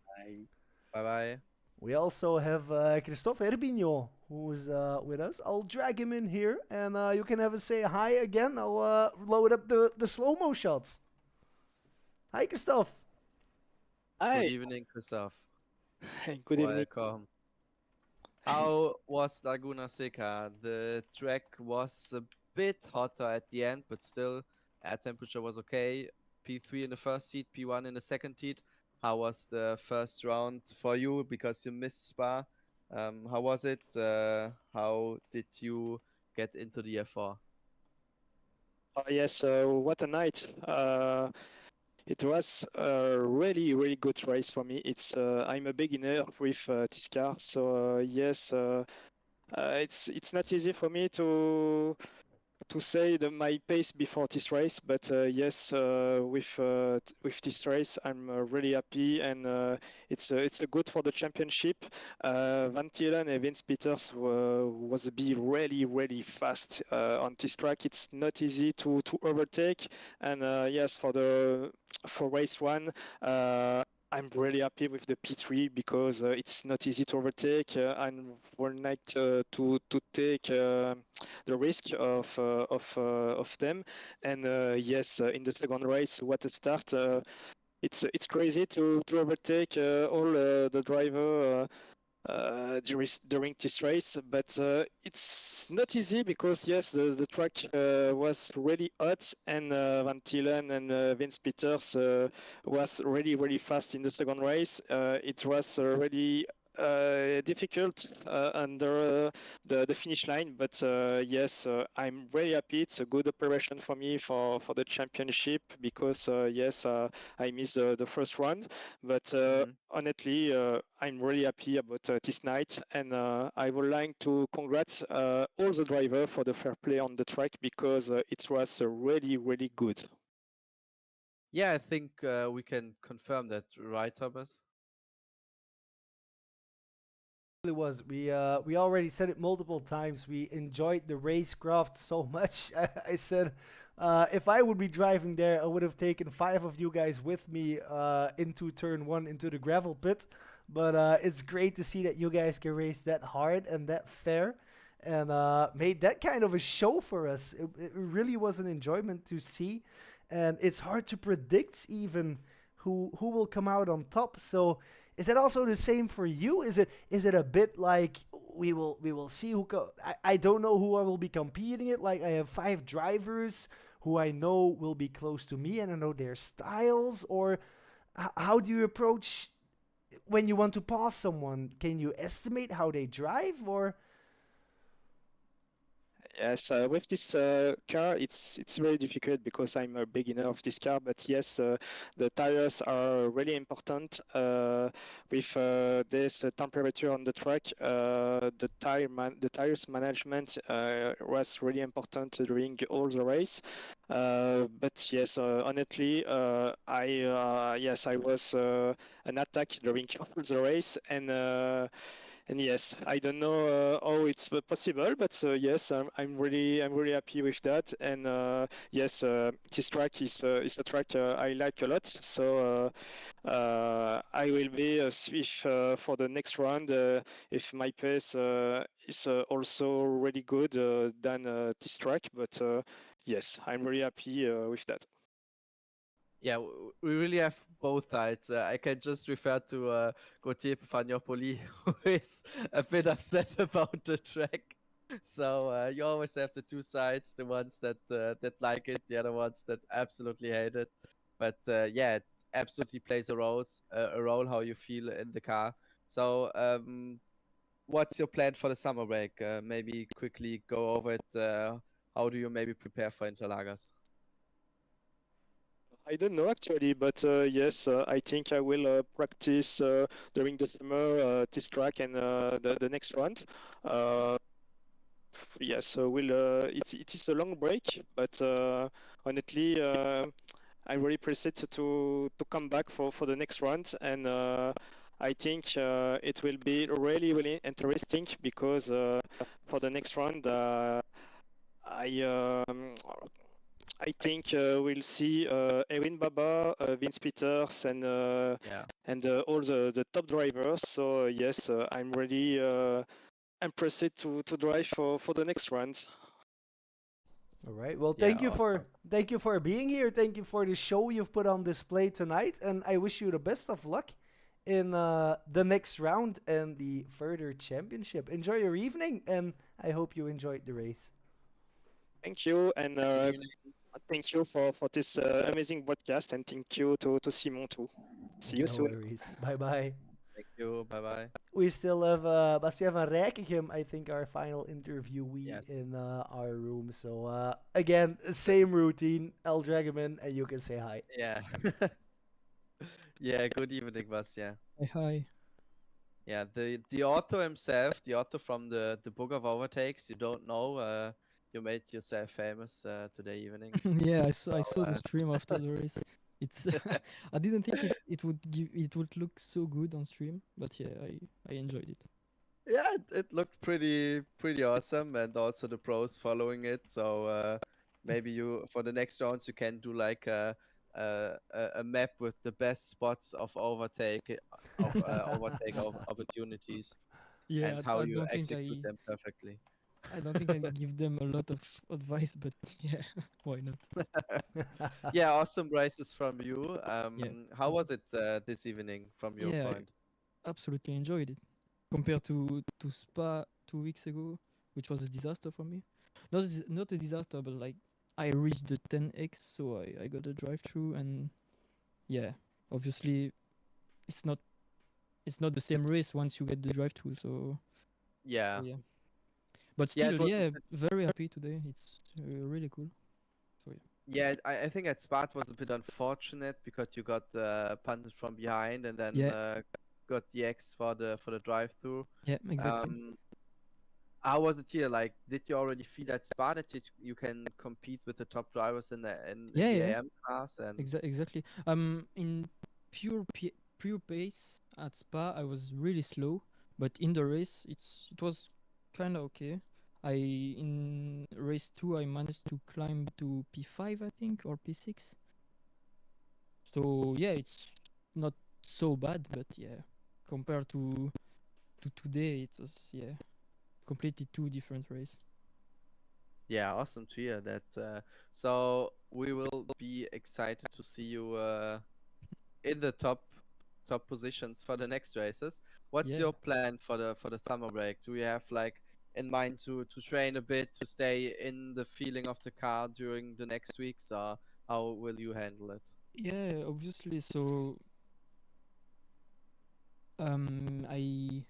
Bye. Bye bye. We also have Christophe Herbigno, who's with us. I'll drag him in here, and you can have a say hi again. I'll load up the slow-mo shots. Hi, Christophe. Good Hi, evening, Christoph. good evening. Welcome. How was Laguna Seca? The track was a bit hotter at the end, but still, air temperature was okay. P3 in the first heat, P1 in the second heat. How was the first round for you because you missed Spa? How was it? How did you get into the F4? Yes, what a night. It was a really, really good race for me. I'm a beginner with this car, so yes, it's not easy for me to say my pace before this race, but yes, with this race, I'm really happy, and it's a good for the championship. Van Tielen and Vince Peters was be really really fast on this track. It's not easy to overtake, and yes, for race one. I'm really happy with the P3 because it's not easy to overtake, and we're like to take the risk of them. And yes, in the second race, what a start! It's crazy to overtake all the driver. During this race, but it's not easy because yes, the track was really hot, and Van Tielen and Vince Peters was really fast in the second race. It was really difficult under the finish line, but yes, I'm very happy. It's a good operation for me for the championship because yes, I missed the first round, but honestly, I'm really happy about this night, and I would like to congrats all the drivers for the fair play on the track because it was really good. Yeah, I think we can confirm that, right, Thomas? It was. We already said it multiple times. We enjoyed the racecraft so much. I said if I would be driving there, I would have taken 5 of you guys with me into turn 1 into the gravel pit. But it's great to see that you guys can race that hard and that fair, and made that kind of a show for us. It really was an enjoyment to see, and it's hard to predict even who will come out on top. So is that also the same for you? Is it a bit like we will see who I don't know who I will be competing it. Like I have 5 drivers who I know will be close to me and I know their styles, or how do you approach when you want to pass someone? Can you estimate how they drive, or Yes, with this car, it's very difficult because I'm a beginner of this car. But yes, the tires are really important. With this temperature on the track, the tires management was really important during all the race. But yes, honestly, I was an attack during all the race, and yes, I don't know how it's possible, but yes, I'm really happy with that. And yes, this track is a track I like a lot. So I will be if for the next round, if my pace is also really good than this track. But yes, I'm really happy with that. Yeah, we really have both sides. I can just refer to Gauthier Pagnopoli, who is a bit upset about the track. So you always have the two sides: the ones that like it, the other ones that absolutely hate it. But yeah, it absolutely plays a role how you feel in the car. So what's your plan for the summer break? Maybe quickly go over it. How do you maybe prepare for Interlagers? I don't know actually, but yes, I think I will practice during the summer this track and the next round. Uh, yes, it is a long break, but honestly, I'm really excited to come back for the next round, and I think it will be really interesting because for the next round, I um, I think we'll see Erwin Baba, Vince Peters, Yeah. and all the top drivers. So yes, I'm really impressed to drive for the next round. all right? Well, Yeah, awesome. thank you for being here. Thank you for the show you've put on display tonight, and I wish you the best of luck in the next round and the further championship. Enjoy your evening, and I hope you enjoyed the race. Thank you, and thank you for this amazing podcast, and thank you to Simon too. See you No soon. worries. Bye bye. Thank you. Bye bye. We still have Bastien van Rijkegem, I think, our final interviewee Yes. in our room. So again, same routine. I'll drag him in, and you can say hi. Yeah. Yeah, good evening, Bastian. Hi. Yeah, the author himself, the author from the Book of Overtakes, you don't know, you made yourself famous today evening. Yeah, I saw the uh, stream after the race. It's I didn't think it would look so good on stream, but yeah, I enjoyed it. Yeah, it looked pretty awesome, and also the pros following it. So maybe you for the next rounds you can do like a map with the best spots of overtake opportunities, Yeah, and how I you don't think execute them perfectly. I don't think I give them a lot of advice, but yeah, why not? Yeah, awesome races from you. Yeah. How was it this evening from your Yeah, point? I absolutely enjoyed it. Compared to Spa 2 weeks ago, which was a disaster for me. Not a disaster, but like I reached the 10x, so I got a drive through, and yeah, obviously it's not it's not the same race once you get the drive through. So Yeah, yeah, but yeah, it still, was. yeah, very happy today. It's really cool. So yeah. Yeah, I think at Spa it was a bit unfortunate because you got punted from behind and then Yeah, got the X for the drive-through. yeah, exactly. How was it here? Like, did you already feel at Spa that you can compete with the top drivers in Yeah, the yeah. AM class? And Exactly. In pure pace at Spa, I was really slow, but in the race, it was kind of okay. In race 2, I managed to climb to P5, I think, or P6. So yeah, it's not so bad, but yeah, compared to today, it was yeah, completely two different race. yeah, awesome to hear that. So we will be excited to see you in the top positions for the next races. What's Yeah. your plan for the summer break? Do you have like in mind to train a bit to stay in the feeling of the car during the next weeks, or how will you handle it? Yeah, obviously. So um, I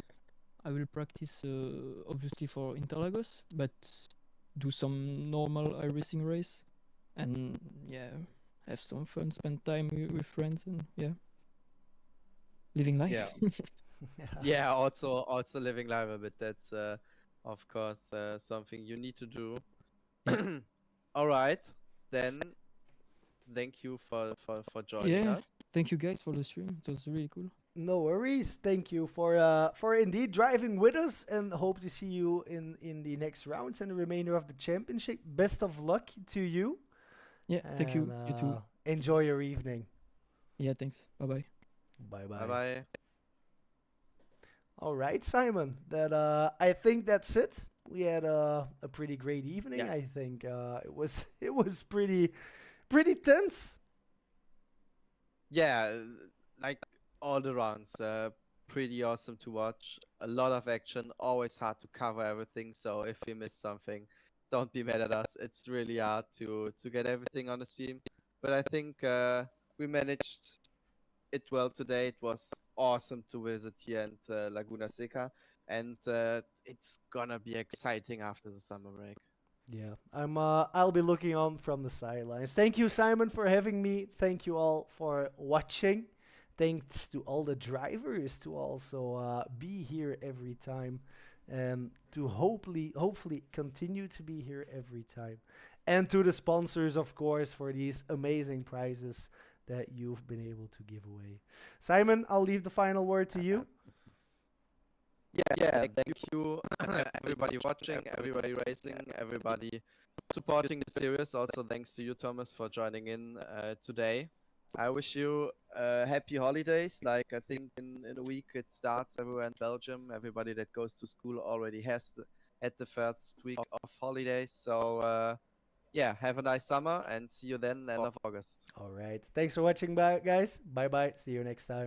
I will practice obviously for Interlagos, but do some normal iRacing race, and yeah, have some fun, spend time with friends, and yeah, living Yeah, life. yeah. Also living life a bit. That's of course something you need to do. Yeah. All right, then. Thank you for joining Yeah. us. Thank you guys for the stream. It was really cool. No worries. Thank you for indeed driving with us, and hope to see you in the next rounds and the remainder of the championship. Best of luck to you, Yeah. Thank and you. You too. enjoy your evening. Yeah. Thanks. Bye bye. Bye Bye bye. bye. All right, Simon. That I think that's it. We had a pretty great evening. Yes. I think it was pretty tense. Yeah, like all the rounds, pretty awesome to watch. A lot of action, always hard to cover everything. So if you miss something, don't be mad at us. It's really hard to get everything on the stream. But I think we managed it well today. It was awesome to visit here and Laguna Seca, and it's gonna be exciting after the summer break. Yeah, I'll be looking on from the sidelines. Thank you, Simon, for having me. Thank you all for watching. Thanks to all the drivers to also be here every time, and to hopefully continue to be here every time. And to the sponsors, of course, for these amazing prizes that you've been able to give away. Simon, I'll leave the final word to you. Yeah, thank you everybody watching, everybody racing, everybody supporting the series. Also, thanks to you, Thomas, for joining in today. I wish you happy holidays. Like I think in a week it starts everywhere in Belgium. Everybody that goes to school already had the first week of holidays. So yeah, have a nice summer and see you then end of August. All right. Thanks for watching, guys. Bye bye. See you next time.